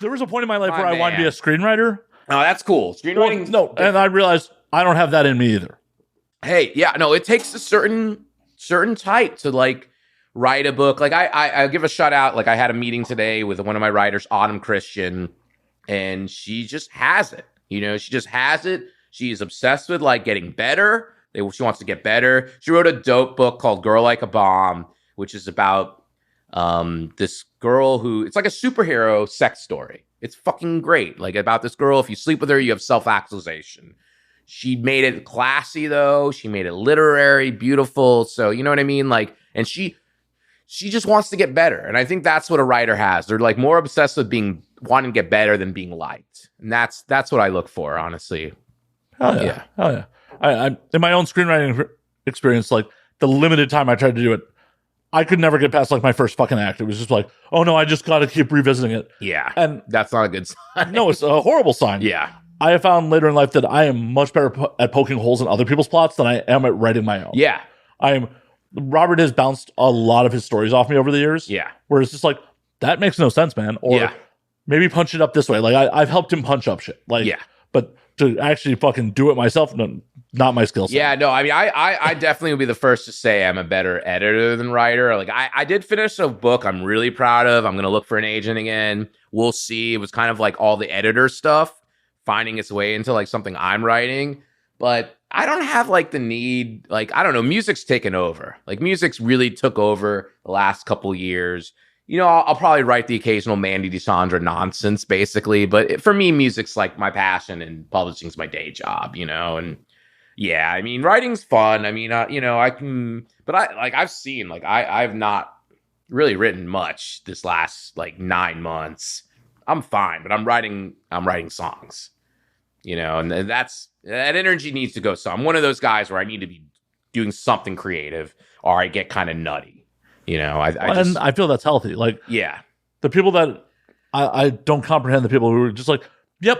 there was a point in my life My where I wanted to be man. a screenwriter. oh, that's cool. Well, Screenwriting. no, and I realized I don't have that in me either. Hey, yeah, no, it takes a certain type to like write a book. Like I give a shout out. Like I had a meeting today with one of my writers, Autumn Christian, and she just has it. You know, she just has it. She's obsessed with like getting better. She wants to get better. She wrote a dope book called Girl Like a Bomb, which is about this girl who, it's like a superhero sex story. It's fucking great. Like about this girl, if you sleep with her, you have self-actualization. She made it classy though. She made it literary, beautiful. So, you know what I mean? Like, and she just wants to get better. And I think that's what a writer has. They're like more obsessed with wanting to get better than being liked. And that's what I look for, honestly. Hell yeah. Hell yeah. I in my own screenwriting experience, like the limited time I tried to do it, I could never get past like my first fucking act. It was just like, oh no, I just got to keep revisiting it. Yeah. And that's not a good sign. no, it's a horrible sign. Yeah. I have found later in life that I am much better at poking holes in other people's plots than I am at writing my own. Yeah. Robert has bounced a lot of his stories off me over the years. Yeah. Where it's just like, that makes no sense, man. Or Yeah. maybe punch it up this way. Like I've helped him punch up shit. Like, Yeah. But to actually fucking do it myself, no, not my skill set. Yeah, no, I mean, I definitely would be the first to say I'm a better editor than writer. Like, I did finish a book I'm really proud of. I'm going to look for an agent again. We'll see. It was kind of like all the editor stuff finding its way into like something I'm writing. But I don't have like the need, like, I don't know, music's taken over. Like, music's really took over the last couple years. You know, I'll probably write the occasional Mandy DeSandra nonsense, basically. But for me, music's like my passion and publishing's my day job, you know? And yeah, I mean, writing's fun. I mean, you know, I can, but I've seen, like, I've not really written much this last like 9 months. I'm fine, but I'm writing songs, you know, and that energy needs to go. So I'm one of those guys where I need to be doing something creative or I get kind of nutty. You know, I feel that's healthy. Like, yeah, the people that I don't comprehend the people who are just like, yep,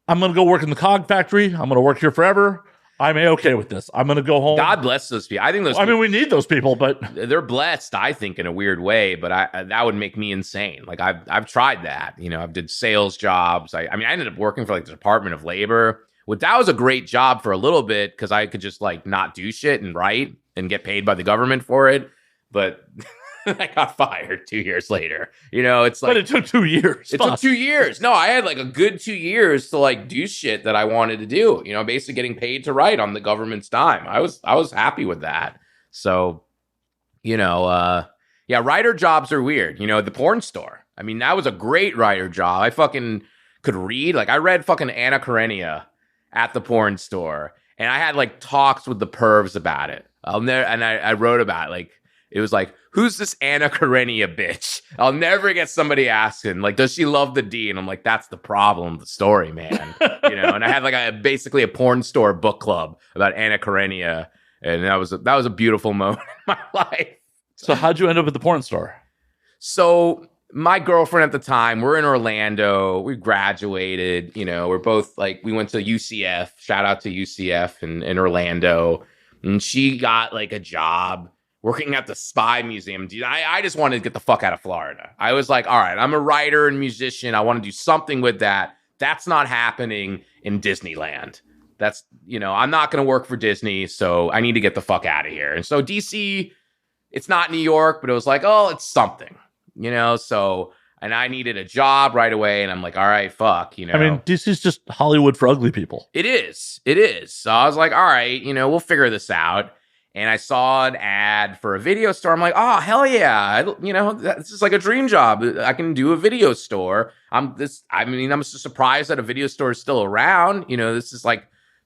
I'm going to go work in the cog factory. I'm going to work here forever. I'm A-okay with this. I'm going to go home. God bless those people. I think those. I mean, we need those people, but they're blessed, I think, in a weird way. But that would make me insane. Like I've tried that. You know, I've did sales jobs. I mean, I ended up working for like the Department of Labor. That was a great job for a little bit because I could just like not do shit and write and get paid by the government for it. But I got fired 2 years later. You know, it's like. But it took 2 years. It took 2 years. No, I had like a good 2 years to like do shit that I wanted to do. You know, basically getting paid to write on the government's dime. I was happy with that. So, you know, yeah, writer jobs are weird. You know, the porn store. I mean, that was a great writer job. I fucking could read. Like, I read fucking Anna Karenina at the porn store, and I had like talks with the pervs about it. I wrote about it. Like, it was like, who's this Anna Karenina bitch? I'll never get somebody asking, like, does she love the D? And I'm like, that's the problem of the story, man. You know, and I had like basically a porn store book club about Anna Karenina. And that was a beautiful moment in my life. So how'd you end up at the porn store? So my girlfriend at the time, we're in Orlando. We graduated, you know, we're both like, we went to UCF, shout out to UCF in Orlando. And she got like a job working at the Spy Museum. Dude, I just wanted to get the fuck out of Florida. I was like, all right, I'm a writer and musician. I want to do something with that. That's not happening in Disneyland. That's, you know, I'm not going to work for Disney, so I need to get the fuck out of here. And so DC, it's not New York, but it was like, oh, it's something, you know? So, and I needed a job right away. And I'm like, all right, fuck, you know? I mean, DC's just Hollywood for ugly people. It is. So I was like, all right, you know, we'll figure this out. And I saw an ad for a video store. I'm like, oh, hell yeah. You know, this is like a dream job. I can do a video store. I'm just surprised that a video store is still around. You know, this is like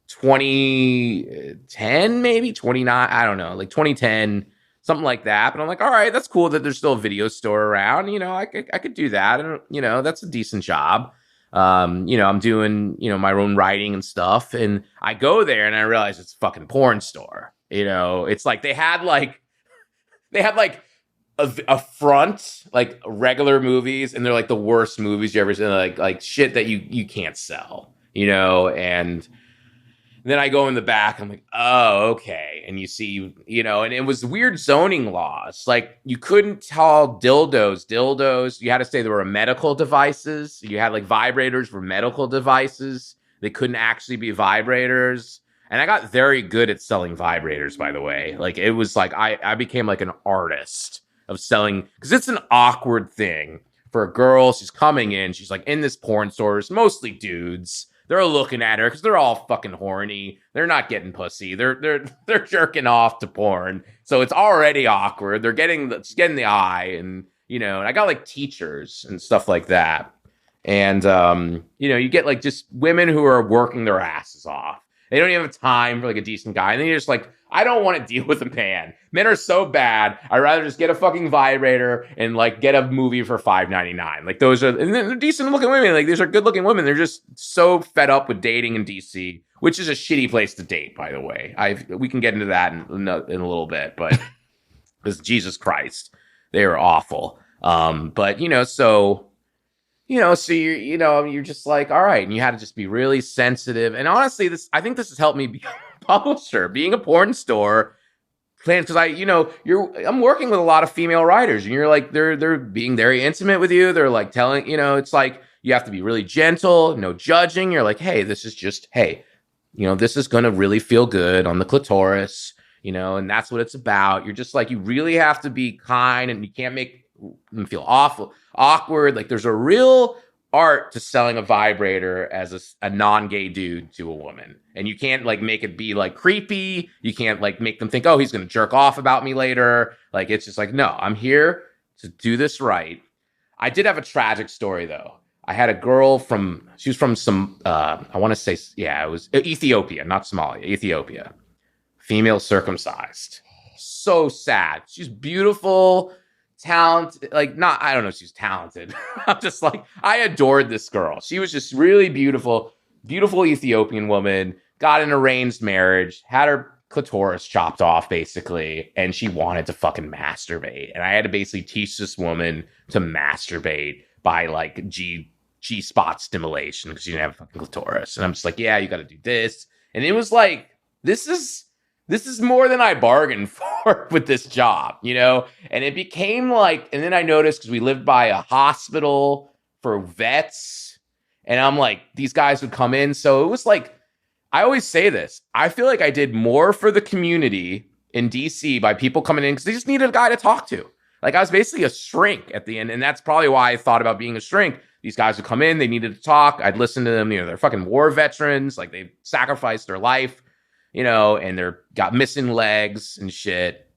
2010, maybe 29. I don't know, like 2010, something like that. But I'm like, all right, that's cool that there's still a video store around. You know, I could do that. And, you know, that's a decent job. You know, I'm doing, you know, my own writing and stuff. And I go there and I realize it's a fucking porn store. You know, it's like they had like a front, like regular movies, and they're like the worst movies you ever seen, like shit that you can't sell, you know. And Then I go in the back. I'm like, oh, okay. And you see, and it was weird zoning laws. Like you couldn't tell dildos. You had to say they were medical devices. You had like vibrators were medical devices. They couldn't actually be vibrators. And I got very good at selling vibrators, by the way. Like it was like I became like an artist of selling, because it's an awkward thing for a girl. She's coming in. She's like in this porn store. It's mostly dudes. They're looking at her because they're all fucking horny. They're not getting pussy. They're jerking off to porn. So it's already awkward. She's getting the eye, and and I got like teachers and stuff like that. And you get like just women who are working their asses off. They don't even have time for like a decent guy. And then you're just like, I don't want to deal with a man. Men are so bad. I'd rather just get a fucking vibrator and like get a movie for $5.99. Like those are, and they're decent looking women. Like these are good looking women. They're just so fed up with dating in DC, which is a shitty place to date, by the way. We can get into that in a little bit, but because Jesus Christ, they are awful. But so you're just like, all right. And you had to just be really sensitive. And honestly, I think this has helped me be a publisher, being a porn store, because I'm working with a lot of female writers, and you're like, they're being very intimate with you. They're like telling, it's like, you have to be really gentle, no judging. You're like, hey, this is just, hey, this is going to really feel good on the clitoris, and that's what it's about. You're just like, you really have to be kind, and you can't make them feel awkward. Like there's a real art to selling a vibrator as a non-gay dude to a woman, and you can't like make it be like creepy. You can't like make them think, oh, he's gonna jerk off about me later. Like it's just like, no, I'm here to do this right. I did have a tragic story though. I had a girl she was from some I want to say, yeah, it was Ethiopia, not Somalia, Ethiopia, female circumcised. So sad. She's beautiful, talented, like not, I don't know if she's talented. I'm just like, I adored this girl. She was just really beautiful Ethiopian woman, got an arranged marriage, had her clitoris chopped off basically, and she wanted to fucking masturbate. And I had to basically teach this woman to masturbate by like G-spot stimulation because she didn't have a fucking clitoris. And I'm just like, yeah, you got to do this. And it was like, this is more than I bargained for with this job, And it became like, and then I noticed, because we lived by a hospital for vets, and I'm like, these guys would come in. So it was like, I always say this, I feel like I did more for the community in DC by people coming in because they just needed a guy to talk to. Like I was basically a shrink at the end. And that's probably why I thought about being a shrink. These guys would come in, they needed to talk. I'd listen to them, they're fucking war veterans. Like they sacrificed their life, and they're got missing legs and shit.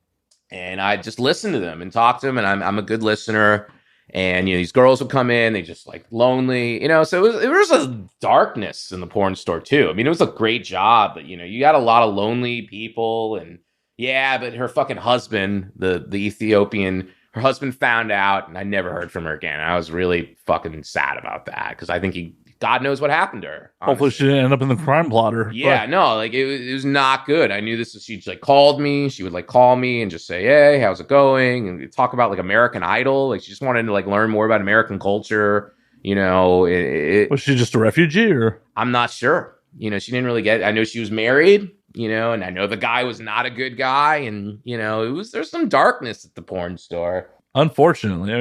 And I just listen to them and talk to them. And I'm a good listener. And, these girls would come in, they just like lonely, so it was a darkness in the porn store too. I mean, it was a great job, but you got a lot of lonely people. And yeah, but her fucking husband, the Ethiopian, her husband found out, and I never heard from her again. I was really fucking sad about that because I think God knows what happened to her. Honestly. Hopefully she didn't end up in the crime plotter. Yeah, no, like it was not good. I knew this. She like called me. She would like call me and just say, "Hey, how's it going?" And talk about like American Idol. Like she just wanted to like learn more about American culture. Was she just a refugee or? I'm not sure. She didn't really get it. I know she was married. And I know the guy was not a good guy, and there's some darkness at the porn store. Unfortunately,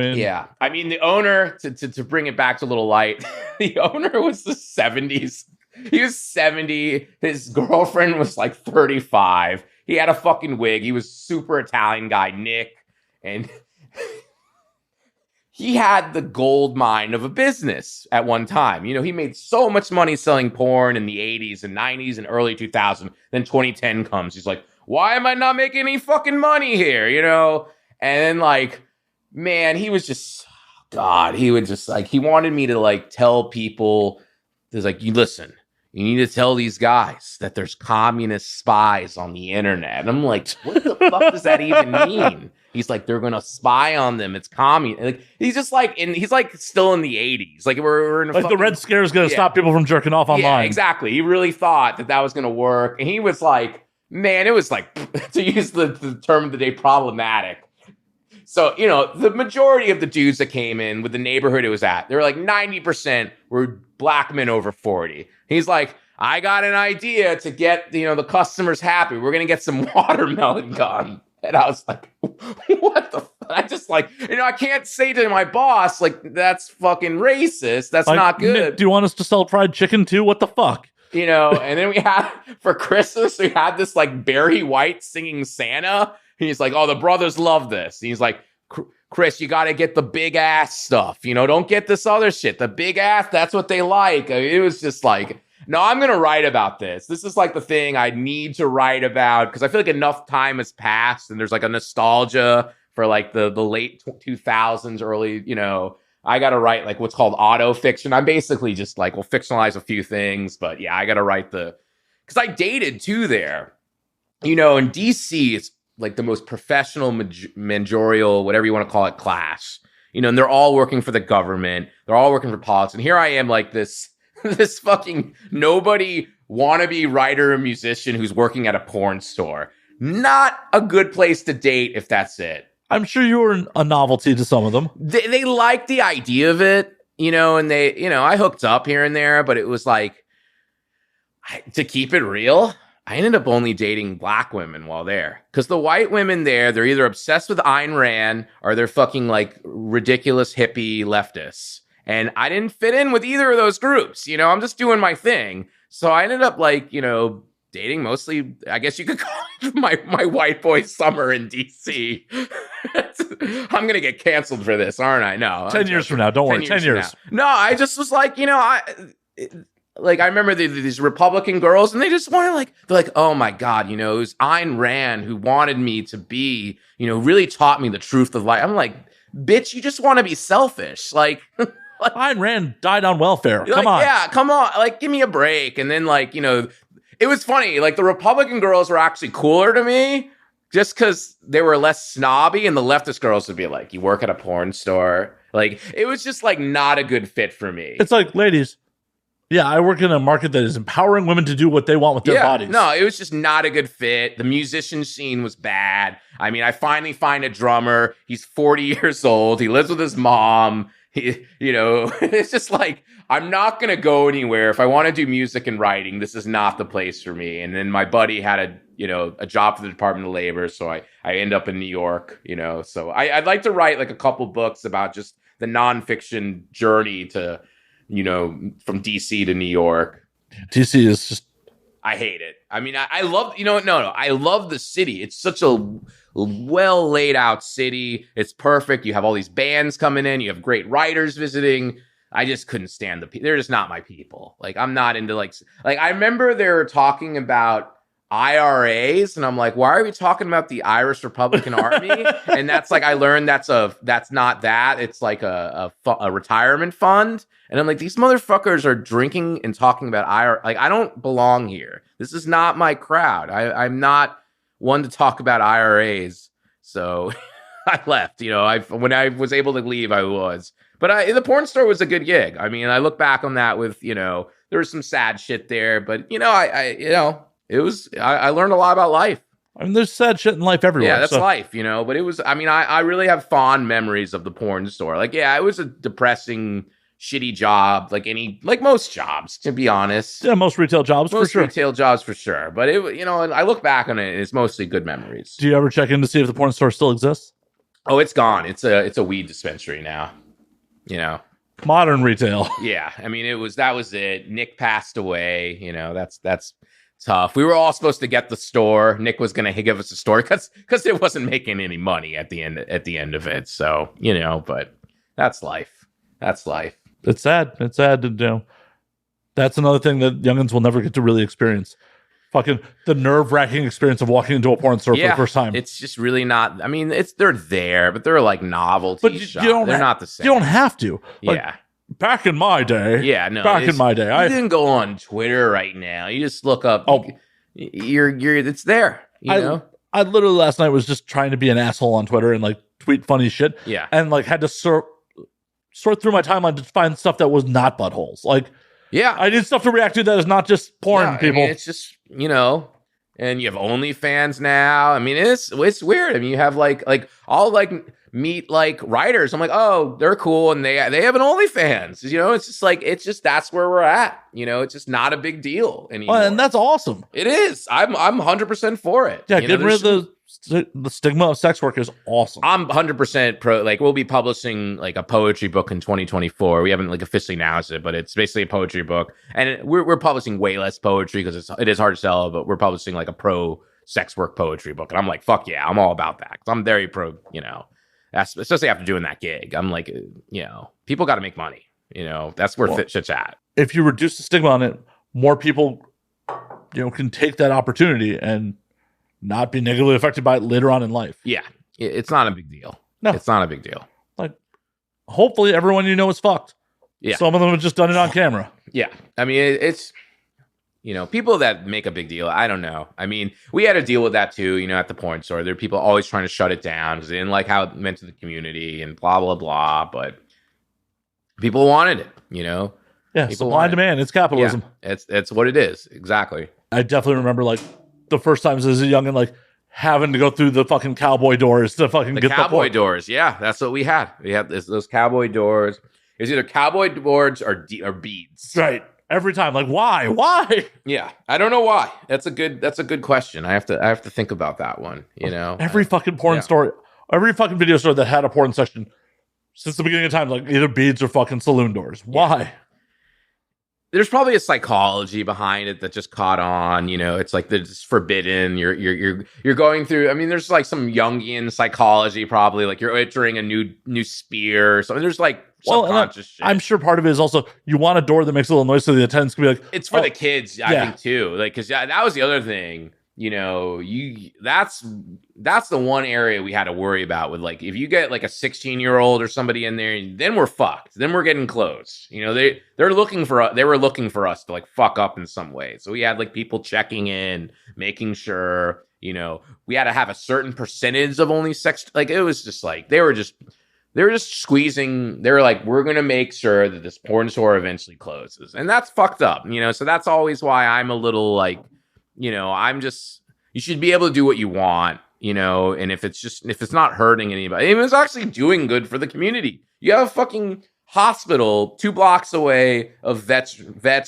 I mean, the owner, to bring it back to a little light, the owner was the 70s. He was 70. His girlfriend was like 35. He had a fucking wig. He was super Italian guy, Nick, and he had the gold mine of a business at one time. He made so much money selling porn in the 80s and 90s and early 2000s. Then 2010 comes. He's like, why am I not making any fucking money here? And then like, man, he was just, God, he would just like, he wanted me to like tell people, there's like, you listen, you need to tell these guys that there's communist spies on the internet. And I'm like, what the fuck does that even mean? He's like, they're going to spy on them. It's communist. Like, he's just like, he's like still in the 80s. Like we're in a like fucking, the Red Scare is going to stop people from jerking off online. Yeah, exactly. He really thought that was going to work. And he was like, man, it was like, to use the term of the day, problematic. So, the majority of the dudes that came in with the neighborhood it was at, they were like 90% were black men over 40. He's like, I got an idea to get, the customers happy. We're going to get some watermelon gum. And I was like, what the I just like, I can't say to my boss, like, that's fucking racist. That's Like, not good. Nick, do you want us to sell fried chicken too? What the fuck? And then we had, for Christmas, we had this like Barry White singing Santa. He's like, oh, the brothers love this. And he's like, Chris, you got to get the big ass stuff. Don't get this other shit. The big ass, that's what they like. It was just like, no, I'm going to write about this. This is like the thing I need to write about because I feel like enough time has passed and there's like a nostalgia for like the late 2000s, early, I got to write like what's called auto fiction. I'm basically just like, we'll fictionalize a few things, but yeah, I got to write because I dated too there. In DC, it's like the most professional, managerial, whatever you want to call it, class. And they're all working for the government. They're all working for politics. And here I am like this fucking nobody wannabe writer or musician who's working at a porn store. Not a good place to date if that's it. I'm sure you were a novelty to some of them. They like the idea of it, and they, I hooked up here and there, but it was like, to keep it real, I ended up only dating black women while there. Because the white women there, they're either obsessed with Ayn Rand or they're fucking like ridiculous hippie leftists. And I didn't fit in with either of those groups. I'm just doing my thing. So I ended up like, dating mostly, I guess you could call it my white boy summer in DC. I'm going to get canceled for this, aren't I? No. 10 years from now. Don't worry. 10 years. No, I just was like, I remember these Republican girls and they just wanted they're like, oh my God, it was Ayn Rand who wanted me to be, really taught me the truth of life. I'm like, bitch, you just want to be selfish. Like, Ayn Rand died on welfare. Come on. Yeah, come on. Like, give me a break. And then, it was funny. Like, the Republican girls were actually cooler to me just because they were less snobby. And the leftist girls would be like, you work at a porn store. Like, it was just, not a good fit for me. It's like, ladies, yeah, I work in a market that is empowering women to do what they want with their bodies. No, it was just not a good fit. The musician scene was bad. I mean, I finally find a drummer. He's 40 years old. He lives with his mom. It's just like, I'm not going to go anywhere. If I want to do music and writing, this is not the place for me. And then my buddy had a job for the Department of Labor. So I end up in New York, so I'd like to write like a couple books about just the nonfiction journey to, from DC to New York. DC is just, I hate it. I mean, I love, I love the city. It's such a well laid out city. It's perfect. You have all these bands coming in. You have great writers visiting. I just couldn't stand the people. They're just not my people. Like, I'm not into like I remember they were talking about IRAs and I'm like, why are we talking about the Irish Republican Army? And that's like, I learned that's not that. It's like a retirement fund. And I'm like, these motherfuckers are drinking and talking about IRA. Like, I don't belong here. This is not my crowd. I'm not one to talk about IRAs. So I left, when I was able to leave, I was. But the porn store was a good gig. I mean, I look back on that with, there was some sad shit there, but I learned a lot about life. I mean, there's sad shit in life everywhere. Yeah, that's life, but it was, I really have fond memories of the porn store. Like, yeah, it was a depressing, shitty job, like most jobs, to be honest. Yeah, most retail jobs, for sure. Most retail jobs, for sure. But it, and I look back on it, and it's mostly good memories. Do you ever check in to see if the porn store still exists? Oh, it's gone. It's a weed dispensary now. Modern retail. Yeah, I mean, that was it. Nick passed away. That's tough. We were all supposed to get the store. Nick was going to give us a store because it wasn't making any money at the end of it. So but that's life. That's life. It's sad. It's sad to do. That's another thing that youngins will never get to really experience. Fucking the nerve-wracking experience of walking into a porn store for the first time. It's just really not. I mean, they're there, but they're like novelty shops. They're not the same. You don't have to. Back in my day. Yeah, no. Back in my day, you didn't go on Twitter right now. You just look up. Oh, it's there. I literally last night was just trying to be an asshole on Twitter and tweet funny shit. Yeah, and had to sort through my timeline to find stuff that was not buttholes. Yeah, I need stuff to react to that is not just porn, people. I mean, it's just, and you have OnlyFans now. I mean, it's weird. I mean, you have all meet like writers. I'm like, oh, they're cool, and they have an OnlyFans. You know, it's just that's where we're at. You know, it's just not a big deal anymore. Well, and that's awesome. It is. I'm 100% for it. Yeah, You getting know, rid of the stigma of sex work is awesome. I'm 100% pro. Like, we'll be publishing like a poetry book in 2024. We haven't like officially announced it, but it's basically a poetry book, and we're publishing way less poetry because it is hard to sell. But we're publishing like a pro sex work poetry book, and I'm like, fuck yeah, I'm all about that. 'Cause I'm very pro. You know, that's especially after doing that gig. I'm like, you know, people got to make money. You know, that's where shit's at. If you reduce the stigma on it, more people, you know, can take that opportunity and not be negatively affected by it later on in life. Yeah, it's not a big deal. No, it's not a big deal. Like, hopefully everyone you know is fucked. Yeah, some of them have just done it on camera. Yeah, I mean, it's, you know, people that make a big deal. I don't know. I mean, we had to deal with that too. You know, at the porn store, there are people always trying to shut it down because they didn't like how it meant to the community and blah blah blah. But people wanted it. You know, yeah, supply and demand. It's capitalism. Yeah, it's what it is. Exactly. I definitely remember like the first times as a youngin', like having to go through the fucking cowboy doors to fucking get cowboy doors. Yeah, that's what we had. We had those cowboy doors. It was either cowboy doors or beads. Right. Every time. Like, why? Yeah. I don't know why. That's a good question. I have to think about that one. You know, every fucking porn store, every fucking video store that had a porn section since the beginning of time, like either beads or fucking saloon doors. Why? There's probably a psychology behind it that just caught on. You know, it's like it's forbidden. You're going through. I mean, there's like some Jungian psychology, probably like you're entering a new sphere. So there's like subconscious shit. I'm sure part of it is also you want a door that makes a little noise so the attendants can be like, it's for the kids. I think too. Like, because that was the other thing. You know, that's the one area we had to worry about with, like, if you get like a 16-year-old or somebody in there, then we're fucked. Then we're getting close. You know, they were looking for us to like fuck up in some way. So we had like people checking in, making sure, you know, we had to have a certain percentage of only sex. Like, it was just like they were just squeezing. They were like, we're gonna make sure that this porn store eventually closes, and that's fucked up. You know, so that's always why I'm a little like, you know, you should be able to do what you want, you know, and if it's not hurting anybody, and it's actually doing good for the community. You have a fucking hospital 2 blocks away of vets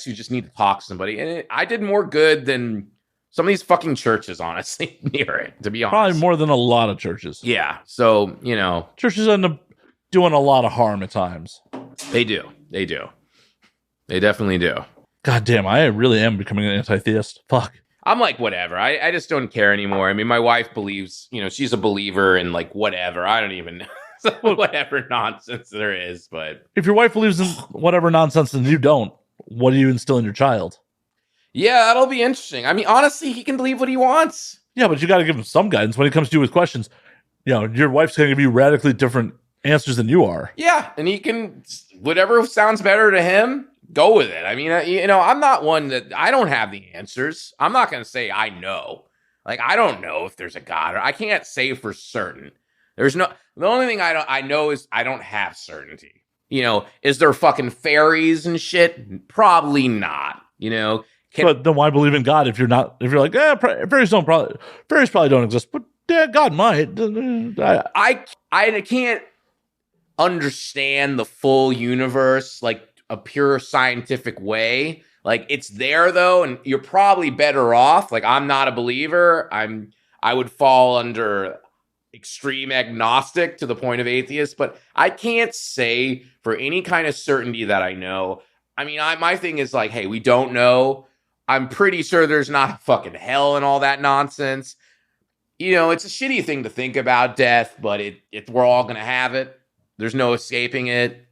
who just need to talk to somebody. And I did more good than some of these fucking churches, honestly, near it, to be honest. Probably more than a lot of churches. Yeah. So, you know, churches end up doing a lot of harm at times. They do. They definitely do. God damn, I really am becoming an anti-theist. Fuck. I'm like, whatever. I just don't care anymore. I mean, my wife believes, you know, she's a believer in like whatever. I don't even know. Whatever nonsense there is. But if your wife believes in whatever nonsense and you don't, what do you instill in your child? Yeah, that'll be interesting. I mean, honestly, he can believe what he wants. Yeah, but you got to give him some guidance when it comes to you with questions. You know, your wife's going to give you radically different answers than you are. Yeah, and he can, whatever sounds better to him, go with it. I mean, you know, I'm not one that, I don't have the answers. I'm not going to say I know. Like, I don't know if there's a God, or I can't say for certain. The only thing I know is I don't have certainty. You know, is there fucking fairies and shit? Probably not. You know, but then why believe in God if you're like, fairies probably don't exist, but yeah, God might. I can't understand the full universe like a pure scientific way. Like, it's there though, and you're probably better off. Like, I'm not a believer. I would fall under extreme agnostic to the point of atheist, but I can't say for any kind of certainty that I know. I mean, my thing is like, hey, we don't know. I'm pretty sure there's not a fucking hell and all that nonsense. You know, it's a shitty thing to think about death, but we're all going to have it. There's no escaping it.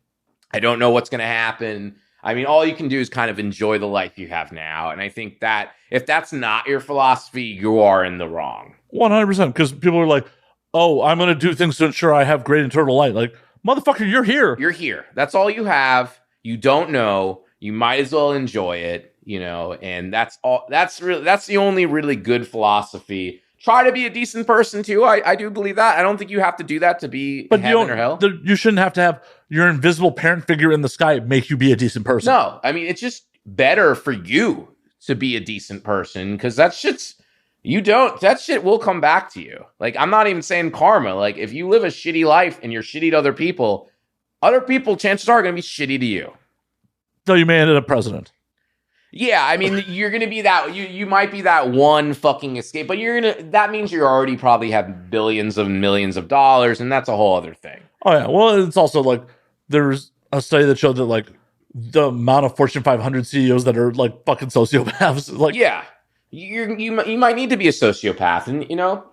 I don't know what's going to happen. I mean, all you can do is kind of enjoy the life you have now. And I think that if that's not your philosophy, you are in the wrong. 100%. Because people are like, oh, I'm going to do things to ensure I have great eternal light. Like, motherfucker, you're here. You're here. That's all you have. You don't know. You might as well enjoy it, you know, and that's all. That's the only really good philosophy. Try to be a decent person too. I do believe that. I don't think you have to do that to be heaven or hell. You shouldn't have to have your invisible parent figure in the sky make you be a decent person. No, I mean, it's just better for you to be a decent person, because that shit's You don't. That shit will come back to you. Like, I'm not even saying karma. Like, if you live a shitty life and you're shitty to other people, chances are going to be shitty to you. So you may end up president. Yeah, I mean, you're going to be that, you might be that one fucking escape, but that means you already probably have billions of millions of dollars, and that's a whole other thing. Oh, yeah. Well, it's also like, there's a study that showed that, like, the amount of Fortune 500 CEOs that are, like, fucking sociopaths. Like, yeah. You might need to be a sociopath, and, you know,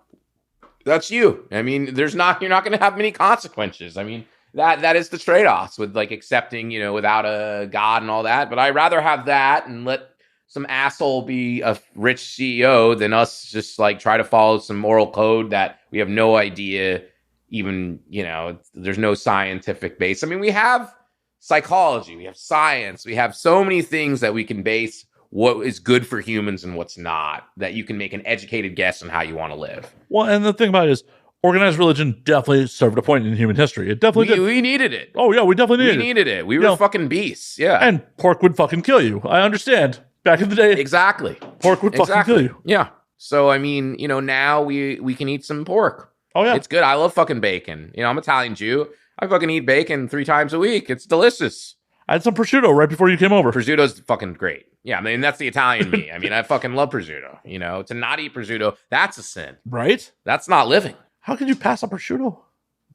that's you. I mean, you're not going to have many consequences. I mean, that is the trade-offs with, like, accepting, you know, without a God and all that. But I'd rather have that and let some asshole be a rich CEO than us just, like, try to follow some moral code that we have no idea even, you know, there's no scientific base. I mean, we have psychology, we have science, we have so many things that we can base what is good for humans and what's not, that you can make an educated guess on how you want to live. Well, and the thing about it is, organized religion definitely served a point in human history. It definitely did. We needed it. Oh, yeah, we definitely needed it. We were fucking beasts, yeah. And pork would fucking kill you. I understand. Back in the day, exactly. Pork would fucking kill you. Yeah. So, I mean, you know, now we can eat some pork. Oh, yeah. It's good. I love fucking bacon. You know, I'm Italian Jew. I fucking eat bacon 3 times a week. It's delicious. I had some prosciutto right before you came over. Prosciutto's fucking great. Yeah, I mean, that's the Italian me. I mean, I fucking love prosciutto. You know, to not eat prosciutto, that's a sin. Right? That's not living. How could you pass up prosciutto?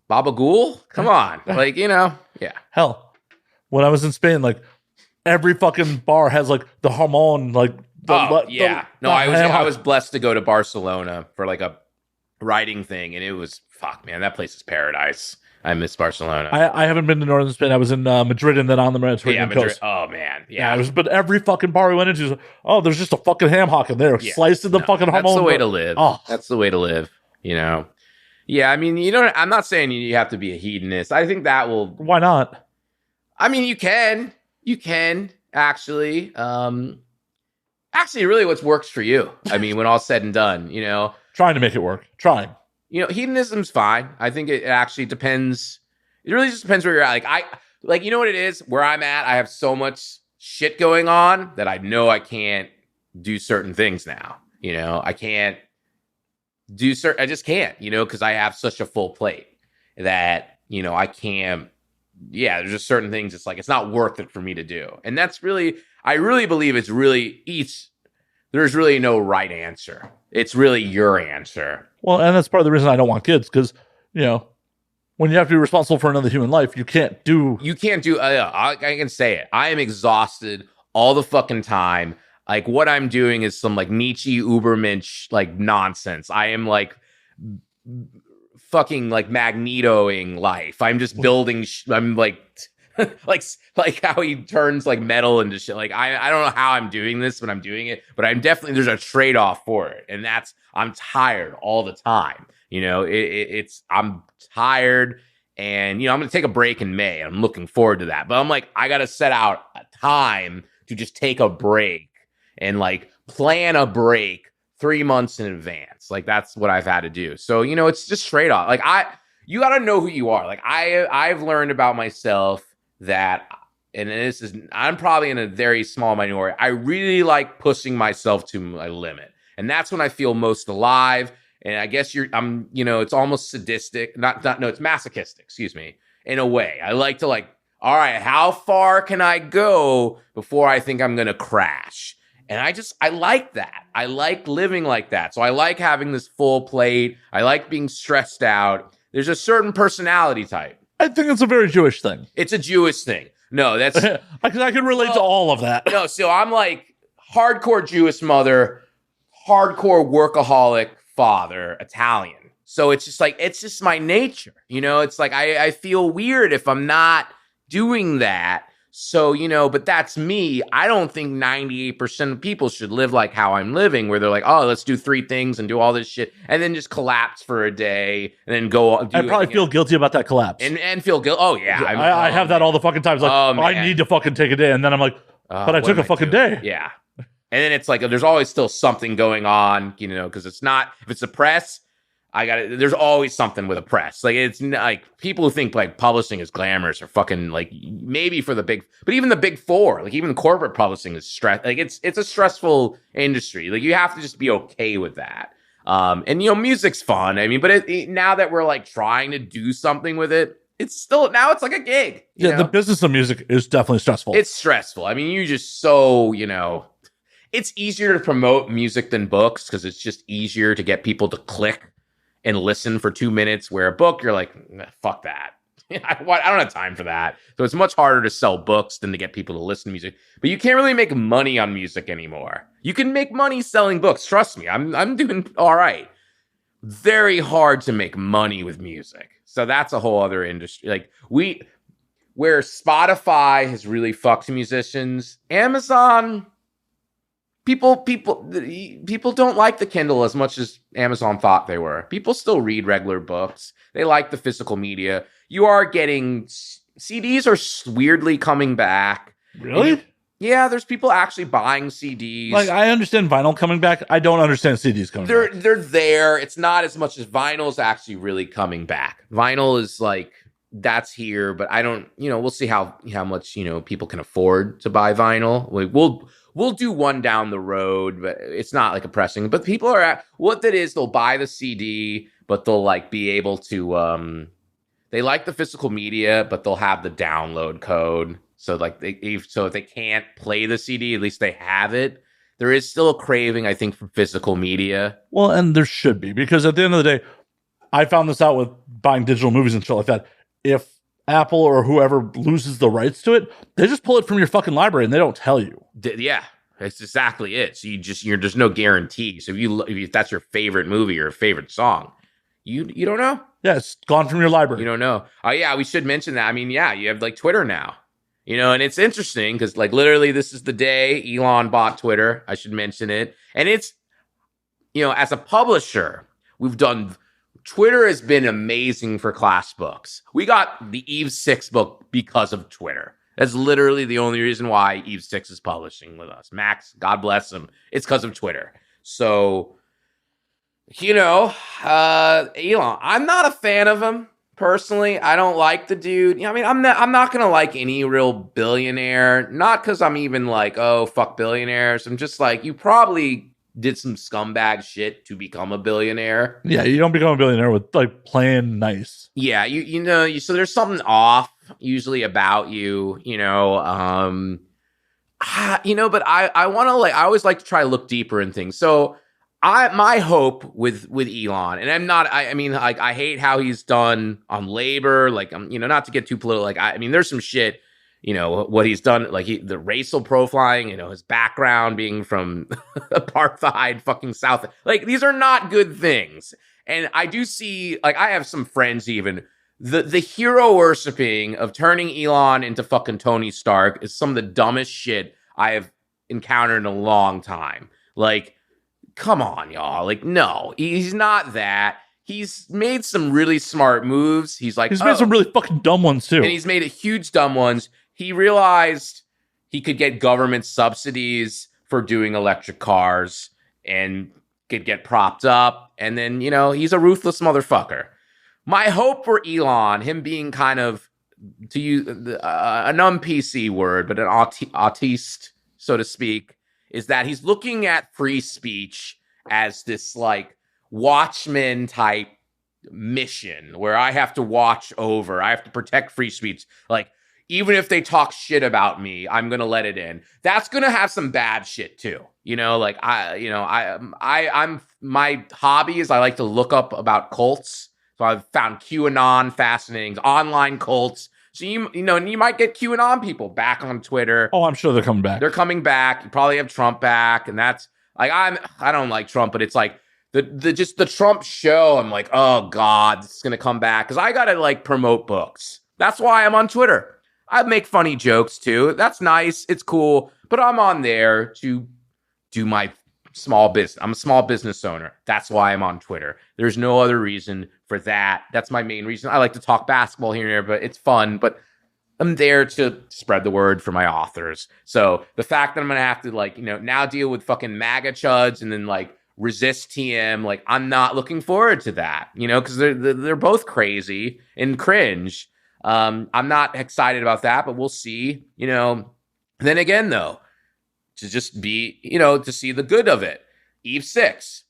Baba Ghoul? Come on. Like, you know, yeah. Hell, when I was in Spain, like, every fucking bar has, like, the jamon, like... I was blessed to go to Barcelona for, like, a writing thing, and it was, fuck, man, that place is paradise. I miss Barcelona. I haven't been to northern Spain. I was in Madrid and then on the Mediterranean coast. Oh, man. Yeah. But every fucking bar we went into, was, oh, there's just a fucking ham hock in there, slicing the fucking jamon. That's the way to live. Oh. That's the way to live, you know? Yeah, I mean, I'm not saying you have to be a hedonist. I think that will... Why not? I mean, you can. You can, actually. Actually, really what works for you. I mean, when all's said and done, you know? Trying to make it work. Trying. You know, hedonism's fine. I think it actually depends. It really just depends where you're at. Like, you know what it is? Where I'm at, I have so much shit going on that I know I can't do certain things now. You know, I can't I just can't, you know, because I have such a full plate that, you know, I can't. Yeah, there's just certain things. It's like, it's not worth it for me to do. And that's really, I really believe it's really there's really no right answer. It's really your answer. Well, and that's part of the reason I don't want kids, because, you know, when you have to be responsible for another human life, you can't do... I can say it. I am exhausted all the fucking time. Like, what I'm doing is some, like, Nietzsche Ubermensch, like, nonsense. I am, like, fucking, like, Magnetoing life. I'm just building... I'm, like... like how he turns like metal into shit. Like I don't know how I'm doing this, but I'm doing it. But I'm definitely, there's a trade-off for it, and that's, I'm tired all the time. You know, I'm tired, and you know, I'm gonna take a break in May. I'm looking forward to that. But I'm like, I gotta set out a time to just take a break and like plan a break 3 months in advance. Like that's what I've had to do. So you know, it's just trade-off. Like you gotta know who you are. Like I've learned about myself that, and I'm probably in a very small minority, I really like pushing myself to my limit. And that's when I feel most alive. And I guess it's almost sadistic. It's masochistic, excuse me, in a way. I like to all right, how far can I go before I think I'm going to crash? And I like that. I like living like that. So I like having this full plate. I like being stressed out. There's a certain personality type. I think it's a very Jewish thing. It's a Jewish thing. No, that's... I can relate to all of that. No, so I'm like hardcore Jewish mother, hardcore workaholic father, Italian. So it's just my nature. You know, it's like I feel weird if I'm not doing that. So, you know, but that's me. I don't think 98% of people should live like how I'm living, where they're like, oh, let's do 3 things and do all this shit, and then just collapse for a day and then go. I probably feel guilty about that collapse. And feel guilty. Oh, yeah. I have that all the fucking times. Like, I need to fucking take a day. And then I'm like, but I took a fucking day. Yeah. And then it's like, there's always still something going on, you know, because it's not, if it's the press, there's always something with a press. Like, it's like people who think like publishing is glamorous or fucking like maybe for but even the big four, like even corporate publishing is stress. Like it's a stressful industry. Like you have to just be okay with that. And music's fun. I mean, but now that we're like trying to do something with it, it's like a gig. The business of music is definitely stressful. It's stressful. I mean, you just so, it's easier to promote music than books because it's just easier to get people to click and listen for 2 minutes, where a book, you're like, fuck that. I don't have time for that. So it's much harder to sell books than to get people to listen to music. But you can't really make money on music anymore. You can make money selling books. Trust me, I'm doing all right. Very hard to make money with music. So that's a whole other industry. Like where Spotify has really fucked musicians, Amazon... People don't like the Kindle as much as Amazon thought they were. People still read regular books. They like the physical media. You are getting CDs are weirdly coming back. Really? Yeah, there's people actually buying CDs. Like, I understand vinyl coming back. I don't understand CDs coming back. They're there. It's not as much as vinyl's actually really coming back. Vinyl is like, that's here, but I don't, we'll see how much, people can afford to buy vinyl. Like, we'll do one down the road, but it's not like a pressing. But people are what that is, they'll buy the CD, but they'll like be able to, they like the physical media, but they'll have the download code. So like if they can't play the CD, at least they have it. There is still a craving, I think, for physical media. Well, and there should be, because at the end of the day, I found this out with buying digital movies and shit like that. If Apple or whoever loses the rights to it, they just pull it from your fucking library and they don't tell you. Yeah, that's exactly it. So there's no guarantee. So if that's your favorite movie or favorite song, you don't know. Yeah, it's gone from your library. You don't know. Oh yeah, we should mention that. I mean, yeah, you have like Twitter now. And it's interesting because like literally this is the day Elon bought Twitter. I should mention it. And it's, as a publisher, Twitter has been amazing for class books. We got the Eve 6 book because of Twitter. That's literally the only reason why Eve 6 is publishing with us. Max, God bless him. It's because of Twitter. So, Elon, I'm not a fan of him personally. I don't like the dude. I mean, I'm not going to like any real billionaire. Not because I'm even like, oh, fuck billionaires. I'm just like, you probably did some scumbag shit to become a billionaire. Yeah, you don't become a billionaire with like playing nice. Yeah, so there's something off usually about you, but I want to I always like to try to look deeper in things. So my hope with Elon, and I'm not, I mean, like, I hate how he's done on labor, like, not to get too political, like, I mean, there's some shit, what he's done, like the racial profiling, his background being from apartheid fucking South, like, these are not good things. And I do see, like, I have some friends even, the hero worshiping of turning Elon into fucking Tony Stark is some of the dumbest shit I have encountered in a long time. Like, come on, y'all. Like, no, he's not that. He's made some really smart moves. He's made some really fucking dumb ones too. And he's made huge dumb ones. He realized he could get government subsidies for doing electric cars and could get propped up. And then, he's a ruthless motherfucker. My hope for Elon, him being kind of, to use an un-PC word, but an autiste, so to speak, is that he's looking at free speech as this like Watchmen type mission where I have to protect free speech. Like, even if they talk shit about me, I'm going to let it in. That's going to have some bad shit too. I'm my hobby is I like to look up about cults. So I've found QAnon fascinating, online cults. So you might get QAnon people back on Twitter. Oh, I'm sure they're coming back. They're coming back. You probably have Trump back, and that's like I don't like Trump, but it's like the Trump show. I'm like, oh God, this is gonna come back because I gotta like promote books. That's why I'm on Twitter. I make funny jokes too. That's nice. It's cool, but I'm on there to do my small business. I'm a small business owner. That's why I'm on Twitter. There's no other reason for that. That's my main reason. I like to talk basketball here and there, but it's fun. But I'm there to spread the word for my authors. So the fact that I'm going to have to now deal with fucking MAGA chuds and then like resist TM. Like, I'm not looking forward to that, you know, because they're both crazy and cringe. I'm not excited about that, but we'll see, you know. Then again, though, to just be, you know, to see the good of it. Eve 6.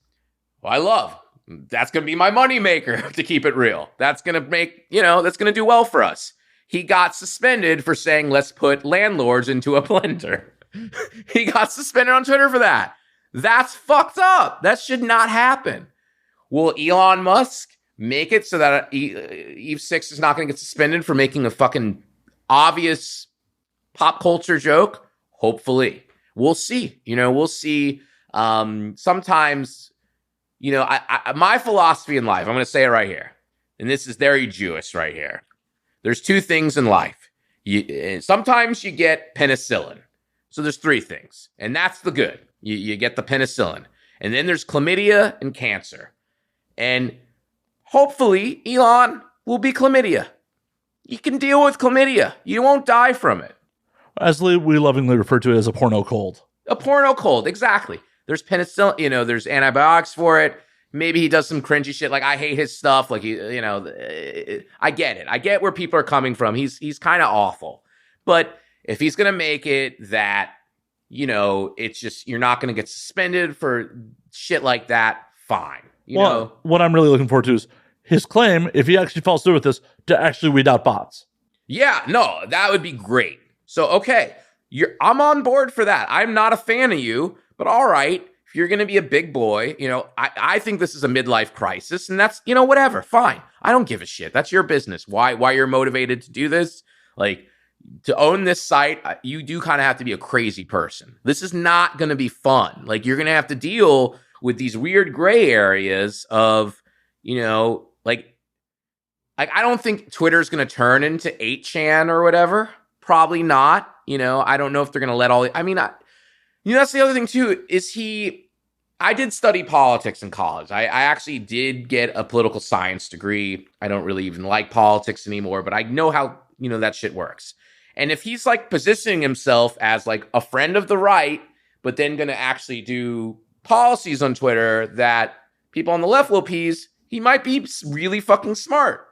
Well, I love. That's going to be my moneymaker, to keep it real. That's going to make, you know, that's going to do well for us. He got suspended for saying, let's put landlords into a blender. He got suspended on Twitter for that. That's fucked up. That should not happen. Will Elon Musk make it so that Eve 6 is not going to get suspended for making a fucking obvious pop culture joke? Hopefully. We'll see. You know, we'll see. Sometimes, you know, my philosophy in life, I'm going to say it right here, and this is very Jewish right here. There's two things in life. Sometimes you get penicillin. So there's three things, and that's the good. You get the penicillin. And then there's chlamydia and cancer. And hopefully, Elon will be chlamydia. You can deal with chlamydia. You won't die from it. As we lovingly refer to it as a porno cold. A porno cold, exactly. There's penicillin, you know, there's antibiotics for it. Maybe he does some cringy shit. Like, I hate his stuff. Like, you know, I get it. I get where people are coming from. He's kind of awful. But if he's going to make it that, you know, it's just, you're not going to get suspended for shit like that, fine. You know? What I'm really looking forward to is his claim, if he actually follows through with this, to actually weed out bots. Yeah, no, that would be great. So, okay, I'm on board for that. I'm not a fan of you, but all right. If you're going to be a big boy, you know, I think this is a midlife crisis, and that's, you know, whatever, fine. I don't give a shit. That's your business. Why you're motivated to do this? Like, to own this site, you do kind of have to be a crazy person. This is not going to be fun. Like, you're going to have to deal with these weird gray areas of, you know, like I don't think Twitter's going to turn into 8chan or whatever. Probably not. You know, I don't know if they're going to let all, I mean, you know, that's the other thing too, I did study politics in college. I actually did get a political science degree. I don't really even like politics anymore, but I know how, you know, that shit works. And if he's like positioning himself as like a friend of the right, but then going to actually do policies on Twitter that people on the left will appease, he might be really fucking smart.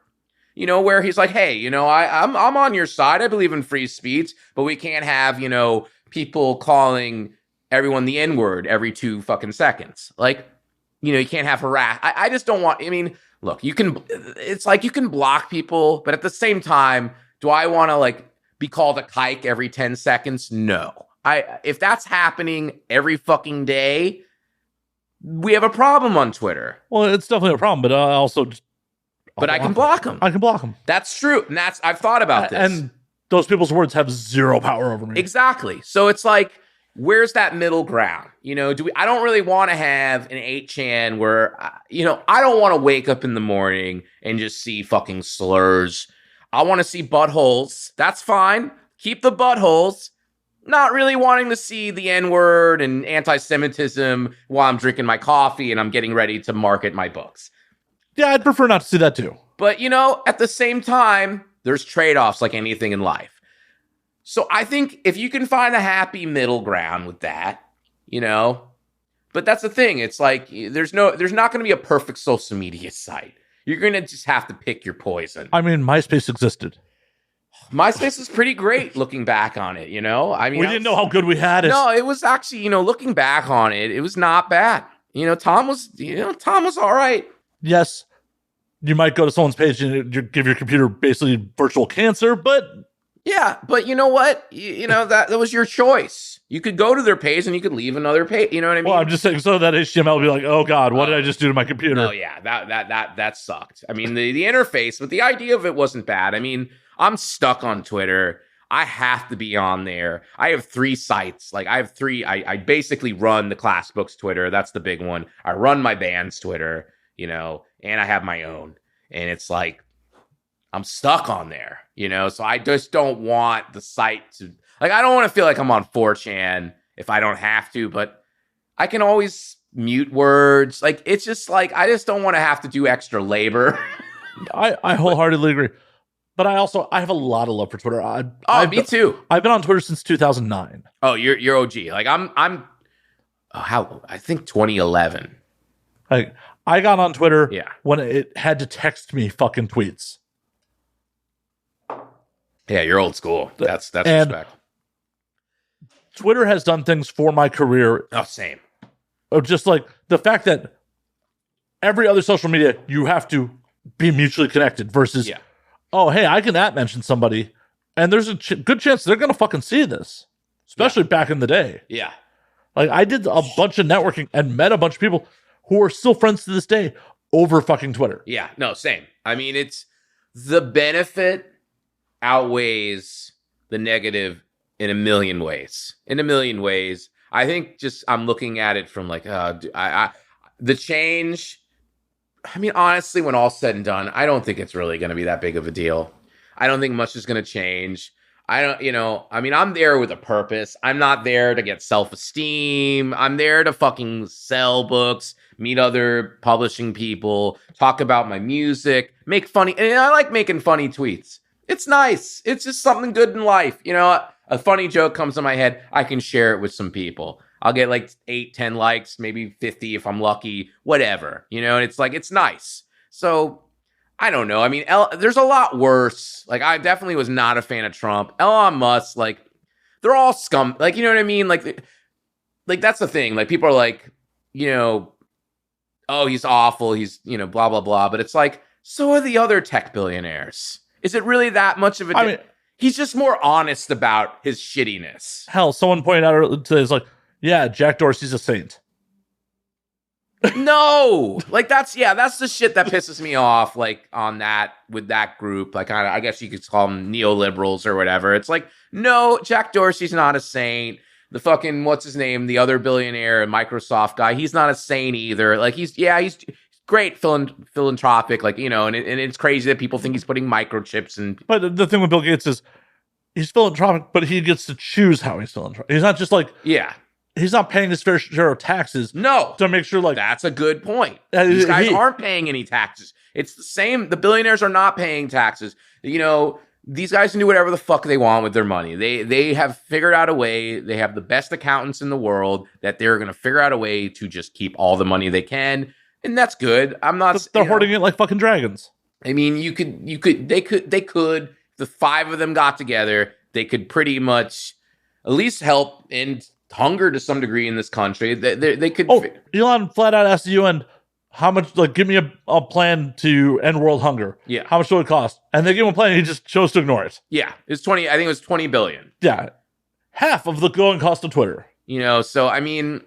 You know, where he's like, hey, you know, I'm on your side. I believe in free speech, but we can't have, you know, people calling everyone the N-word every 2 fucking seconds. Like, you know, you can't have harass. I just don't want, I mean, look, it's like you can block people, but at the same time, do I want to like be called a kike every 10 seconds? No. If that's happening every fucking day, we have a problem on Twitter. Well, it's definitely a problem, but I can block them. I can block them. That's true. And I've thought about this. And those people's words have zero power over me. Exactly. So it's like, where's that middle ground? You know, I don't really want to have an 8chan where, you know, I don't want to wake up in the morning and just see fucking slurs. I want to see buttholes. That's fine. Keep the buttholes. Not really wanting to see the N-word and anti-Semitism while I'm drinking my coffee and I'm getting ready to market my books. Yeah, I'd prefer not to see that too. But, you know, at the same time, there's trade-offs like anything in life. So I think if you can find a happy middle ground with that, you know, but that's the thing. It's like there's not going to be a perfect social media site. You're going to just have to pick your poison. I mean, MySpace existed. MySpace is pretty great looking back on it, you know? I mean, we didn't know how good we had it. No, it was actually, you know, looking back on it, it was not bad. You know, Tom was all right. Yes, you might go to someone's page and you give your computer basically virtual cancer, but yeah, but you know what? You know, that was your choice. You could go to their page and you could leave another page. You know what I mean? Well, I'm just saying, so that HTML would be like, oh God, what did I just do to my computer? Oh yeah, that sucked. I mean, the interface, but the idea of it wasn't bad. I mean, I'm stuck on Twitter. I have to be on there. I have 3 sites. Like I have 3. I basically run the class books Twitter. That's the big one. I run my band's Twitter, you know, and I have my own. And it's like, I'm stuck on there, you know? So I just don't want the site to, like, I don't want to feel like I'm on 4chan if I don't have to, but I can always mute words. Like, it's just like, I just don't want to have to do extra labor. I wholeheartely agree. But I have a lot of love for Twitter. Me too. I've been on Twitter since 2009. Oh, you're OG. Like I think 2011. Like, I got on Twitter Yeah. when it had to text me fucking tweets. Yeah, you're old school. That's And- respect. Twitter has done things for my career Oh, same. of just like the fact that every other social media you have to be mutually connected versus, Yeah. oh, hey, I can mention somebody and there's a good chance they're going to fucking see this, especially back in the day. Yeah. Like, I did a bunch of networking and met a bunch of people who are still friends to this day over fucking Twitter. Yeah. No, same. I mean, it's the benefit outweighs the negative in a million ways. I think just I'm looking at it from like, the change. I mean, honestly, when all's said and done, I don't think it's really going to be that big of a deal. I don't think much is going to change. I'm there with a purpose. I'm not there to get self-esteem. I'm there to fucking sell books, meet other publishing people, talk about my music, make funny. And I like making funny tweets. It's nice. It's just something good in life. A funny joke comes to my head. I can share it with some people. I'll get like 8-10 likes, maybe 50 if I'm lucky, whatever, and it's like, it's nice. So I don't know. I mean, there's a lot worse. Like, I definitely was not a fan of Trump. Elon Musk, like, they're all scum. Like, you know what I mean? Like that's the thing. Like, people are like, oh, he's awful. He's, blah, blah, blah. But it's like, so are the other tech billionaires. Is it really that much of a... I mean, he's just more honest about his shittiness. hell, someone pointed out today, it's like, yeah, Jack Dorsey's a saint. No, like that's the shit that pisses me off. Like with that group, like I guess you could call them neoliberals or whatever. It's like, no, Jack Dorsey's not a saint. The fucking what's his name, the other billionaire, Microsoft guy, he's not a saint either. Like he's great philanthropic, like and it's crazy that people think he's putting microchips in. But the thing with Bill Gates is he's philanthropic, but he gets to choose how he's philanthropic. He's not just like he's not paying his fair share of taxes. No. To make sure, like... That's a good point. These guys aren't paying any taxes. It's the same. The billionaires are not paying taxes. These guys can do whatever the fuck they want with their money. They have figured out a way. They have the best accountants in the world that they're going to figure out a way to just keep all the money they can. And that's good. I'm not... They're hoarding it like fucking dragons. I mean, they could, the five of them got together, they could pretty much at least help end hunger to some degree in this country. They could. Oh, Elon flat out asked the UN how much. Like, give me a plan to end world hunger. Yeah. How much will it cost? And they gave him a plan. And he just chose to ignore it. Yeah, it's 20. I think it was 20 billion. Yeah, half of the going cost of Twitter. So I mean,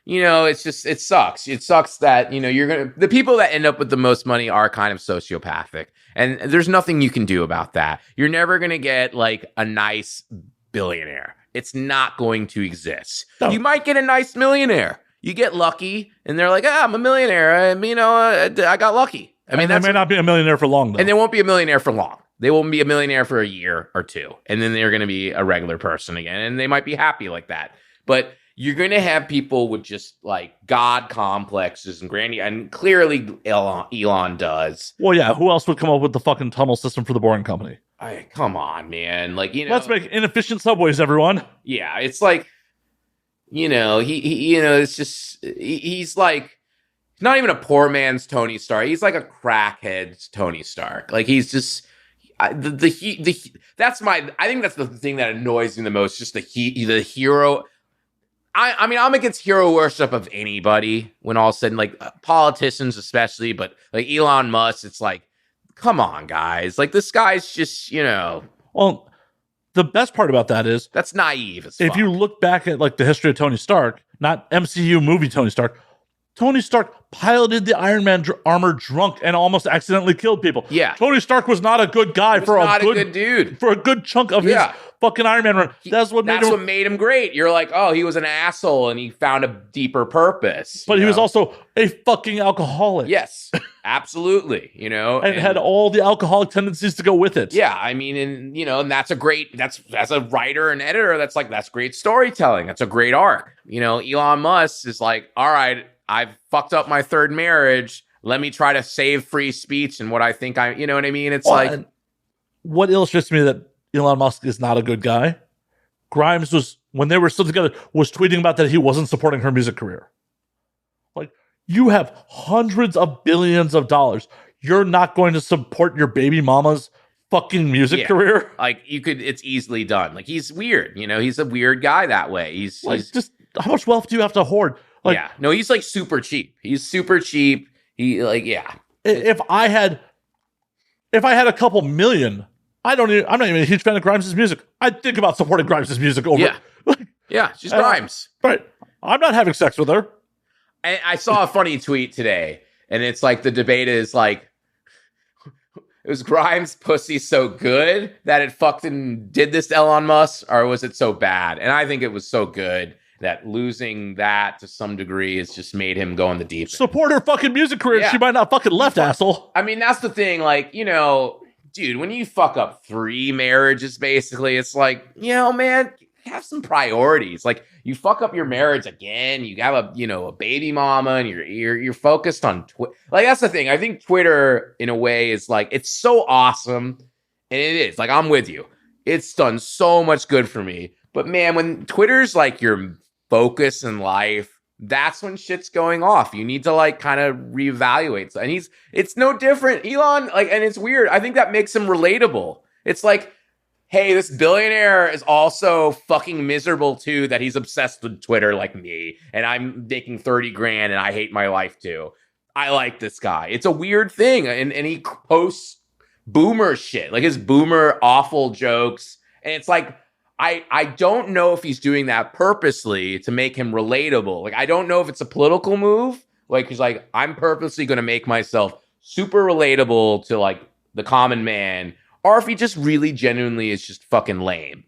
it's just it sucks. It sucks that the people that end up with the most money are kind of sociopathic, and there's nothing you can do about that. You're never gonna get like a nice billionaire. It's not going to exist. No. You might get a nice millionaire. You get lucky, and they're like, I'm a millionaire. I got lucky. I mean, they may not be a millionaire for long, though. And they won't be a millionaire for long. They won't be a millionaire for a year or two. And then they're going to be a regular person again. And they might be happy like that. But you're going to have people with just, like, God complexes and granny. And clearly Elon does. Well, yeah. Who else would come up with the fucking tunnel system for the Boring Company? Come on, man. Like, let's make inefficient subways, everyone. Yeah, it's like, it's just, he's like, not even a poor man's Tony Stark. He's like a crackhead's Tony Stark. Like, he's just, I think that's the thing that annoys me the most, just the hero. I mean, I'm against hero worship of anybody when all's said, like, politicians especially, but like Elon Musk, it's like, come on, guys. Like, this guy's just, Well, the best part about that is... That's naive as fuck. If you look back at, like, the history of Tony Stark, not MCU movie Tony Stark piloted the Iron Man armor drunk and almost accidentally killed people. Yeah. Tony Stark was not a good guy for a good dude. For a good chunk of his fucking Iron Man run. That's what made him great. You're like, oh, he was an asshole and he found a deeper purpose. But he was also a fucking alcoholic. Yes, absolutely. And had all the alcoholic tendencies to go with it. Yeah, I mean, and that's as a writer and editor, that's great storytelling. That's a great arc. Elon Musk is like, all right, I've fucked up my third marriage. Let me try to save free speech and what I think you know what I mean? It's like... What illustrates to me that Elon Musk is not a good guy, Grimes when they were still together, was tweeting about that he wasn't supporting her music career. Like, You have hundreds of billions of dollars. You're not going to support your baby mama's fucking music career? Like, it's easily done. Like, he's weird, he's a weird guy that way. He's just, how much wealth do you have to hoard? Like, no, he's like super cheap. He's super cheap. If I had a couple million, I'm not even a huge fan of Grimes' music. I'd think about supporting Grimes' music over. Yeah, she's Grimes. Right. I'm not having sex with her. I saw a funny tweet today, and it's like the debate is like, was Grimes' pussy so good that it fucking did this to Elon Musk, or was it so bad? And I think it was so good that losing that to some degree has just made him go in the deep end. Support her fucking music career. Yeah. She might not fucking left, asshole. I mean, that's the thing. Like, dude, when you fuck up 3 marriages, basically, it's like, man, have some priorities. Like, you fuck up your marriage again, you have a baby mama, and you're focused on Twitter. Like, that's the thing. I think Twitter, in a way, is like, it's so awesome, and it is. Like, I'm with you. It's done so much good for me. But man, when Twitter's like your focus in life, that's when shit's going off. You need to like kind of reevaluate. And it's no different. Elon, like, and it's weird. I think that makes him relatable. It's like, hey, this billionaire is also fucking miserable too, that he's obsessed with Twitter like me, and I'm making 30 grand and I hate my life too. I like this guy. It's a weird thing. And he posts boomer shit, like his boomer awful jokes. And it's like, I don't know if he's doing that purposely to make him relatable. Like, I don't know if it's a political move. Like, he's like, I'm purposely going to make myself super relatable to like the common man, or if he just really genuinely is just fucking lame.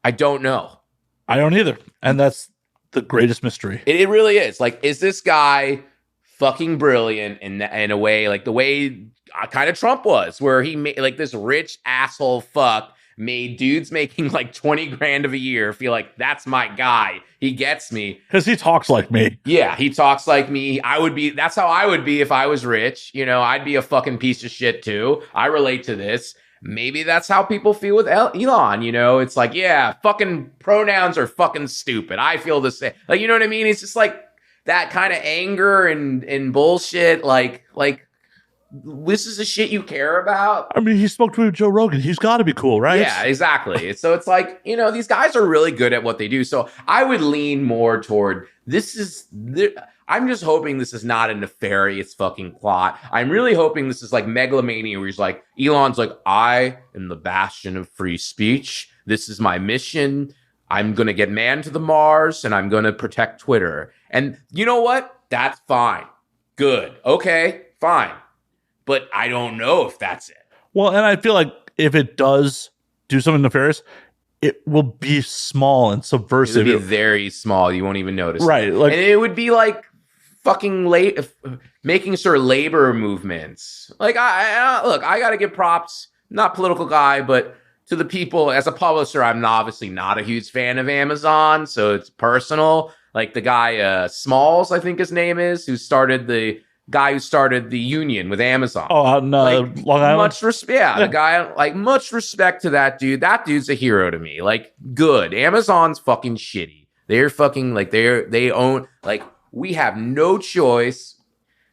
I don't know. I don't either. And that's the greatest mystery. It really is. Like, is this guy fucking brilliant in a way, like the way kind of Trump was, where he made like this rich asshole fuck made dudes making like 20 grand a year feel like, that's my guy. He gets me. Because he talks like me. Yeah, he talks like me. That's how I would be if I was rich. I'd be a fucking piece of shit too. I relate to this. Maybe that's how people feel with Elon. It's like, yeah, fucking pronouns are fucking stupid. I feel the same. Like, you know what I mean? It's just like that kind of anger and bullshit. Like, this is the shit you care about. I mean, he spoke to Joe Rogan. He's got to be cool, right? Yeah, exactly. So it's like, these guys are really good at what they do. So I would lean more toward I'm just hoping this is not a nefarious fucking plot. I'm really hoping this is like megalomania, where he's like, Elon's like, I am the bastion of free speech. This is my mission. I'm going to get man to the Mars, and I'm going to protect Twitter. And you know what? That's fine. Good. Okay, fine. But I don't know if that's it. Well, and I feel like if it does do something nefarious, it will be small and subversive. It would be very small. You won't even notice. Right. And it would be like fucking making sure labor movements. Like, look, I got to give props. I'm not a political guy, but to the people, as a publisher, I'm obviously not a huge fan of Amazon, so it's personal. Like the guy, Smalls, I think his name is, the guy who started the union with Amazon. Oh, out in Long Island? Much respect. Yeah, the guy, like, much respect to that dude. That dude's a hero to me. Like, good. Amazon's fucking shitty. They're fucking, like, they own, like, we have no choice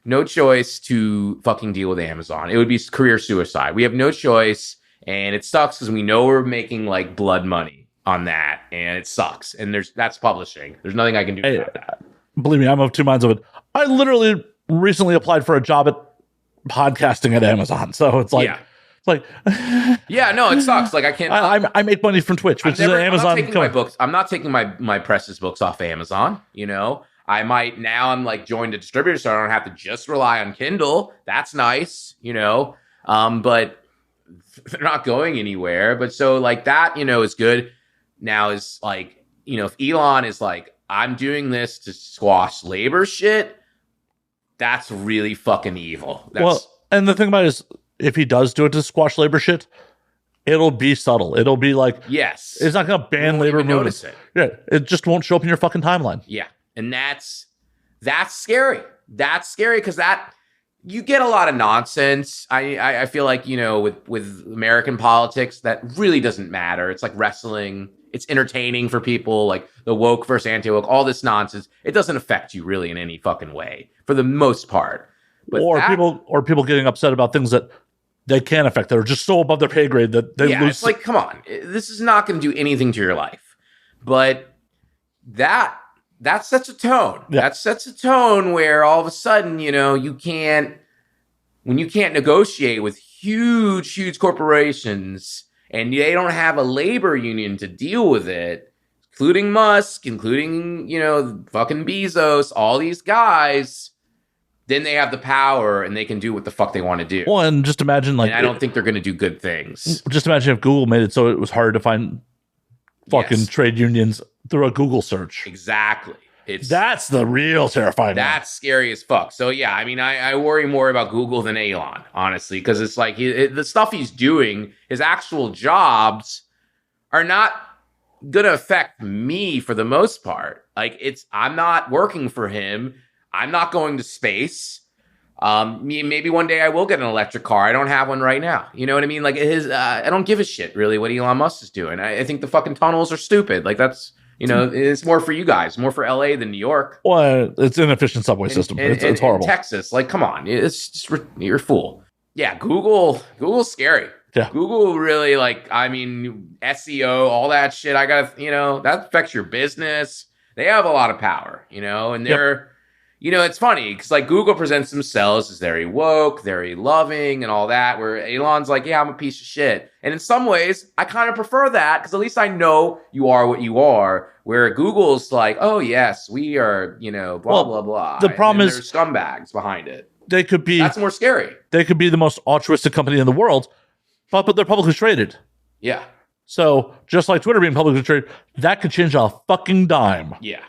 to fucking deal with Amazon. It would be career suicide. We have no choice, and it sucks because we know we're making, like, blood money on that, and it sucks. And that's publishing. There's nothing I can do about that. Believe me, I'm of two minds of it. I literally recently applied for a job at podcasting at Amazon, so it's like, yeah, no, it sucks. Like, I can't. I make money from Twitch, which is an Amazon. I'm not taking my Precious books off Amazon. I might now. I'm like joined a distributor, so I don't have to just rely on Kindle. That's nice, but they're not going anywhere. But so like that, is good. Now is like, if Elon is like, I'm doing this to squash labor shit, that's really fucking evil. And the thing about it is, if he does do it to squash labor shit, it'll be subtle. It'll be like, yes, it's not going to ban labor movements. Yeah, it just won't show up in your fucking timeline. Yeah, and that's scary. That's scary because you get a lot of nonsense. I feel like, with American politics, that really doesn't matter. It's like wrestling. It's entertaining for people, like the woke versus anti-woke, all this nonsense. It doesn't affect you really in any fucking way for the most part. But people getting upset about things that they can affect, that are just so above their pay grade that they lose. It's like, come on, this is not going to do anything to your life. But that sets a tone. Yeah. That sets a tone where all of a sudden, when you can't negotiate with huge corporations and they don't have a labor union to deal with it, including Musk, including, fucking Bezos, all these guys, then they have the power and they can do what the fuck they want to do. Well, and just imagine, like, and I don't think they're going to do good things. Just imagine if Google made it so it was hard to find fucking trade unions through a Google search. Exactly. That's the real terrifying. That's scary as fuck. So yeah, I mean, I worry more about Google than Elon, honestly, because it's like the stuff he's doing, his actual jobs are not going to affect me for the most part. Like, I'm not working for him. I'm not going to space. Maybe one day I will get an electric car. I don't have one right now. You know what I mean? Like, I don't give a shit really what Elon Musk is doing. I think the fucking tunnels are stupid. Like, that's, it's more for you guys, more for LA than New York. Well, it's an inefficient subway system. It's horrible. Texas, like, come on, it's just, you're a fool. Yeah, Google's scary. Yeah. Google really, like, I mean, SEO, all that shit. I got to, that affects your business. They have a lot of power, and they're, it's funny because, like, Google presents themselves as very woke, very loving and all that, where Elon's like, yeah, I'm a piece of shit. And in some ways, I kind of prefer that because at least I know you are what you are, where Google's like, oh, yes, we are, blah, blah, blah. The problem is there's scumbags behind it. That's more scary. They could be the most altruistic company in the world, but they're publicly traded. Yeah. So just like Twitter being publicly traded, that could change a fucking dime. Yeah.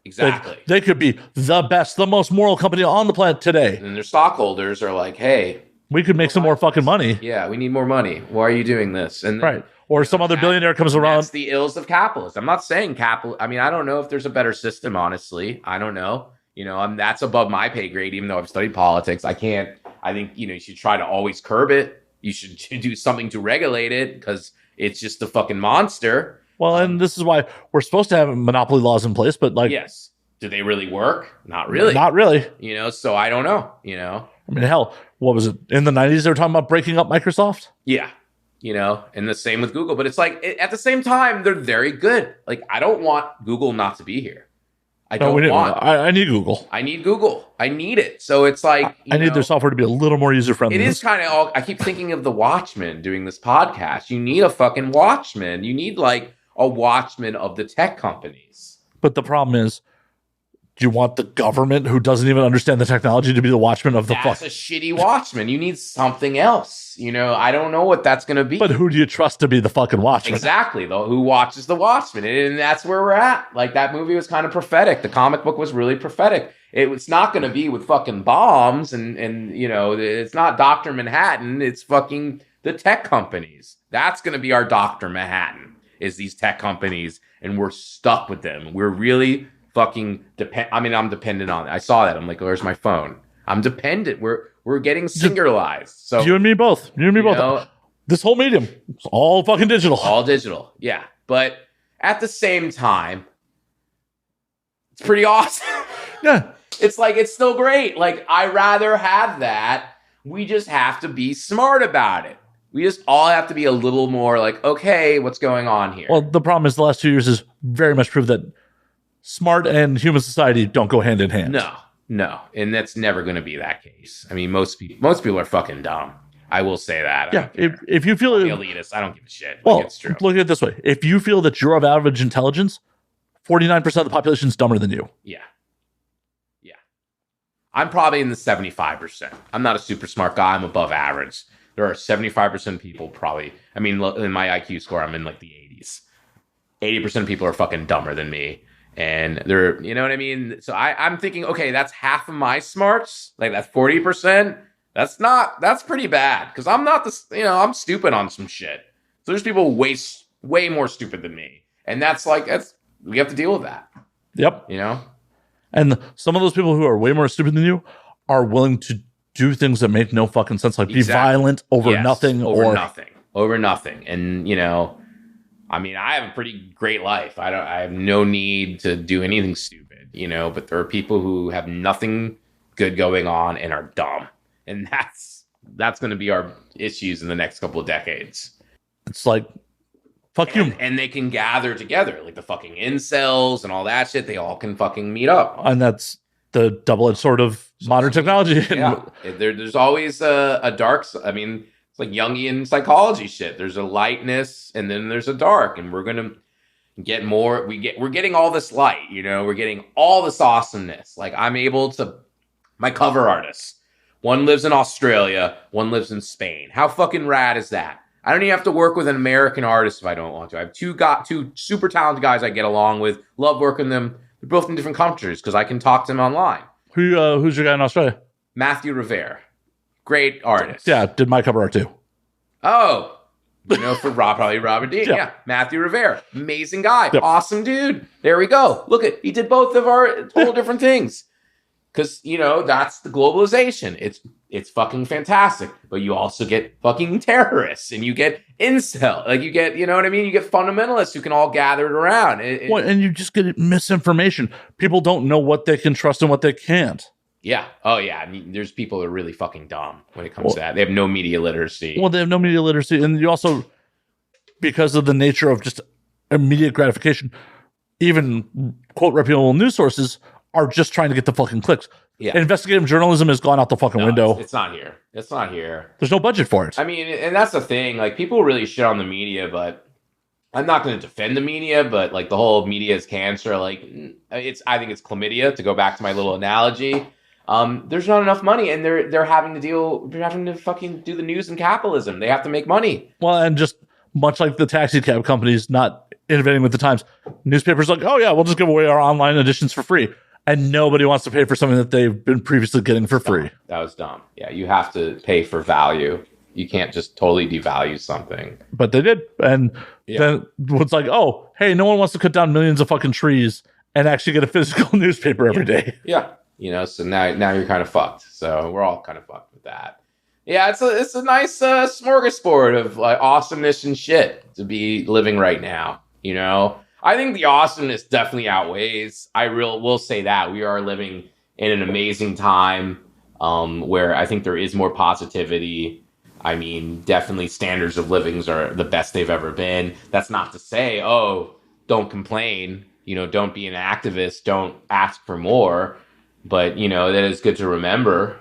Exactly. They could be the best, the most moral company on the planet today. And their stockholders are like, hey, we could make some more fucking money. Yeah, we need more money. Why are you doing this? And right. Or some other billionaire comes around. That's the ills of capitalism. I'm not saying I mean, I don't know if there's a better system, honestly. I don't know. That's above my pay grade, even though I've studied politics. I think, you should try to always curb it. You should do something to regulate it because it's just a fucking monster. Well, and this is why we're supposed to have monopoly laws in place, but like, yes, do they really work? Not really. Not really. So I don't know. I mean, hell, what was it in the 90s? They were talking about breaking up Microsoft. Yeah, and the same with Google. But it's like at the same time, they're very good. Like, I don't want Google not to be here. I need Google. I need Google. I need it. So it's like, I need their software to be a little more user friendly. It is kind of I keep thinking of the Watchmen doing this podcast. You need a fucking Watchman. You need like a Watchman of the tech companies. But the problem is, do you want the government who doesn't even understand the technology to be the watchman of the fuck? That's a shitty watchman. You need something else. I don't know what that's going to be. But who do you trust to be the fucking watchman? Exactly, though. Who watches the Watchmen? And that's where we're at. Like, that movie was kind of prophetic. The comic book was really prophetic. It's not going to be with fucking bombs and it's not Dr. Manhattan. It's fucking the tech companies. That's going to be our Dr. Manhattan, is these tech companies. And we're stuck with them. We're really fucking I'm dependent on it. I saw that. I'm like, where's my phone? I'm dependent. We're getting singularized. So you and me both. This whole medium, it's all fucking digital. All digital. Yeah. But at the same time, it's pretty awesome. Yeah. It's like, it's still great. Like, I rather have that. We just have to be smart about it. We just all have to be a little more like, okay, what's going on here? Well, the problem is the last 2 years has very much proved that smart and human society don't go hand in hand. No. And that's never going to be that case. I mean, most people are fucking dumb. I will say that. Yeah. If you feel elitist, I don't give a shit. Well, it's true. Look at it this way. If you feel that you're of average intelligence, 49% of the population is dumber than you. Yeah. I'm probably in the 75%. I'm not a super smart guy. I'm above average. There are 75% people probably. I mean, in my IQ score, I'm in like the 80s. 80% of people are fucking dumber than me. And they're, you know what I mean? So I'm thinking, okay, that's half of my smarts. Like, that's 40%. That's pretty bad. Because I'm not I'm stupid on some shit. So there's people way more stupid than me. And we have to deal with that. Yep. You know? And some of those people who are way more stupid than you are willing to do things that make no fucking sense, like be Exactly. violent over Yes, nothing over nothing. And you know, I mean, I have a pretty great life. I have no need to do anything stupid, you know, but there are people who have nothing good going on and are dumb. And that's going to be our issues in the next couple of decades. It's like, fuck you. And they can gather together, like the fucking incels and all that shit. They all can fucking meet up. And that's the double-edged sword of modern technology. Yeah. There's always a dark. I mean, it's like Jungian psychology shit. There's a lightness and then there's a dark, and we're gonna get more. We're getting all this light. You know, we're getting all this awesomeness. Like I'm able to. My cover artists. One lives in Australia. One lives in Spain. How fucking rad is that? I don't even have to work with an American artist if I don't want to. I have two super talented guys I get along with. Love working them. They're both in different countries because I can talk to them online. Who's your guy in Australia? Matthew Rivera. Great artist. Yeah, did my cover art too. Oh, you know, for probably Robert D. Yeah. Matthew Rivera. Amazing guy. Yep. Awesome dude. There we go. Look he did both of our total different things. Because, you know, that's the globalization. It's fucking fantastic. But you also get fucking terrorists and you get incel. Like you get, you know what I mean? You get fundamentalists who can all gather around. And you just get misinformation. People don't know what they can trust and what they can't. Yeah. Oh, yeah. I mean, there's people that are really fucking dumb when it comes to that. They have no media literacy. Well, they have no media literacy. And you also, because of the nature of just immediate gratification, even, quote, reputable news sources are just trying to get the fucking clicks. Yeah. Investigative journalism has gone out the fucking window. It's not here. It's not here. There's no budget for it. I mean, and that's the thing. Like, people really shit on the media, but I'm not going to defend the media, but like the whole media is cancer. Like, I think it's chlamydia, to go back to my little analogy. There's not enough money, and they're having to fucking do the news and capitalism. They have to make money. Well, and just much like the taxi cab companies not innovating with the times, newspapers like, oh yeah, we'll just give away our online editions for free. And nobody wants to pay for something that they've been previously getting for free. That was dumb. Yeah, you have to pay for value. You can't just totally devalue something. But they did. And then it's like, oh, hey, no one wants to cut down millions of fucking trees and actually get a physical newspaper every day. Yeah. You know, so now you're kind of fucked. So we're all kind of fucked with that. Yeah, it's a nice smorgasbord of like awesomeness and shit to be living right now, you know? I think the awesomeness definitely outweighs. Will say that we are living in an amazing time where I think there is more positivity. I mean, definitely standards of livings are the best they've ever been. That's not to say, oh, don't complain. You know, don't be an activist. Don't ask for more. But, you know, that is good to remember.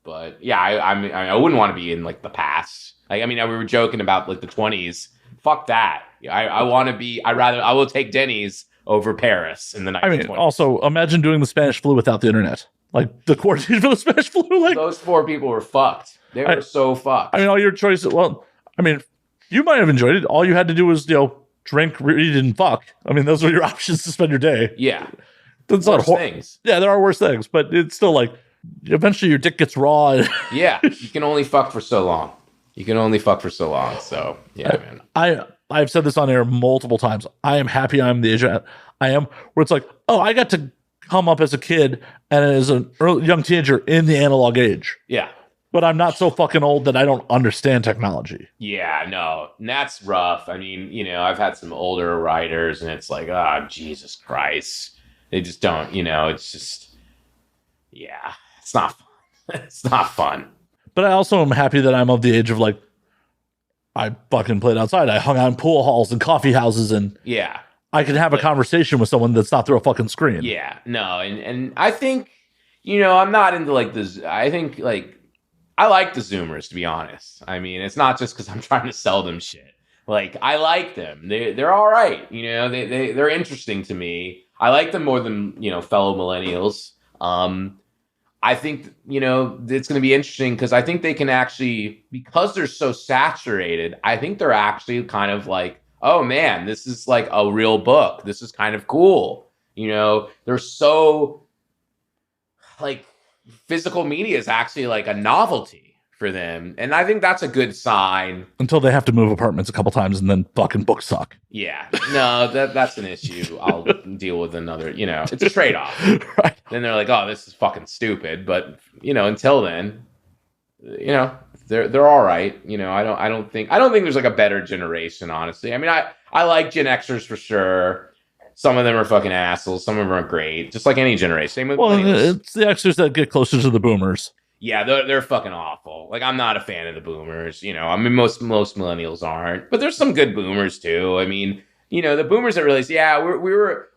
But yeah, I wouldn't want to be in like the past. Like, I mean, we were joking about like the 20s. Fuck that. I want to be. I will take Denny's over Paris in the 1920s. I mean, also imagine doing the Spanish flu without the internet. Like the quarantine for the Spanish flu. Like those poor people were fucked. They were so fucked. I mean, all your choices. Well, I mean, you might have enjoyed it. All you had to do was, you know, drink, read, and fuck. I mean, those were your options to spend your day. Yeah. That's worse things. Yeah, there are worse things, but it's still like eventually your dick gets raw. Yeah, you can only fuck for so long. So yeah, man. I've said this on air multiple times. I am happy I'm the age I am, where it's like, oh, I got to come up as a kid and as a young teenager in the analog age. Yeah. But I'm not so fucking old that I don't understand technology. Yeah, no, and that's rough. I mean, you know, I've had some older writers, and it's like, oh, Jesus Christ. They just don't, you know, it's just, yeah, it's not fun. It's not fun. But I also am happy that I'm of the age of like, I fucking played outside. I hung out in pool halls and coffee houses, and yeah, I can have a conversation with someone that's not through a fucking screen. Yeah, no, and I think, you know, I'm not into like this. I think like I like the Zoomers, to be honest. I mean, it's not just because I'm trying to sell them shit. Like, I like them. They're all right. You know, they're interesting to me. I like them more than, you know, fellow millennials. I think, you know, it's going to be interesting because I think they can actually, because they're so saturated, I think they're actually kind of like, oh man, this is like a real book. This is kind of cool. You know, they're so like, physical media is actually like a novelty for them. And I think that's a good sign. Until they have to move apartments a couple times and then fucking books suck. Yeah. No, that's an issue. I'll deal with another, it's a trade-off. Right. Then they're like, oh, this is fucking stupid. But, until then, they're all right. I don't think there's like a better generation, honestly. I mean, I like Gen Xers for sure. Some of them are fucking assholes. Some of them are great. Just like any generation. Same with millennials. It's the Xers that get closer to the boomers. Yeah, they're fucking awful. Like, I'm not a fan of the boomers. I mean, most millennials aren't, but there's some good boomers too. I mean, the boomers that really,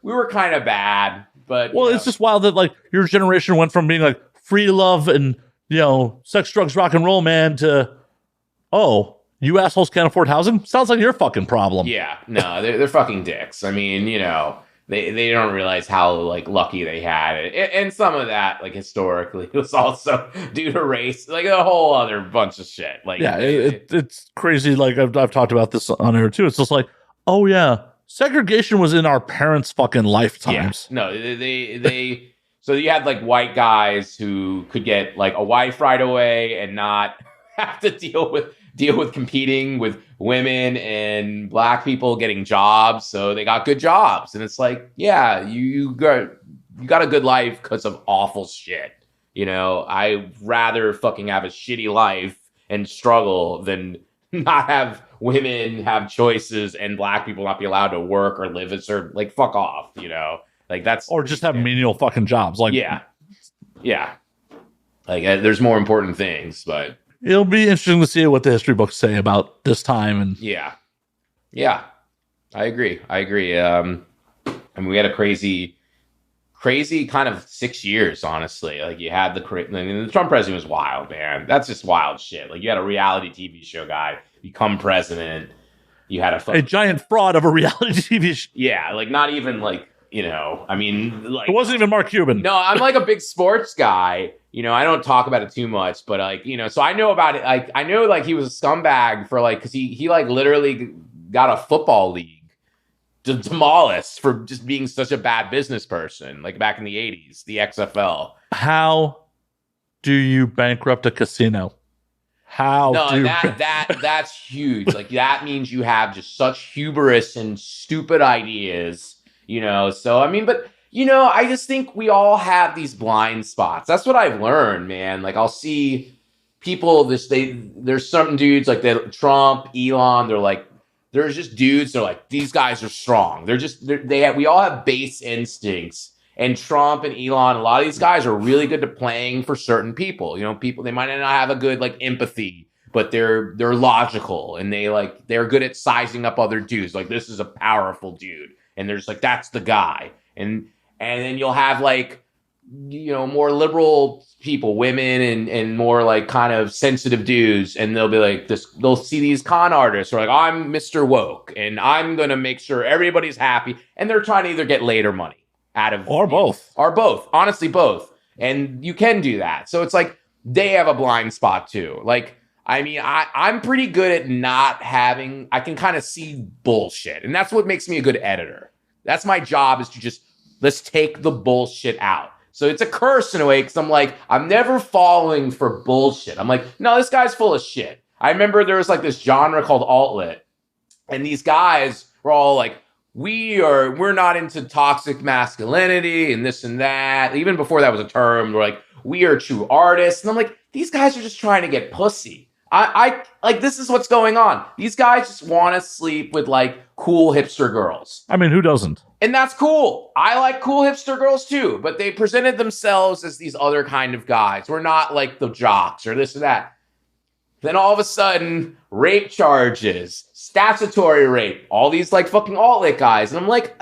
we were kind of bad, but it's just wild that like your generation went from being like free love and sex, drugs, rock and roll, man, to you assholes can't afford housing. Sounds like your fucking problem. Yeah, no, they're fucking dicks. I mean, They don't realize how like lucky they had it, and some of that like historically was also due to race, like a whole other bunch of shit. Like, yeah, it's crazy. Like I've talked about this on air too. It's just like, oh yeah, segregation was in our parents' fucking lifetimes. Yeah. No, they. So you had like white guys who could get like a wife right away and not have to deal with competing with women and black people getting jobs, so they got good jobs. And it's like, yeah, you got a good life because of awful shit. I'd rather fucking have a shitty life and struggle than not have women have choices and black people not be allowed to work or live a certain, like, fuck off, like that's, or just have menial fucking jobs. Like, yeah, like there's more important things, but it'll be interesting to see what the history books say about this time. And yeah, I agree. I mean, we had a crazy kind of 6 years, honestly. Like, you had the Trump president was wild, man. That's just wild shit. Like, you had a reality TV show guy become president. You had a giant fraud of a reality TV show. Yeah, like, not even like, I mean, like, it wasn't even Mark Cuban. No, I'm like a big sports guy. I don't talk about it too much, but like, so I know about it. Like, I know like he was a scumbag for like, cause he like literally got a football league demolished for just being such a bad business person. Like back in the 80s, the XFL. How do you bankrupt a casino? That's huge. Like, that means you have just such hubris and stupid ideas, so I mean, but I just think we all have these blind spots. That's what I've learned, man. Like, I'll see people, there's certain dudes like Trump, Elon, there's just dudes, they're like, these guys are strong. We all have base instincts. And Trump and Elon, a lot of these guys are really good at playing for certain people. People, they might not have a good like empathy, but they're logical, and they're good at sizing up other dudes. Like, this is a powerful dude, and there's like, that's the guy. And then you'll have like, more liberal people, women, and more like kind of sensitive dudes. And they'll be like they'll see these con artists who are like, I'm Mr. Woke and I'm going to make sure everybody's happy. And they're trying to either get later money out of, or both, honestly, both. And you can do that. So it's like, they have a blind spot too. Like, I mean, I'm pretty good at I can kind of see bullshit. And that's what makes me a good editor. That's my job, is to just, let's take the bullshit out. So it's a curse in a way, because I'm like, I'm never falling for bullshit. I'm like, no, this guy's full of shit. I remember there was like this genre called alt-lit, and these guys were all like, we're not into toxic masculinity and this and that. Even before that was a term, we're like, we are true artists. And I'm like, these guys are just trying to get pussy. I like, this is what's going on. These guys just want to sleep with like cool hipster girls. I mean, who doesn't? And that's cool. I like cool hipster girls too, but they presented themselves as these other kind of guys. We're not like the jocks or this or that. Then all of a sudden, rape charges, statutory rape, all these like fucking alt-lit guys. And I'm like,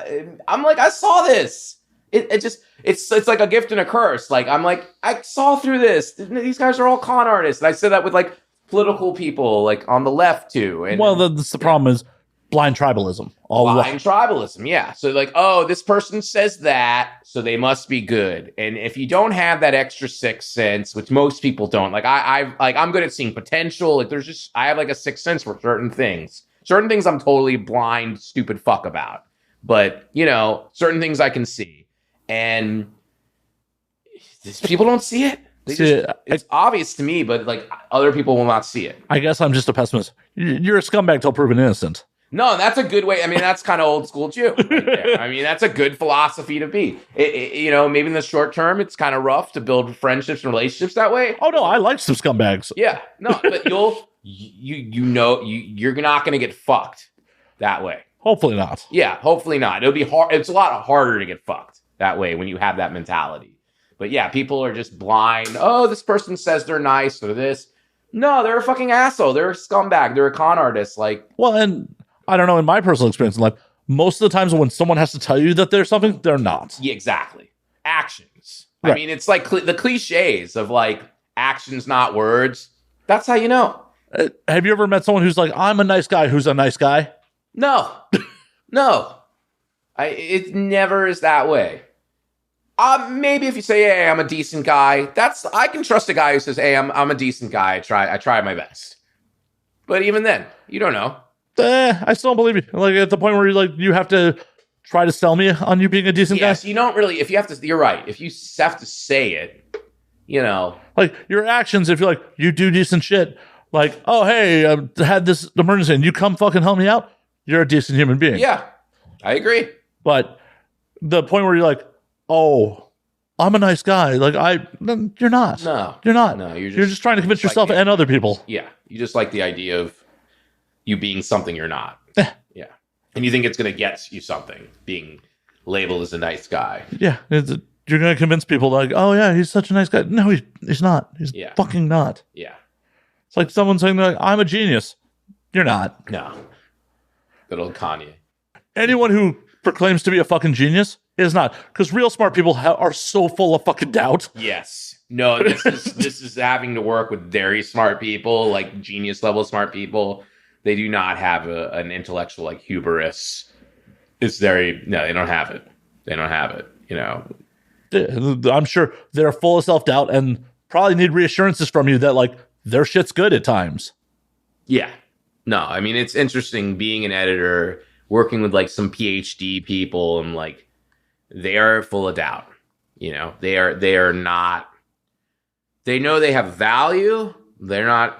I saw this. It's like a gift and a curse. Like, I'm like, I saw through this. These guys are all con artists. And I said that with like political people, like on the left too. And well, that's the problem is blind tribalism. Tribalism, yeah. So like, oh, this person says that, so they must be good. And if you don't have that extra sixth sense, which most people don't, like I'm good at seeing potential. Like, I have like a sixth sense for certain things. Certain things I'm totally blind, stupid fuck about. But, certain things I can see. And people don't see it. It's obvious to me, but like other people will not see it. I guess I'm just a pessimist. You're a scumbag till proven innocent. No, that's a good way. I mean, that's kind of old school Jew. Right there. I mean, that's a good philosophy to be. Maybe in the short term, it's kind of rough to build friendships and relationships that way. Oh no, I like some scumbags. Yeah, no, but you're not going to get fucked that way. Hopefully not. Yeah, hopefully not. It'll be hard. It's a lot harder to get fucked that way when you have that mentality. But yeah, people are just blind. Oh, this person says they're nice or this. No, they're a fucking asshole. They're a scumbag. They're a con artist. Like, well, and I don't know, in my personal experience in life, most of the times when someone has to tell you that there's something, they're not. Yeah, exactly. Actions. Right. I mean, it's like the cliches of like actions, not words. That's how you know. Have you ever met someone who's like, I'm a nice guy, who's a nice guy? No. No. It never is that way. Maybe if you say, hey, I'm a decent guy, I can trust a guy who says, hey, I'm a decent guy. I try my best. But even then, you don't know. I still don't believe you. Like at the point where you have to try to sell me on you being a decent guy. Yes, you don't really. If you have to, you're right. If you have to say it, like your actions. If you're like you do decent shit, like oh hey, I had this emergency and you come fucking help me out. You're a decent human being. Yeah, I agree. But the point where you're like, oh, I'm a nice guy. Like you're not. No, you're not. No, you're just trying to convince yourself and other people. Yeah, you just like the idea of you being something you're not. Yeah. And you think it's going to get you something, being labeled as a nice guy. Yeah. You're going to convince people like, oh, yeah, he's such a nice guy. No, he's not. He's fucking not. Yeah. It's like someone saying, like, I'm a genius. You're not. No. Good old Kanye. Anyone who proclaims to be a fucking genius is not. Because real smart people are so full of fucking doubt. Yes. No, this is having to work with very smart people, like genius level smart people. They do not have an intellectual like hubris. They don't have it. They don't have it, I'm sure they're full of self-doubt and probably need reassurances from you that like their shit's good at times. Yeah. No, I mean, it's interesting being an editor, working with like some PhD people and like they are full of doubt. They are not, they know they have value. They're not,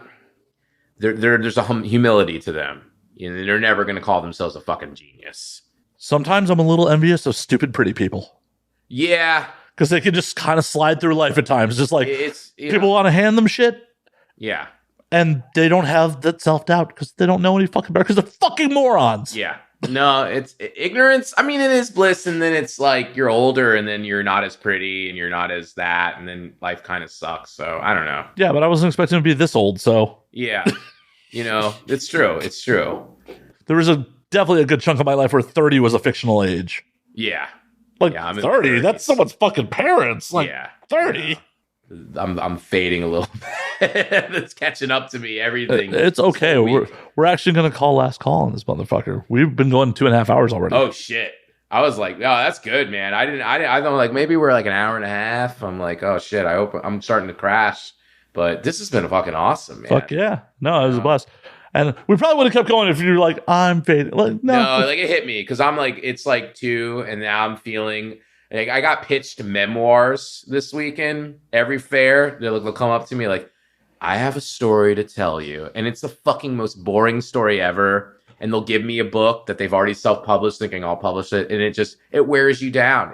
there's a humility to them. They're never going to call themselves a fucking genius. Sometimes I'm a little envious of stupid, pretty people. Yeah. Because they can just kind of slide through life at times. Just like people want to hand them shit. Yeah. And they don't have that self-doubt because they don't know any fucking better because they're fucking morons. Yeah. No, it's ignorance. I mean, it is bliss. And then it's like you're older and then you're not as pretty and you're not as that. And then life kind of sucks. So I don't know. Yeah, but I wasn't expecting to be this old. So yeah. It's true. It's true. There was definitely a good chunk of my life where 30 was a fictional age. Yeah. Like I'm 30, that's someone's fucking parents. Like 30. I'm fading a little bit. It's catching up to me. Everything. It's okay. We're actually going to call last call on this motherfucker. We've been going 2.5 hours already. Oh shit. I was like, oh, that's good, man. I thought like maybe we're like an hour and a half. I'm like, oh shit. I hope I'm starting to crash. But this has been fucking awesome, man. Fuck yeah. No, it was a blast. And we probably would have kept going if you were like, I'm fading. Like, no, like it hit me because I'm like, it's like 2, and now I'm feeling like I got pitched memoirs this weekend. Every fair, they'll come up to me like, I have a story to tell you. And it's the fucking most boring story ever. And they'll give me a book that they've already self-published, thinking I'll publish it. And it wears you down.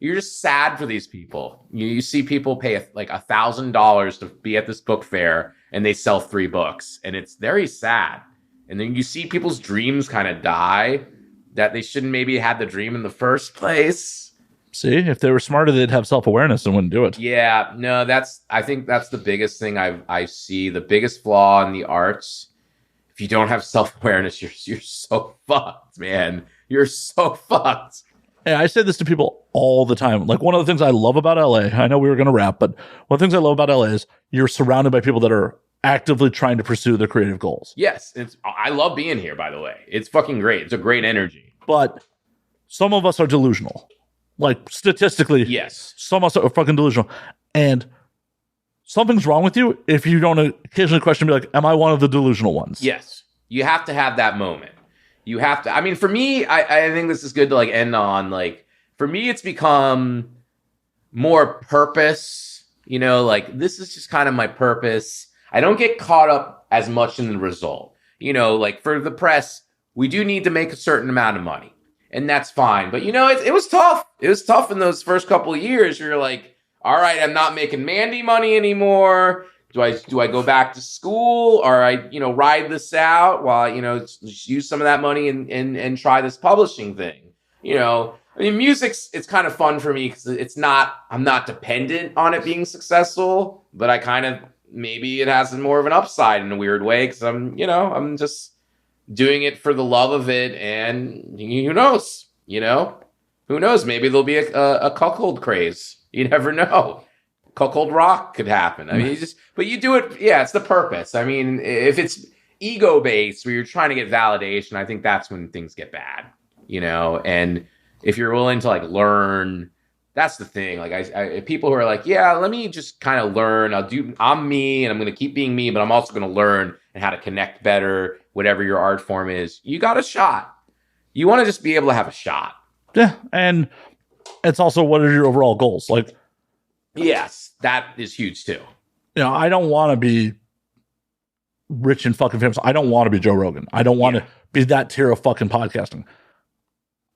You're just sad for these people. You see people pay like $1,000 to be at this book fair and they sell 3 books, and it's very sad. And then you see people's dreams kind of die, that they shouldn't maybe had the dream in the first place. See, if they were smarter, they'd have self-awareness and wouldn't do it. Yeah, no, I think that's the biggest thing I see. The biggest flaw in the arts. If you don't have self-awareness, you're so fucked, man. You're so fucked. Hey, I say this to people all the time. Like, one of the things I love about LA, I know we were going to wrap, but one of the things I love about LA is you're surrounded by people that are actively trying to pursue their creative goals. Yes. I love being here, by the way. It's fucking great. It's a great energy. But some of us are delusional. Like, statistically, yes. Some of us are fucking delusional. And something's wrong with you if you don't occasionally question, be like, am I one of the delusional ones? Yes. You have to have that moment. You have to, I mean, for me, I think this is good to like end on, like, for me, it's become more purpose, You know, like, this is just kind of my purpose. I don't get caught up as much in the result. You know, like, for the press, we do need to make a certain amount of money, and that's fine. But, you know, it was tough. It was tough in those first couple of years. You're like, all right, I'm not making Mandy money anymore. Do I go back to school, or I, you know, ride this out while, you know, just use some of that money and try this publishing thing? You know, I mean, it's kind of fun for me because I'm not dependent on it being successful, but I kind of, maybe it has more of an upside in a weird way because I'm just doing it for the love of it, and who knows, who knows? Maybe there'll be a cuckold craze. You never know. Cuckold rock could happen. I mean, but you do it. Yeah, it's the purpose. I mean, if it's ego based where you're trying to get validation, I think that's when things get bad, and if you're willing to like learn, that's the thing. Like I people who are like, yeah, let me just kind of learn. I'm me and I'm going to keep being me, but I'm also going to learn and how to connect better, whatever your art form is. You got a shot. You want to just be able to have a shot. Yeah. And it's also, what are your overall goals? Like, yes, that is huge too. I don't want to be rich and fucking famous. I don't want to be Joe Rogan. I don't want to be that tier of fucking podcasting.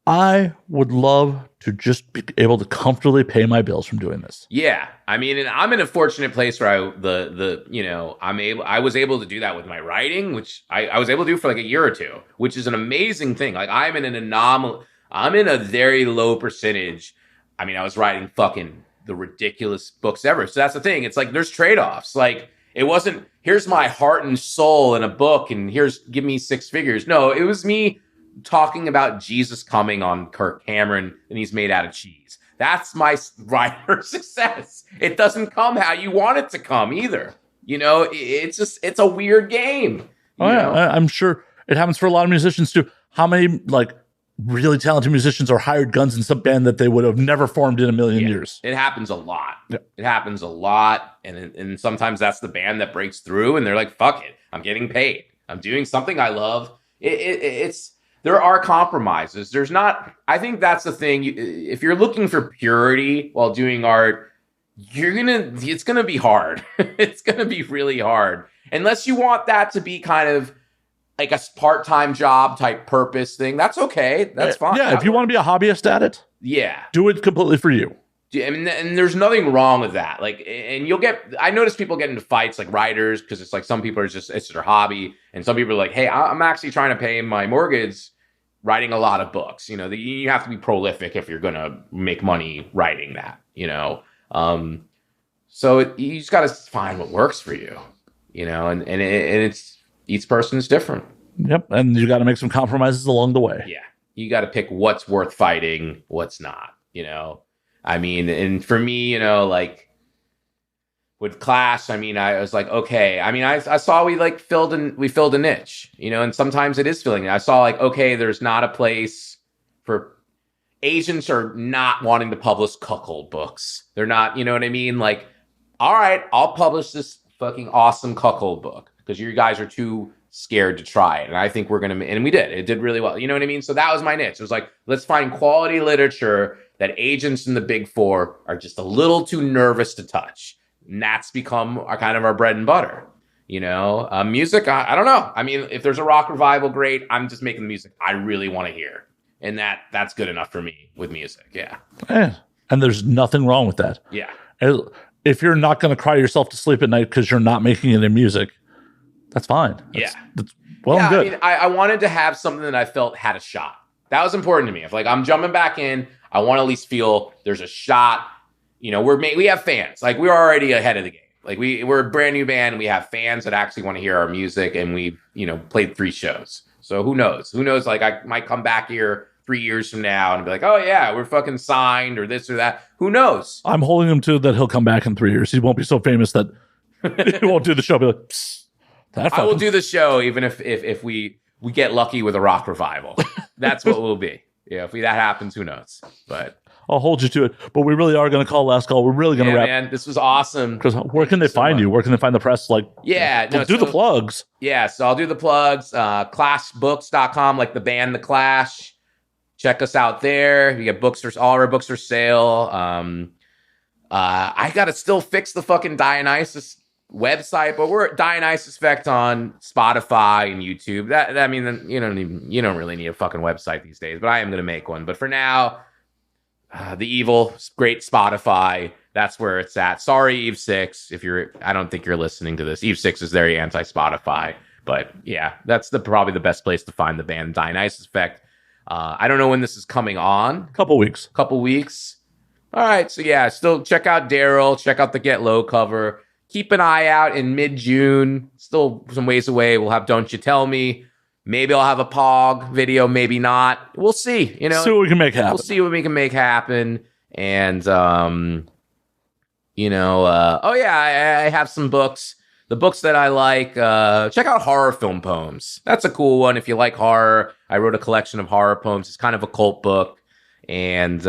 I would love to just be able to comfortably pay my bills from doing this. Yeah. I mean, and I'm in a fortunate place where I was able to do that with my writing, which I was able to do for like a year or two, which is an amazing thing. Like I'm in an anomaly. I'm in a very low percentage. I mean, I was writing fucking the ridiculous books ever. So that's the thing. It's like, there's trade-offs. Like it wasn't, here's my heart and soul in a book and give me 6 figures. No, it was me talking about Jesus coming on Kirk Cameron and he's made out of cheese. That's my writer success. It doesn't come how you want it to come either. It's a weird game. I'm sure it happens for a lot of musicians too. How many like really talented musicians are hired guns in some band that they would have never formed in a million years? It happens a lot. Yeah. It happens a lot. And sometimes that's the band that breaks through and they're like, fuck it. I'm getting paid. I'm doing something I love. There are compromises. I think that's the thing. If you're looking for purity while doing art, it's going to be hard. It's going to be really hard. Unless you want that to be kind of like a part-time job type purpose thing. That's okay. That's fine. Yeah. If you want to be a hobbyist at it, do it completely for you. I mean, and there's nothing wrong with that. Like, and I notice people get into fights like writers because it's like some people it's their hobby, and some people are like, hey, I'm actually trying to pay my mortgage writing a lot of books. You have to be prolific if you're going to make money writing that, so you just got to find what works for you, and it's, each person is different. Yep. And you got to make some compromises along the way. Yeah. You got to pick what's worth fighting, what's not, I mean, and for me, like with Clash, I mean, I was like, okay. I mean, I saw we filled a niche, and sometimes it is filling it. I saw like, okay, there's not a place for agents are not wanting to publish cuckold books. They're not, you know what I mean? Like, all right, I'll publish this fucking awesome cuckold book because you guys are too scared to try it. And I think and we did. It did really well. You know what I mean? So that was my niche. It was like, let's find quality literature that agents in the big 4 are just a little too nervous to touch. And that's become our bread and butter. Music, I don't know. I mean, if there's a rock revival, great. I'm just making the music I really want to hear. And that's good enough for me with music. Yeah. And there's nothing wrong with that. Yeah. If you're not going to cry yourself to sleep at night because you're not making it in music, that's fine. That's good. I mean, I wanted to have something that I felt had a shot. That was important to me. If I'm jumping back in, I want to at least feel there's a shot. We have fans. Like we're already ahead of the game. Like we're a brand new band. We have fans that actually want to hear our music, and we've played 3 shows. So who knows? Like I might come back here 3 years from now and be like, oh yeah, we're fucking signed or this or that. Who knows? I'm holding him to that. He'll come back in 3 years. He won't be so famous that he won't do the show. Be like, psst, I will do the show even if we get lucky with a rock revival. That's what we'll be. Yeah, if that happens, who knows? But I'll hold you to it. But we really are going to call last call. We're really going to wrap. Man, this was awesome. Because where can they find you? Where can they find the press? Like, do the plugs. Yeah, so I'll do the plugs. Clashbooks.com, like the band The Clash. Check us out there. You get books. All our books for sale. I got to still fix the fucking Dionysus website, but we're at Dionysus Effect on Spotify and YouTube. That I mean, you don't really need a fucking website these days, but I am going to make one. But for now, the evil, great Spotify, that's where it's at. Sorry, Eve 6, I don't think you're listening to this. Eve 6 is very anti-Spotify, but yeah, that's probably the best place to find the band Dionysus Effect. I don't know when this is coming on. Couple weeks. All right, so yeah, still check out Darryl, check out the Get Low cover. Keep an eye out in mid-June. Still some ways away. We'll have Don't You Tell Me. Maybe I'll have a Pog video, maybe not. We'll see. You know, see what we can make happen. We'll see what we can make happen. And oh yeah, I have some books. The books that I like. Check out Horror Film Poems. That's a cool one if you like horror. I wrote a collection of horror poems. It's kind of a cult book. And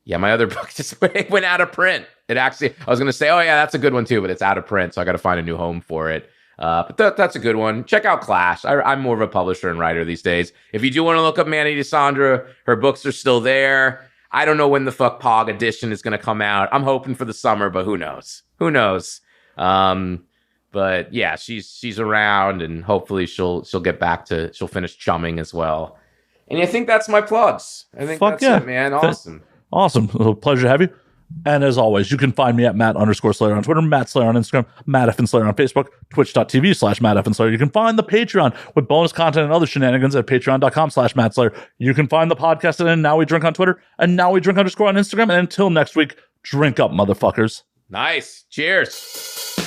yeah, my other book just went out of print. I was going to say, oh yeah, that's a good one too, but it's out of print, so I got to find a new home for it. But that's a good one. Check out Clash. I'm more of a publisher and writer these days. If you do want to look up Manny DeSandra, her books are still there. I don't know when the fuck Pog edition is going to come out. I'm hoping for the summer, but who knows? But yeah, she's around, and hopefully she'll finish chumming as well. And I think that's my plugs. I think that's it, man. Awesome. Awesome. A pleasure to have you. And as always, you can find me at Matt_Slayer on Twitter, Matt Slayer on Instagram, Matt F. and Slayer on Facebook, twitch.tv/Matt F. and Slayer. You can find the Patreon with bonus content and other shenanigans at patreon.com/Matt Slayer. You can find the podcast at Now We Drink on Twitter and Now We Drink _ on Instagram. And until next week, drink up, motherfuckers. Nice. Cheers.